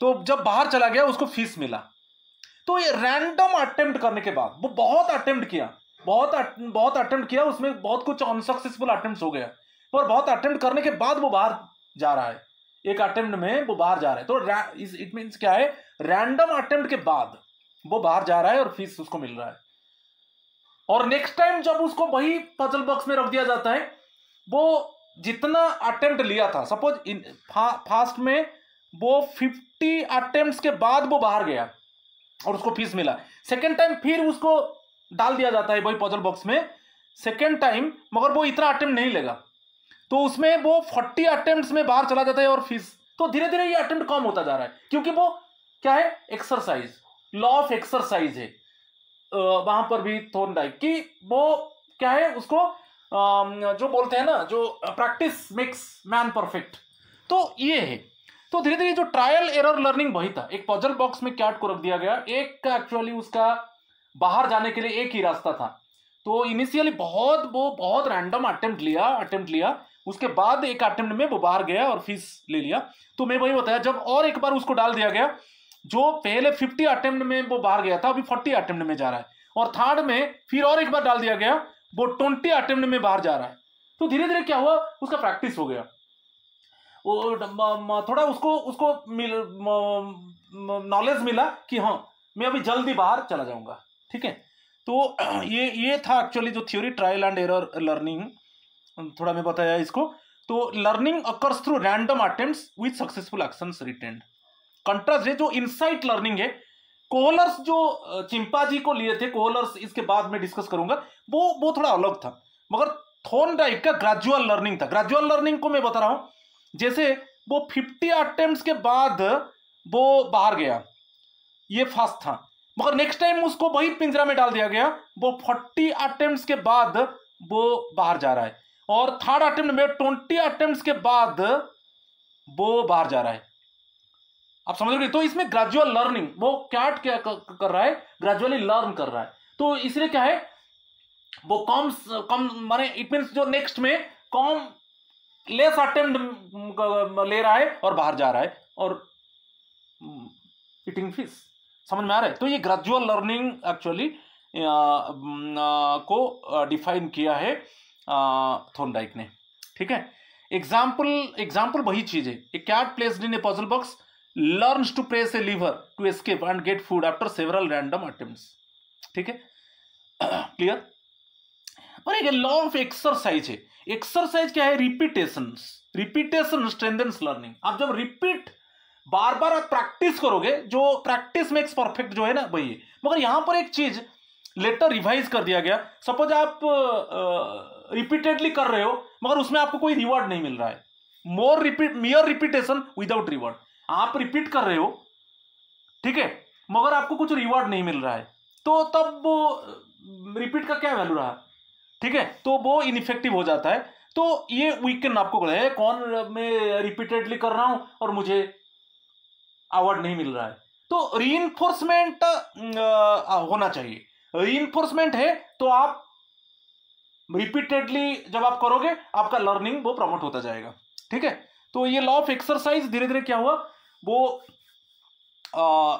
तो जब बाहर चला गया उसको फीस मिला। तो ये रैंडम अटेम्प्ट करने के बाद, वो बहुत अटेम्प्ट किया, उसमें बहुत कुछ अनसक्सेसफुल अटेम्प्ट हो गया, और बहुत अटेम्प्ट करने के बाद वो बाहर जा रहा है, एक अटेम्प्ट में वो बाहर जा रहा है। तो इट मींस क्या है, रैंडम अटेम्प्ट के बाद वो बाहर जा रहा है और फीस उसको मिल रहा है। और नेक्स्ट टाइम जब उसको वही पजल बॉक्स में रख दिया जाता है, वो जितना अटेम्प्ट लिया था, सपोज फास्ट में वो 50 अटेम्प्ट्स के बाद वो बाहर गया और उसको फीस मिला, सेकेंड टाइम फिर उसको डाल दिया जाता है वही पजल बॉक्स में सेकेंड टाइम, मगर वो इतना अटेम्प्ट नहीं लेगा, तो उसमें वो 40 अटेम्प्ट्स में बाहर चला जाता है और फीस। तो धीरे धीरे ये अटेम्प्ट कम होता जा रहा है, क्योंकि वो क्या है, एक्सरसाइज, लॉ ऑफ एक्सरसाइज है वहां पर भी थॉर्नडाइक की, वो क्या है उसको जो बोलते हैं ना, जो प्रैक्टिस मेक्स मैन परफेक्ट, तो ये है। तो धीरे धीरे जो ट्रायल एरर लर्निंग वही था, एक पजल बॉक्स में कैट को रख दिया गया, एक एक्चुअली उसका बाहर जाने के लिए एक ही रास्ता था। तो इनिशियली बहुत रैंडम अटेम्प्ट लिया, उसके बाद एक अटेम्प्ट में वो बाहर गया और फीस ले लिया। तो मैं वही बताया, जब और एक बार उसको डाल दिया गया, जो पहले 50 अटेम्प्ट में वो बाहर गया था, अभी 40 अटेम्प्ट में जा रहा है, और थर्ड में फिर और एक बार डाल दिया गया, वो 20 अटेम्प्ट में बाहर जा रहा है। तो धीरे धीरे क्या हुआ, उसका प्रैक्टिस हो गया, वो थोड़ा उसको नॉलेज मिला कि हाँ मैं अभी जल्दी बाहर चला जाऊंगा, ठीक है। तो ये था एक्चुअली जो theory trial and error learning, थोड़ा मैं बताया इसको। तो learning occurs through random attempts with successful actions retained. Contrast है जो इनसाइट लर्निंग है, कोहलर्स जो चिंपांजी को लिए थे, कोहलर्स इसके बाद में डिस्कस करूंगा, वो थोड़ा अलग था। मगर थॉर्नडाइक का ग्रेजुअल लर्निंग था। ग्रेजुअल लर्निंग को मैं बता रहा हूं, जैसे वो 50 अटेम्प्ट्स के बाद वो बाहर गया, ये फास्ट था, मगर नेक्स्ट टाइम उसको वही पिंजरा में डाल दिया गया, वो 40 अटेम्प्ट्स के बाद वो बाहर जा रहा है, और थर्ड अटेम्प्ट में 20 अटेम्प्ट्स के बाद वो बाहर जा रहा है। आप समझ रहे हो? तो इसमें ग्रेजुअल लर्निंग, वो कैट क्या कर रहा है, ग्रेजुअली लर्न कर रहा है। तो इसलिए क्या है, वो कम माने इट मींस जो नेक्स्ट में कम लेस अटेम्प्ट ले रहा है और बाहर जा रहा है और ईटिंग फिश। समझ में आ रहा है? तो ये ग्रेजुअल लर्निंग एक्चुअली को डिफाइन किया है थॉर्नडाइक ने, ठीक है। एग्जाम्पल वही चीज है, a cat placed in a puzzle box learns to press a lever to escape and get food after several random attempts, ठीक है। क्लियर? और एक लॉ ऑफ एक्सरसाइज है। एक्सरसाइज क्या है? Repetition strengthens learning. आप जब रिपीट बार बार आप प्रैक्टिस करोगे, जो प्रैक्टिस मेक्स परफेक्ट जो है ना, वही है। मगर यहां पर एक चीज लेटर रिवाइज कर दिया गया, सपोज आप रिपीटेडली कर रहे हो मगर उसमें आपको कोई रिवॉर्ड नहीं मिल रहा है, मियर रिपीटेशन विदाउट रिवॉर्ड। आप रिपीट कर रहे हो, ठीक है, मगर आपको कुछ रिवॉर्ड नहीं मिल रहा है, तो तब वो रिपीट का क्या वैल्यू रहा, ठीक है, तो वो इनइफेक्टिव हो जाता है। तो ये वीकेंड आपको है, कौन मैं रिपीटेडली कर रहा हूं और मुझे अवार्ड नहीं मिल रहा है। तो रीइंफोर्समेंट होना चाहिए। रीइंफोर्समेंट है तो आप रिपीटेडली जब आप करोगे, आपका लर्निंग वो प्रमोट होता जाएगा, ठीक है। तो ये लॉ ऑफ एक्सरसाइज धीरे धीरे क्या हुआ, वो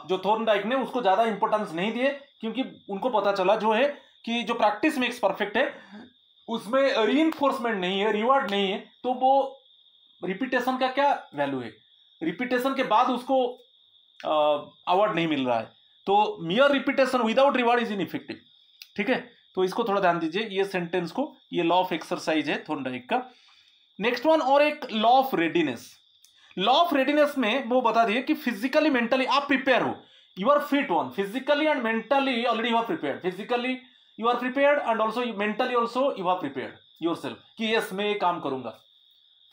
जो थॉर्नडाइक ने उसको ज्यादा इंपॉर्टेंस नहीं दिए, क्योंकि उनको पता चला जो है कि जो प्रैक्टिस मेक्स परफेक्ट है उसमें रीइंफोर्समेंट नहीं है, रिवॉर्ड नहीं है, तो वो रिपीटेशन का क्या वैल्यू है, रिपीटेशन के बाद उसको अवार्ड नहीं मिल रहा है, तो मियर repetition without reward is ineffective, ठीक है। तो इसको थोड़ा ध्यान दीजिए, ये सेंटेंस को, ये लॉ ऑफ एक्सरसाइज है थॉर्नडाइक का। नेक्स्ट वन, और एक law of readiness. Law of readiness में वो बता दिए कि फिजिकली मेंटली आप प्रिपेयर हो, you are fit one, physically and mentally already you are prepared, physically you are prepared and also mentally also you are prepared yourself कि yes मैं ये काम करूंगा,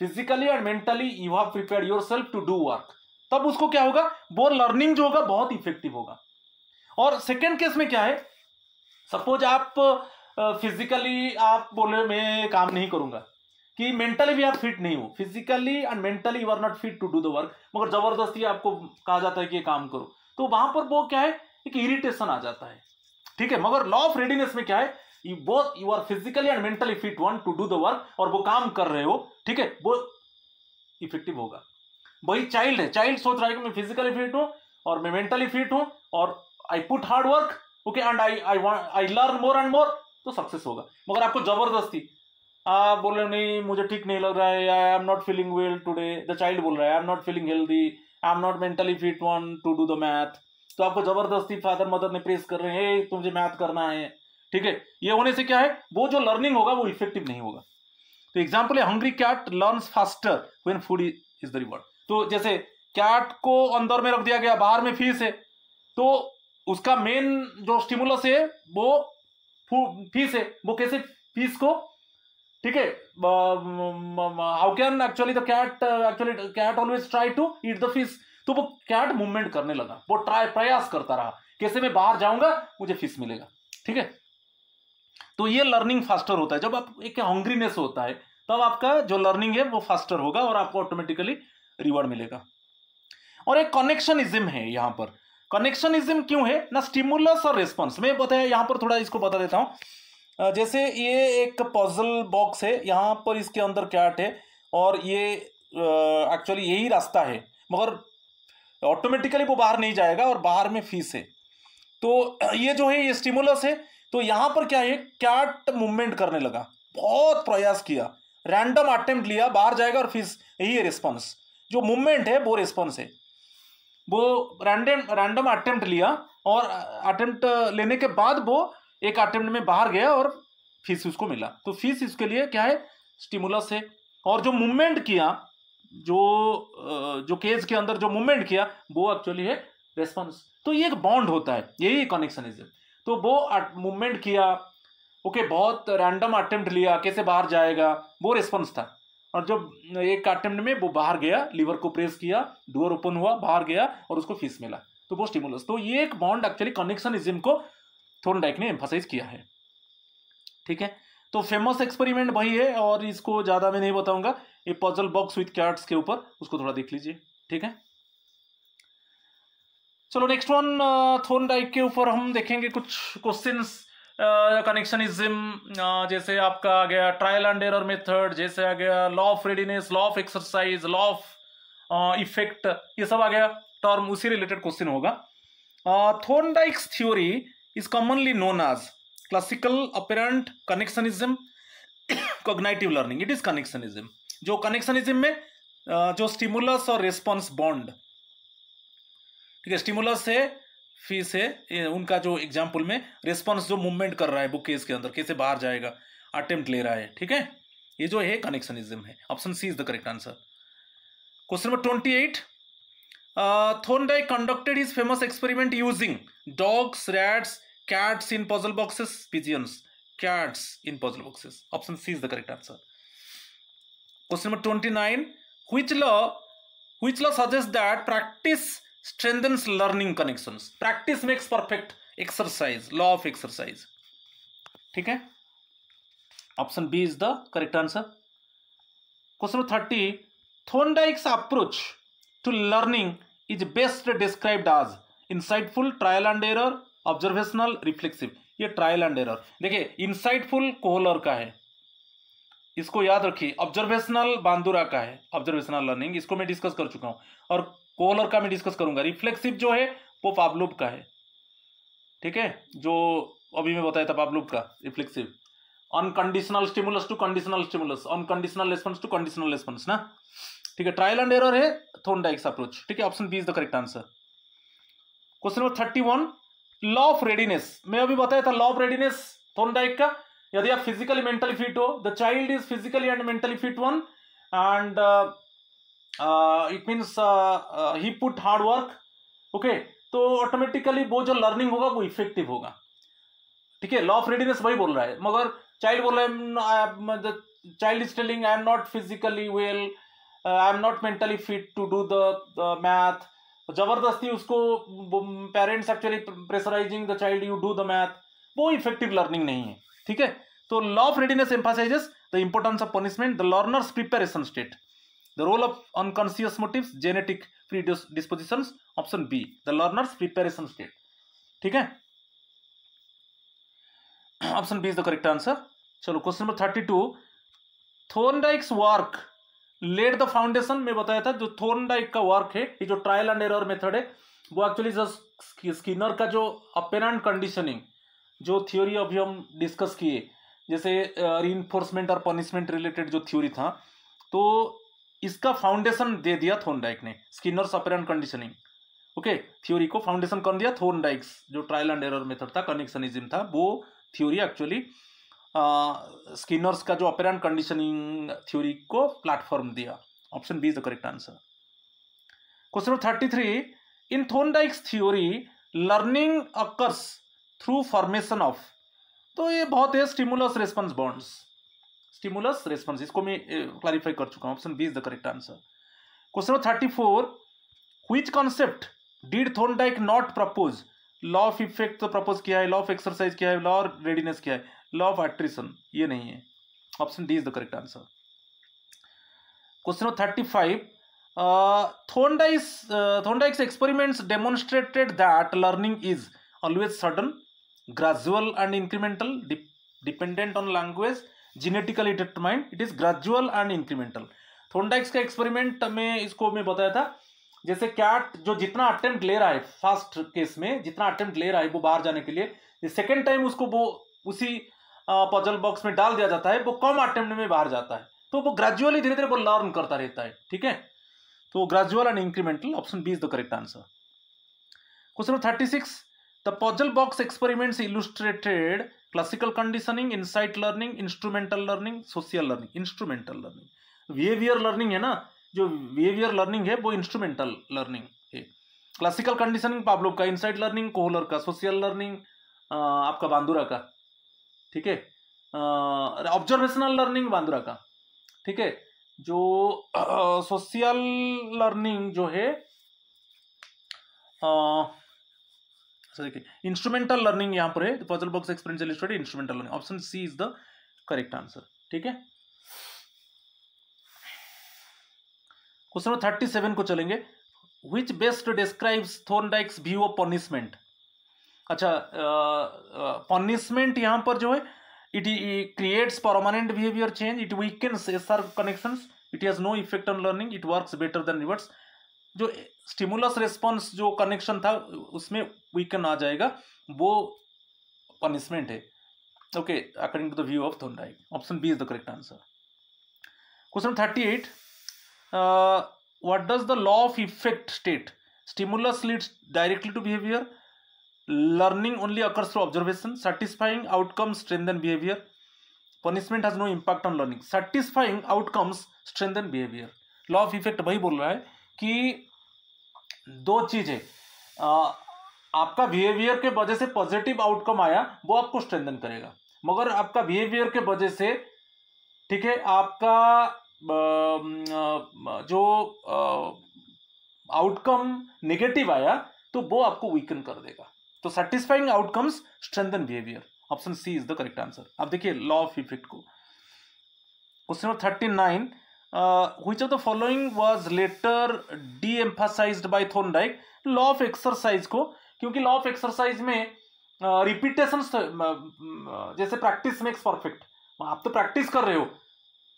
physically and mentally you have prepared yourself to do work, तब उसको क्या होगा, वो लर्निंग जो होगा बहुत इफेक्टिव होगा। और सेकेंड केस में क्या है, सपोज आप फिजिकली आप बोले मैं काम नहीं करूंगा, कि मेंटली भी आप फिट नहीं हो, physically and mentally you are not fit to do the work, मगर जबरदस्ती आपको कहा जाता है कि ये काम करो, तो वहां पर वो क्या है, एक इरिटेशन आ जाता है, ठीक है। मगर लॉ ऑफ रेडीनेस में क्या है, you are physically and mentally fit one to do the work, और वो काम कर रहे हो, ठीक है, वो इफेक्टिव होगा। वही चाइल्ड है, चाइल्ड सोच रहा है कि मैं फिजिकली फिट हूं और मैं मेंटली फिट हूं और I put hard work, okay, and I learn more and मोर, तो सक्सेस होगा। मगर आपको जबरदस्ती आप बोल रहे नहीं मुझे ठीक नहीं लग रहा है, I am not feeling well today, the child बोल रहा है I am not feeling healthy, I am not mentally fit one to do the math, तो आपको जबरदस्ती फादर मदर ने प्रेस कर रहे हैं तुझे मैथ करना है, ठीक है। ये होने से क्या है, वो जो लर्निंग होगा वो इफेक्टिव नहीं होगा। तो एग्जाम्पल है, hungry cat learns faster when food is the reward. तो जैसे कैट को अंदर में रख दिया गया, बाहर में फीस है, तो उसका मेन जो स्टिमुलस है वो फीस है, वो कैसे फीस को, ठीक है, how can actually the cat always try to eat the fish, तो वो कैट मूवमेंट करने लगा, वो प्रयास करता रहा कैसे मैं बाहर जाऊंगा मुझे फीस मिलेगा, ठीक है। तो ये लर्निंग फास्टर होता है। जब आप एक हंग्रीनेस होता है तब आपका जो लर्निंग है वो फास्टर होगा और आपको ऑटोमेटिकली रिवॉर्ड मिलेगा। और एक कनेक्शनिज्म है यहाँ पर। कनेक्शनिज्म क्यों है ना, स्टिमुलस और रिस्पॉन्स मैं बताया यहाँ पर, थोड़ा इसको बता देता हूँ। जैसे ये एक पजल बॉक्स है, यहाँ पर इसके अंदर कैट है और ये एक्चुअली यही रास्ता है, मगर ऑटोमेटिकली वो बाहर नहीं जाएगा और बाहर में फीस है। तो ये जो है ये स्टिमुलस है। तो यहाँ पर क्या है, कैट मूवमेंट करने लगा, बहुत प्रयास किया, रैंडम अटेम्प्ट लिया, बाहर जाएगा और फीस, यही है रिस्पॉन्स। जो मूवमेंट है वो रिस्पॉन्स है। वो रैंडम अटेम्प्ट लिया और अटेम्प्ट लेने के बाद वो एक अटेम्प्ट में बाहर गया और फीस उसको मिला। तो फीस इसके लिए क्या है, स्टिमुलस है। और जो मूवमेंट किया, जो केज के अंदर जो मूवमेंट किया वो एक्चुअली है रेस्पॉन्स। तो ये एक बॉन्ड होता है, यही कनेक्शनिज्म। तो वो मूवमेंट किया, ओके, बहुत रैंडम अटेम्प्ट लिया, कैसे बाहर जाएगा, वो रिस्पॉन्स था। और जब एक अटेम्प्ट में वो बाहर गया, लीवर को प्रेस किया, डोर ओपन हुआ, बाहर गया और उसको फीस मिला, तो वो स्टिमुलस। तो ये एक बॉन्ड एक्चुअली कनेक्शनिज्म को थॉर्नडाइक ने एम्फसाइज किया है, ठीक है। तो फेमस एक्सपेरिमेंट वही है और इसको ज़्यादा मैं नहीं बताऊंगा। ये पजल बॉक्स विथ कैट्स के ऊपर उसको थोड़ा देख लीजिए, ठीक है। चलो नेक्स्ट वन, थॉर्नडाइक के ऊपर हम देखेंगे कुछ क्वेश्चंस। कनेक्शनिज्म जैसे आपका आ गया ट्रायल एंड एरर मेथड, जैसे आ गया law of readiness, law of exercise, law of effect, ये सब आ गया टर्म, उसी रिलेटेड क्वेश्चन होगा। Thorndike's theory is commonly known as classical operant connectionism cognitive learning. It is connectionism. जो कनेक्शनिज्म में जो स्टिमुलस और रिस्पॉन्स बॉन्ड, ठीक है, स्टिमुलस है, फीस है, उनका जो एग्जाम्पल में रिस्पॉन्स जो मूवमेंट कर रहा है बुक केस के अंदर, कैसे बाहर जाएगा, अटेम्प्ट ले रहा है, ठीक है, ये जो है कनेक्शनिज्म है। Option C is the correct answer. Question number 28, Thorndike conducted his famous experiment using dogs, rats, cats in puzzle boxes, pigeons, cats in puzzle boxes. Option C is the correct answer. Question number 29, which law suggests that practice strengthens learning connections? Practice makes perfect exercise, law of exercise, ठीक है। Option B is the correct answer. Question number 30, Thorndike's approach to learning is best described as insightful, trial and error, observational, reflexive. ये trial and error. देखिए insightful Kohler का है, इसको याद रखिए। Observational Bandura का है, ऑब्जर्वेशनल लर्निंग, इसको मैं डिस्कस कर चुका हूं और कोहलर का मैं डिस्कस करूंगा। रिफ्लेक्सिव जो है वो पावलोव का है, ठीक है, जो अभी मैं बताया था पावलोव का reflexive. Unconditional stimulus to conditional stimulus, unconditional response to conditional response ना, ठीक है। ट्रायल एंड एरर है थॉर्नडाइक्स अप्रोच, ठीक है। Option B is the correct answer. Question number 31, law of readiness, मैं अभी बताया था लॉ ऑफ रेडीनेस थॉर्नडाइक का। यदि आप फिजिकली मेंटली फिट हो, the child is physically and mentally fit one and it means he put hard work, okay, तो automatically वो जो लर्निंग होगा वो इफेक्टिव होगा, ठीक है। लॉ ऑफ रेडीनेस वही बोल रहा है, मगर चाइल्ड बोल रहा है, the child is telling I am not physically well, I am not mentally fit to do the math, जबरदस्ती उसको parents actually pressurising the child you do the math, वो इफेक्टिव लर्निंग नहीं है, ठीक है। तो law of readiness emphasises the importance of punishment, the learner's preparation state, the role of unconscious motives, genetic predispositions. Option B, the learner's preparation state, ठीक है। Option B is the correct answer. चलो question number 32, Thorndike's work laid the foundation, में बताया था जो Thorndike का work है, ये जो ट्रायल एंड एरर मेथड है, वो एक्चुअली स्किनर का जो अपेरेंट कंडीशनिंग जो थ्योरी अभी हम डिस्कस किए, जैसे रीइंफोर्समेंट और पनिशमेंट रिलेटेड जो थ्योरी था, तो इसका फाउंडेशन दे दिया थॉर्नडाइक ने, Skinner's operant conditioning, okay, theory को फाउंडेशन कर दिया थॉर्नडाइक्स। जो ट्रायल एंड एरर मेथड था, कनेक्शनिज्म था, वो थ्योरी एक्चुअली स्किनर्स का जो अपेरेंट कंडीशनिंग थ्योरी को प्लेटफॉर्म दिया। Option B is the correct answer. Question number 33, in Thorndike's theory learning occurs through formation of, तो ये बहुत है stimulus response bonds, stimulus response, इसको मैं क्लैरिफाई कर चुका हूं। Option B is the correct answer. Question number 34, which concept did Thorndike not propose law of effect तो प्रपोज किया है, लॉ ऑफ एक्सरसाइज किया है, लॉ ऑफ रेडीनेस किया है, लॉ ऑफ एट्रिशन ये नहीं है। Option D is the correct answer. Question number 35, Thorndike's experiments demonstrated that learning is always sudden, gradual and incremental, dependent on language, genetically determined. It is gradual and incremental. थॉर्नडाइक्स का experiment में इसको मैं बताया था, जैसे कैट जो जितना attempt ले रहा है फर्स्ट केस में, जितना अटेम्प्ट ले रहा है वो बाहर जाने के लिए, सेकेंड टाइम उसको वो उसी पजल बॉक्स में डाल दिया जाता है, वो कम अटेम्प्ट में बाहर जाता है, तो वो ग्रेजुअली धीरे धीरे वो लर्न करता रहता है। ठीक है, तो gradual and incremental, option B is the correct answer. Question number 36, the puzzle box experiments illustrated classical conditioning, insight learning, instrumental learning, social learning. Instrumental learning behaviour learning है ना, जो बिहेवियर लर्निंग है वो इंस्ट्रूमेंटल लर्निंग है। Classical conditioning Pavlov का, insight learning Kohler का, social learning आपका Bandura का। ठीक है, ऑब्जर्वेशनल लर्निंग बांदुरा का। ठीक है, जो सोशल लर्निंग जो है देखिए इंस्ट्रूमेंटल लर्निंग यहाँ पर है, puzzle box experience illustrated instrumental learning, option C is the correct answer. ठीक है, क्वेश्चन नंबर 37 को चलेंगे। Which best describes Thorndike's view of punishment. अच्छा, पनिशमेंट यहाँ पर जो है, it creates permanent behavior change, it weakens SR connections, it has no effect on learning, it works better than rewards। जो स्टिमुलस रेस्पॉन्स जो connection था उसमें weaken आ जाएगा, वो पनिशमेंट है। Okay, according to the view of Thorndike, option B is the correct answer. Question 38, what does the law of effect state. Stimulus leads directly to behaviour, learning only occurs through observation, satisfying outcomes strengthen behavior, punishment has no impact on learning, satisfying outcomes strengthen behavior। Law of effect वही बोल रहा है कि दो चीजें, आपका behaviour के वजह से पॉजिटिव आउटकम आया वो आपको स्ट्रेंथन करेगा, मगर आपका बिहेवियर के वजह से, ठीक है, आपका जो आउटकम नेगेटिव आया तो वो आपको वीकन कर देगा। तो satisfying outcomes strengthen behaviour, option C is the correct answer. अब देखिए लॉ ऑफ इफेक्ट को। Question number 39, which of the following was later deemphasized by Thorndike. Law of exercise को, क्योंकि लॉ ऑफ एक्सरसाइज में repetition, जैसे practice makes perfect, आप तो practice कर रहे हो,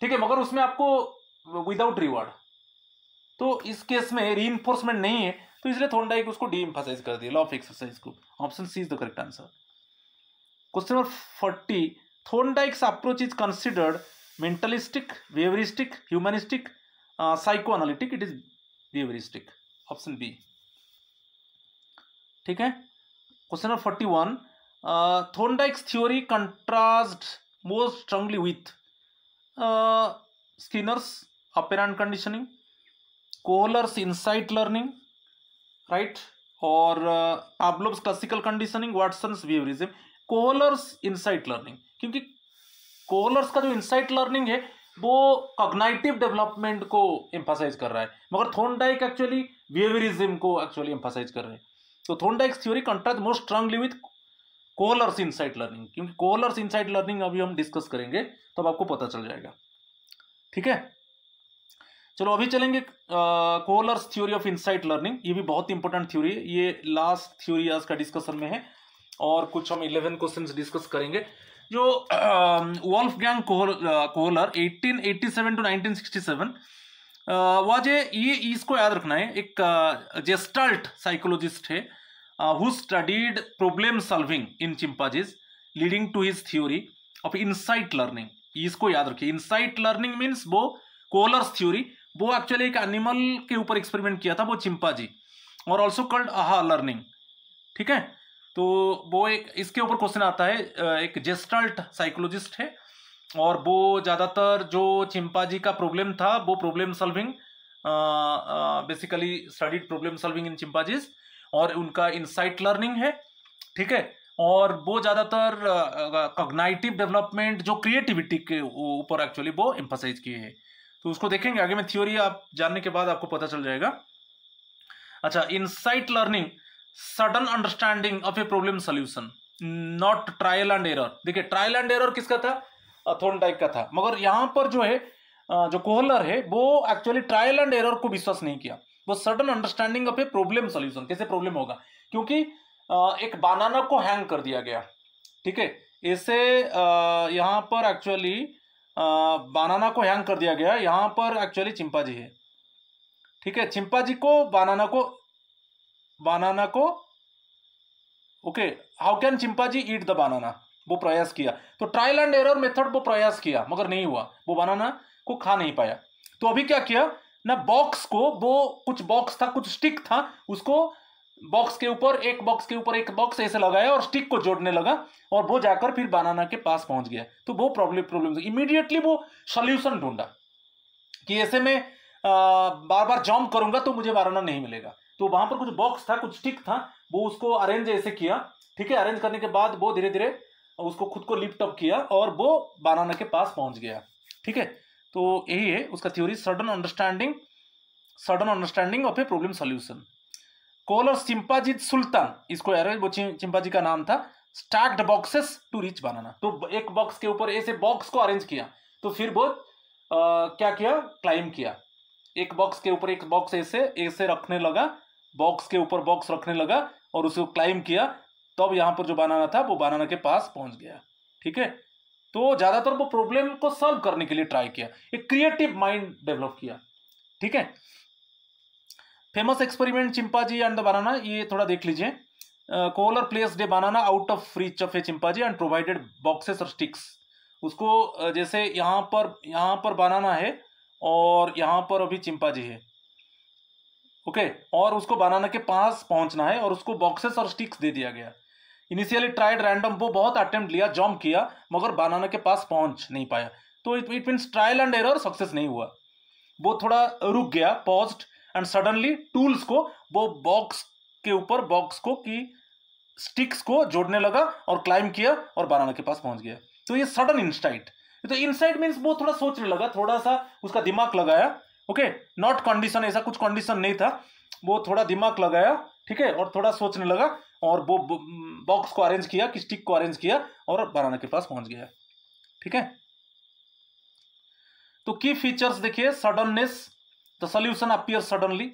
ठीक है, मगर उसमें आपको विदाउट रिवार्ड, तो इस केस में रीइंफोर्समेंट नहीं है, तो इसलिए थॉर्नडाइक उसको डी एम्फासाइज कर दिया लॉ ऑफ एक्सरसाइज को, option C is the correct answer. Question number 40, Thorndike's approach is considered mentalistic, behaviouristic, humanistic, psychoanalytic. It is behaviouristic, option B. ठीक है, question number 41, Thorndike's theory contrast most strongly with Skinner's operant conditioning, Kohler's insight learning, right, और Pavlov's classical conditioning, Watson's behaviourism. Kohler's insight learning, क्योंकि Kohler's का जो insight learning है वो cognitive development को emphasise कर रहा है, मगर थॉर्नडाइक एक्चुअली बिहेवियरिज्म को एक्चुअली एम्फासाइज कर रहे हैं। तो Thorndike's theory contrast most strongly with Kohler's insight learning, क्योंकि कोहलर्स इनसाइट लर्निंग अभी हम डिस्कस करेंगे तब आपको पता चल जाएगा। ठीक है, चलो अभी चलेंगे कोहलर्स थ्योरी ऑफ इनसाइट लर्निंग। ये भी बहुत इंपॉर्टेंट थ्योरी है, ये लास्ट थ्योरी आज का डिस्कशन में है, और कुछ हम 11 क्वेश्चंस डिस्कस करेंगे। जो वोल्फगैंग कोहलर 1887 टू 1967 वाज ये इसको याद रखना है, एक जेस्टाल्ट साइकोलॉजिस्ट है who studied problem solving in chimpanzees leading to his theory of insight learning. इसको याद रखिए, इनसाइट लर्निंग मीन्स वो कोहलर्स थ्योरी, वो एक्चुअली एक एनिमल के ऊपर एक्सपेरिमेंट किया था, वो चिंपांजी, और ऑल्सो कॉल्ड आहा लर्निंग। ठीक है, तो वो एक इसके ऊपर क्वेश्चन आता है, एक जेस्टाल्ट साइकोलॉजिस्ट है, और वो ज़्यादातर जो चिंपांजी का प्रॉब्लम था वो problem solving, basically studied problem solving in chimpanzees, और उनका इनसाइट लर्निंग है। ठीक है, और वो ज़्यादातर कॉग्निटिव डेवलपमेंट, जो क्रिएटिविटी के ऊपर एक्चुअली वो एम्फसाइज किए हैं। तो उसको देखेंगे आगे में, थ्योरी आप जानने के बाद आपको पता चल जाएगा। अच्छा, insight learning sudden understanding of a problem solution, not trial and error. देखिए ट्रायल एंड एरर किसका था, थॉर्नडाइक का था, मगर यहाँ पर जो है जो कोहलर है वो एक्चुअली ट्रायल एंड एरर को विश्वास नहीं किया, वो sudden understanding of a problem solution. कैसे प्रॉब्लम होगा, क्योंकि एक बनाना को हैंग कर दिया गया, ठीक है, ऐसे यहाँ पर एक्चुअली बनाना को हैंग कर दिया गया, यहाँ पर एक्चुअली चिंपांजी है, ठीक है, चिंपांजी को बनाना को okay, how can chimpanzee eat the banana, वो प्रयास किया, तो ट्रायल एंड एरर मेथड वो प्रयास किया मगर नहीं हुआ, वो बनाना को खा नहीं पाया। तो अभी क्या किया ना, बॉक्स को, वो कुछ बॉक्स था, कुछ स्टिक था, उसको बॉक्स के ऊपर एक बॉक्स ऐसे लगाया और स्टिक को जोड़ने लगा और वो जाकर फिर बनाना के पास पहुंच गया। तो वो प्रॉब्लम इमीडिएटली वो सॉल्यूशन ढूंढा कि ऐसे में बार बार जंप करूंगा तो मुझे बनाना नहीं मिलेगा। तो वहां पर कुछ बॉक्स था, कुछ स्टिक था, वो उसको अरेंज ऐसे किया, ठीक है, अरेंज करने के बाद वो धीरे धीरे उसको खुद को लिफ्ट अप किया और वो बनाना के पास पहुंच गया, ठीक है। तो यही है उसका theory, sudden understanding of a problem solution. Kohler chimpanzee Sultan, इसको यार वो चिंपांजी का नाम था, stacked boxes to reach banana. तो एक बॉक्स के ऊपर ऐसे बॉक्स को अरेंज किया, तो फिर वो क्या किया, क्लाइम किया, एक बॉक्स के ऊपर एक बॉक्स ऐसे रखने लगा, बॉक्स के ऊपर बॉक्स रखने लगा और उसको क्लाइम किया, तब यहाँ पर जो बनाना था वो बनाना के पास पहुंच गया, ठीक है। तो ज्यादातर वो प्रॉब्लम को सॉल्व करने के लिए ट्राई किया, एक क्रिएटिव माइंड डेवलप किया, ठीक है। Famous experiment chimpanzee and the banana, ये थोड़ा देख लीजिए। Kohler placed a banana out of reach of A chimpanzee and provided boxes और स्टिक्स। उसको जैसे यहाँ पर बनाना है और यहाँ पर अभी चिंपांजी है, ओके, और उसको बनाना के पास पहुंचना है और उसको बॉक्सेस और स्टिक्स दे दिया गया। इनिशियली ट्राइड रैंडम, वो बहुत अटेम्प्ट लिया, जंप किया, मगर बनाना के पास पहुंच नहीं पाया। तो it means trial and error success नहीं हुआ, वो थोड़ा रुक गया, पॉज्ड, एंड सडनली टूल्स को वो बॉक्स के ऊपर बॉक्स को की स्टिक्स को जोड़ने लगा और क्लाइम किया और बनाना के पास पहुंच गया। तो ये सडन इंसाइट, तो इंसाइट मीन्स वो थोड़ा सोचने लगा, थोड़ा सा उसका दिमाग लगाया, ओके, नॉट कंडीशन, ऐसा कुछ कंडीशन नहीं था, वो थोड़ा दिमाग लगाया, ठीक है, और थोड़ा सोचने लगा और वो बॉक्स को अरेंज किया, कि स्टिक को अरेंज किया और बनाना के पास पहुंच गया, ठीक है। तो की फीचर्स देखिए, suddenness, the solution appear suddenly,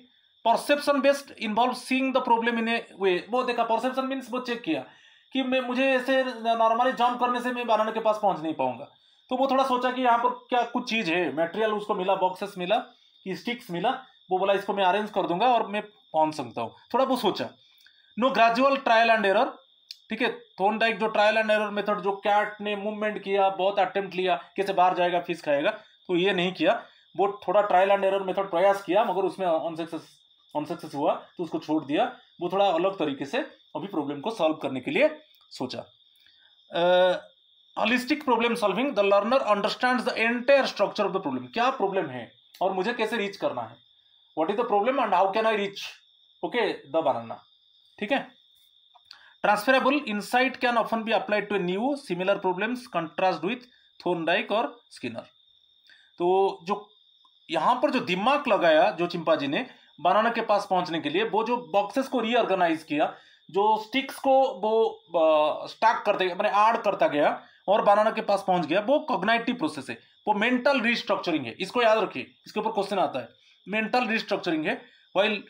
perception based involve seeing the problem in a way, वो देखा, परसेप्शन मीन्स वो चेक किया कि मुझे ऐसे नॉर्मली जंप करने से मैं बनाना के पास पहुंच नहीं पाऊंगा, तो वो थोड़ा सोचा कि यहाँ पर क्या कुछ चीज है, मटेरियल उसको मिला, बॉक्सेस मिला कि स्टिक्स मिला, वो बोला इसको मैं अरेंज कर दूंगा और मैं पहुंच सकता हूँ, थोड़ा वो सोचा। No gradual trial and error, ठीक है, थॉर्नडाइक जो ट्रायल एंड एरर मेथड, जो कैट ने मूवमेंट किया, बहुत अटेम्प्ट लिया, कैसे बाहर जाएगा फिश खाएगा, तो ये नहीं किया, वो थोड़ा ट्रायल एंड एरर मेथड प्रयास किया मगर उसमें अनसक्सेस हुआ, तो उसको छोड़ दिया, वो थोड़ा अलग तरीके से अभी प्रॉब्लम को सॉल्व करने के लिए सोचा। Holistic problem solving, the learner understands the entire structure of the problem, क्या प्रॉब्लम है और मुझे कैसे रीच करना है, what is the problem and how can I reach, okay, the banana, ठीक है। Transferable insight can often be applied to new similar problems contrast with Thorndike और स्किनर। तो जो यहाँ पर जो दिमाग लगाया जो चिंपांजी ने बनाना के पास पहुंचने के लिए, वो जो बॉक्सेस को रीऑर्गेनाइज किया, जो स्टिक्स को वो स्टैक करते मैंने ऐड करता गया और बनाना के पास पहुंच गया, वो कॉग्निटिव प्रोसेस है, वो मेंटल रिस्ट्रक्चरिंग है, इसको याद रखिए, इसके ऊपर क्वेश्चन आता है, मेंटल रिस्ट्रक्चरिंग है। वाइल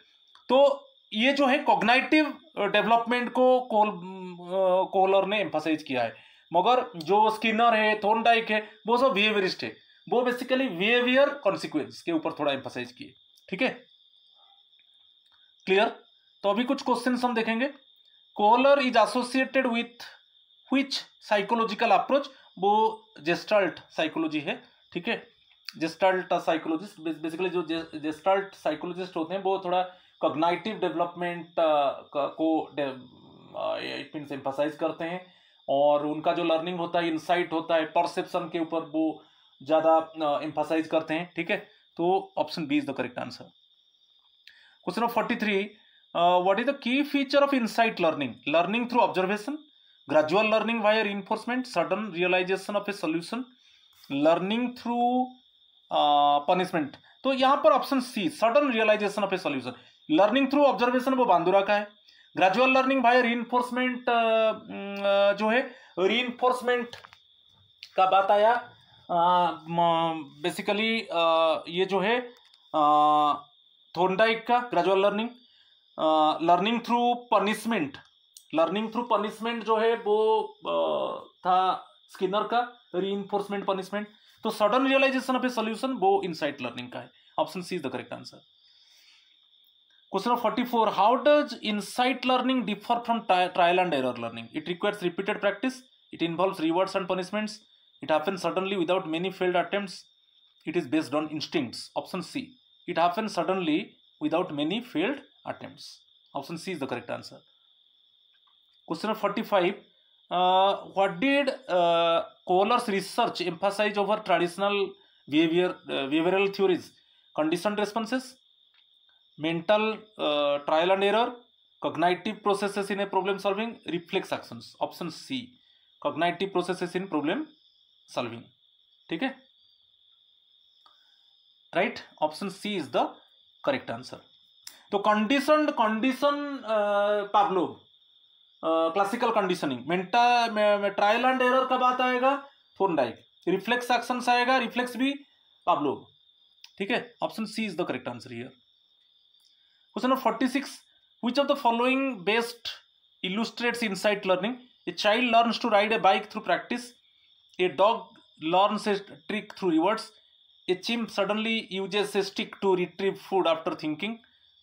तो ये जो है कॉग्निटिव डेवलपमेंट को कोहलर ने एम्फसाइज किया है, मगर जो स्किनर है, थॉर्नडाइक है, वो सब बिहेवियरिस्ट है, वो बेसिकली बिहेवियर कॉन्सिक्वेंस के ऊपर थोड़ा एम्फसाइज किए, ठीक है, क्लियर। तो अभी कुछ क्वेश्चंस हम देखेंगे। Kohler is associated with which psychological approach, वो जेस्टाल्ट साइकोलॉजी है, ठीक है, जेस्टाल्ट साइकोलॉजिस्ट, बेसिकली जो जेस्टाल्ट साइकोलॉजिस्ट होते हैं वो थोड़ा कॉग्निटिव डेवलपमेंट को इट मींस एम्फसाइज करते हैं, और उनका जो लर्निंग होता है, इंसाइट होता है, परसेप्शन के ऊपर वो ज्यादा एम्फसाइज करते हैं, ठीक है। तो option B is the correct answer. Question number 43, what is the key feature of insight learning, learning through observation, gradual learning via reinforcement, sudden realisation of a solution, learning through punishment. तो यहां पर option C, sudden realisation of a solution, learning through observation वो Bandura का है, gradual learning भाई reinforcement जो है reinforcement का बात आया। बेसिकली ये जो है थॉर्नडाइक का gradual learning. Learning through punishment जो है वो था स्किनर का रीइंफोर्समेंट पनिशमेंट। तो sudden realisation of a solution वो इनसाइट लर्निंग का है। Option C is the correct answer. Question number 44. How does insight learning differ from trial and error learning? It requires repeated practice. It involves rewards and punishments. It happens suddenly without many failed attempts. It is based on instincts. Option C. It happens suddenly without many failed attempts. Option C is the correct answer. Question number 45. What did Kohler's research emphasize over traditional behavioral theories? Conditioned responses, mental trial and error, cognitive processes in a problem solving, reflex actions. Option C, cognitive processes in problem solving. ठीक है, right, option C is the correct answer. तो condition Pavlov, classical conditioning, trial and error का बात आएगा Thorndike, reflex actions आएगा reflex भी Pavlov. ठीक है, option C is the correct answer here. Question number 46. Which of the following best illustrates insight learning? A child learns to ride a bike through practice. A dog learns a trick through rewards. A chimp suddenly uses a stick to retrieve food after thinking.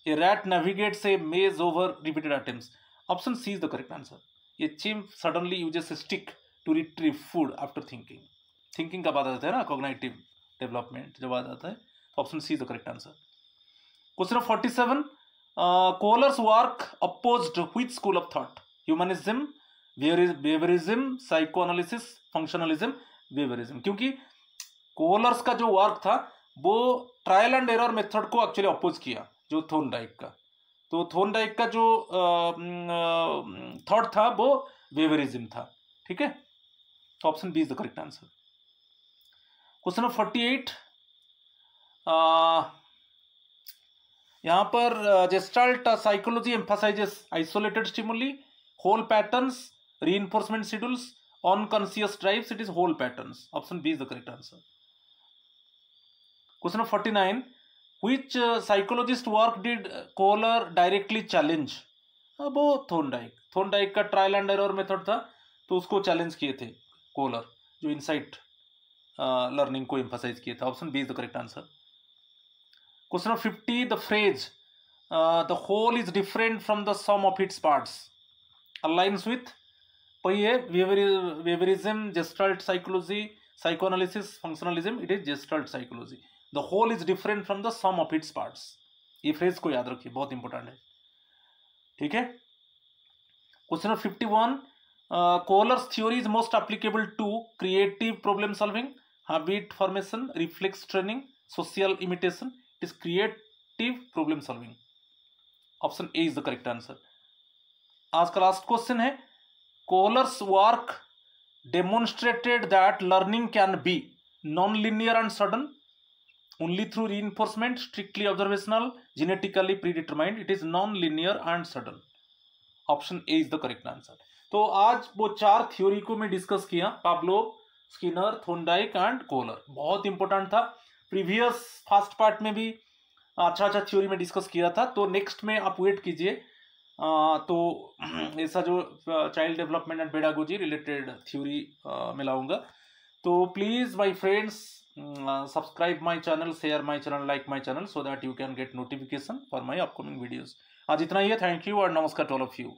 A rat navigates a maze over repeated attempts. Option C is the correct answer. A chimp suddenly uses a stick to retrieve food after thinking. Thinking का बात आता है ना, cognitive development जब बात आता है, option C is the correct answer. Question number 47. Kohler's work opposed which school of thought? Humanism, behaviorism, psychoanalysis, functionalism, behaviorism. क्योंकि कोहलर्स का जो वर्क था वो ट्रायल एंड एरर मेथड को एक्चुअली अपोज किया, जो थॉर्नडाइक का। तो थॉर्नडाइक का जो थॉट था वो बेवेरिज्म था। ठीक है, option B is the correct answer. Question number 48। यहाँ पर Gestalt psychology emphasises isolated stimuli, whole patterns, reinforcement schedules, unconscious drives. It is whole patterns. Option B is the correct answer. Question number 49. Which psychologist work did Kohler directly challenge? वो Thorndike का trial and error method था, तो उसको challenge किए थे Kohler, जो insight learning को emphasise किया था। Option B is the correct answer. Question number 50. The phrase the whole is different from the sum of its parts aligns with behaviorism, gestalt psychology, psychoanalysis, functionalism. It is gestalt psychology. The whole is different from the sum of its parts. ये phrase को याद रखिए, बहुत important है। ठीक है, question number 51. Kohler's theory is most applicable to creative problem solving, habit formation, reflex training, social imitation. It is creative problem solving. Option A is the correct answer. आज का लास्ट क्वेश्चन है, Kohler's work demonstrated that learning can be non-linear and sudden only through reinforcement, strictly observational, genetically predetermined. It is non-linear and sudden. Option A is the correct answer. तो आज वो चार theory को मैं discuss किया, Pavlov, Skinner, Thorndike and Kohler. बहुत important था। Previous first part में भी अच्छा थ्योरी में डिस्कस किया था, तो नेक्स्ट में आप वेट कीजिए। तो ऐसा जो child development and pedagogy related theory में लाऊंगा। तो please my friends, subscribe my channel, share my channel, like my channel, so that you can get notification for my upcoming videos. आज इतना ही है। थैंक यू और नमस्कार टू ऑल ऑफ यू।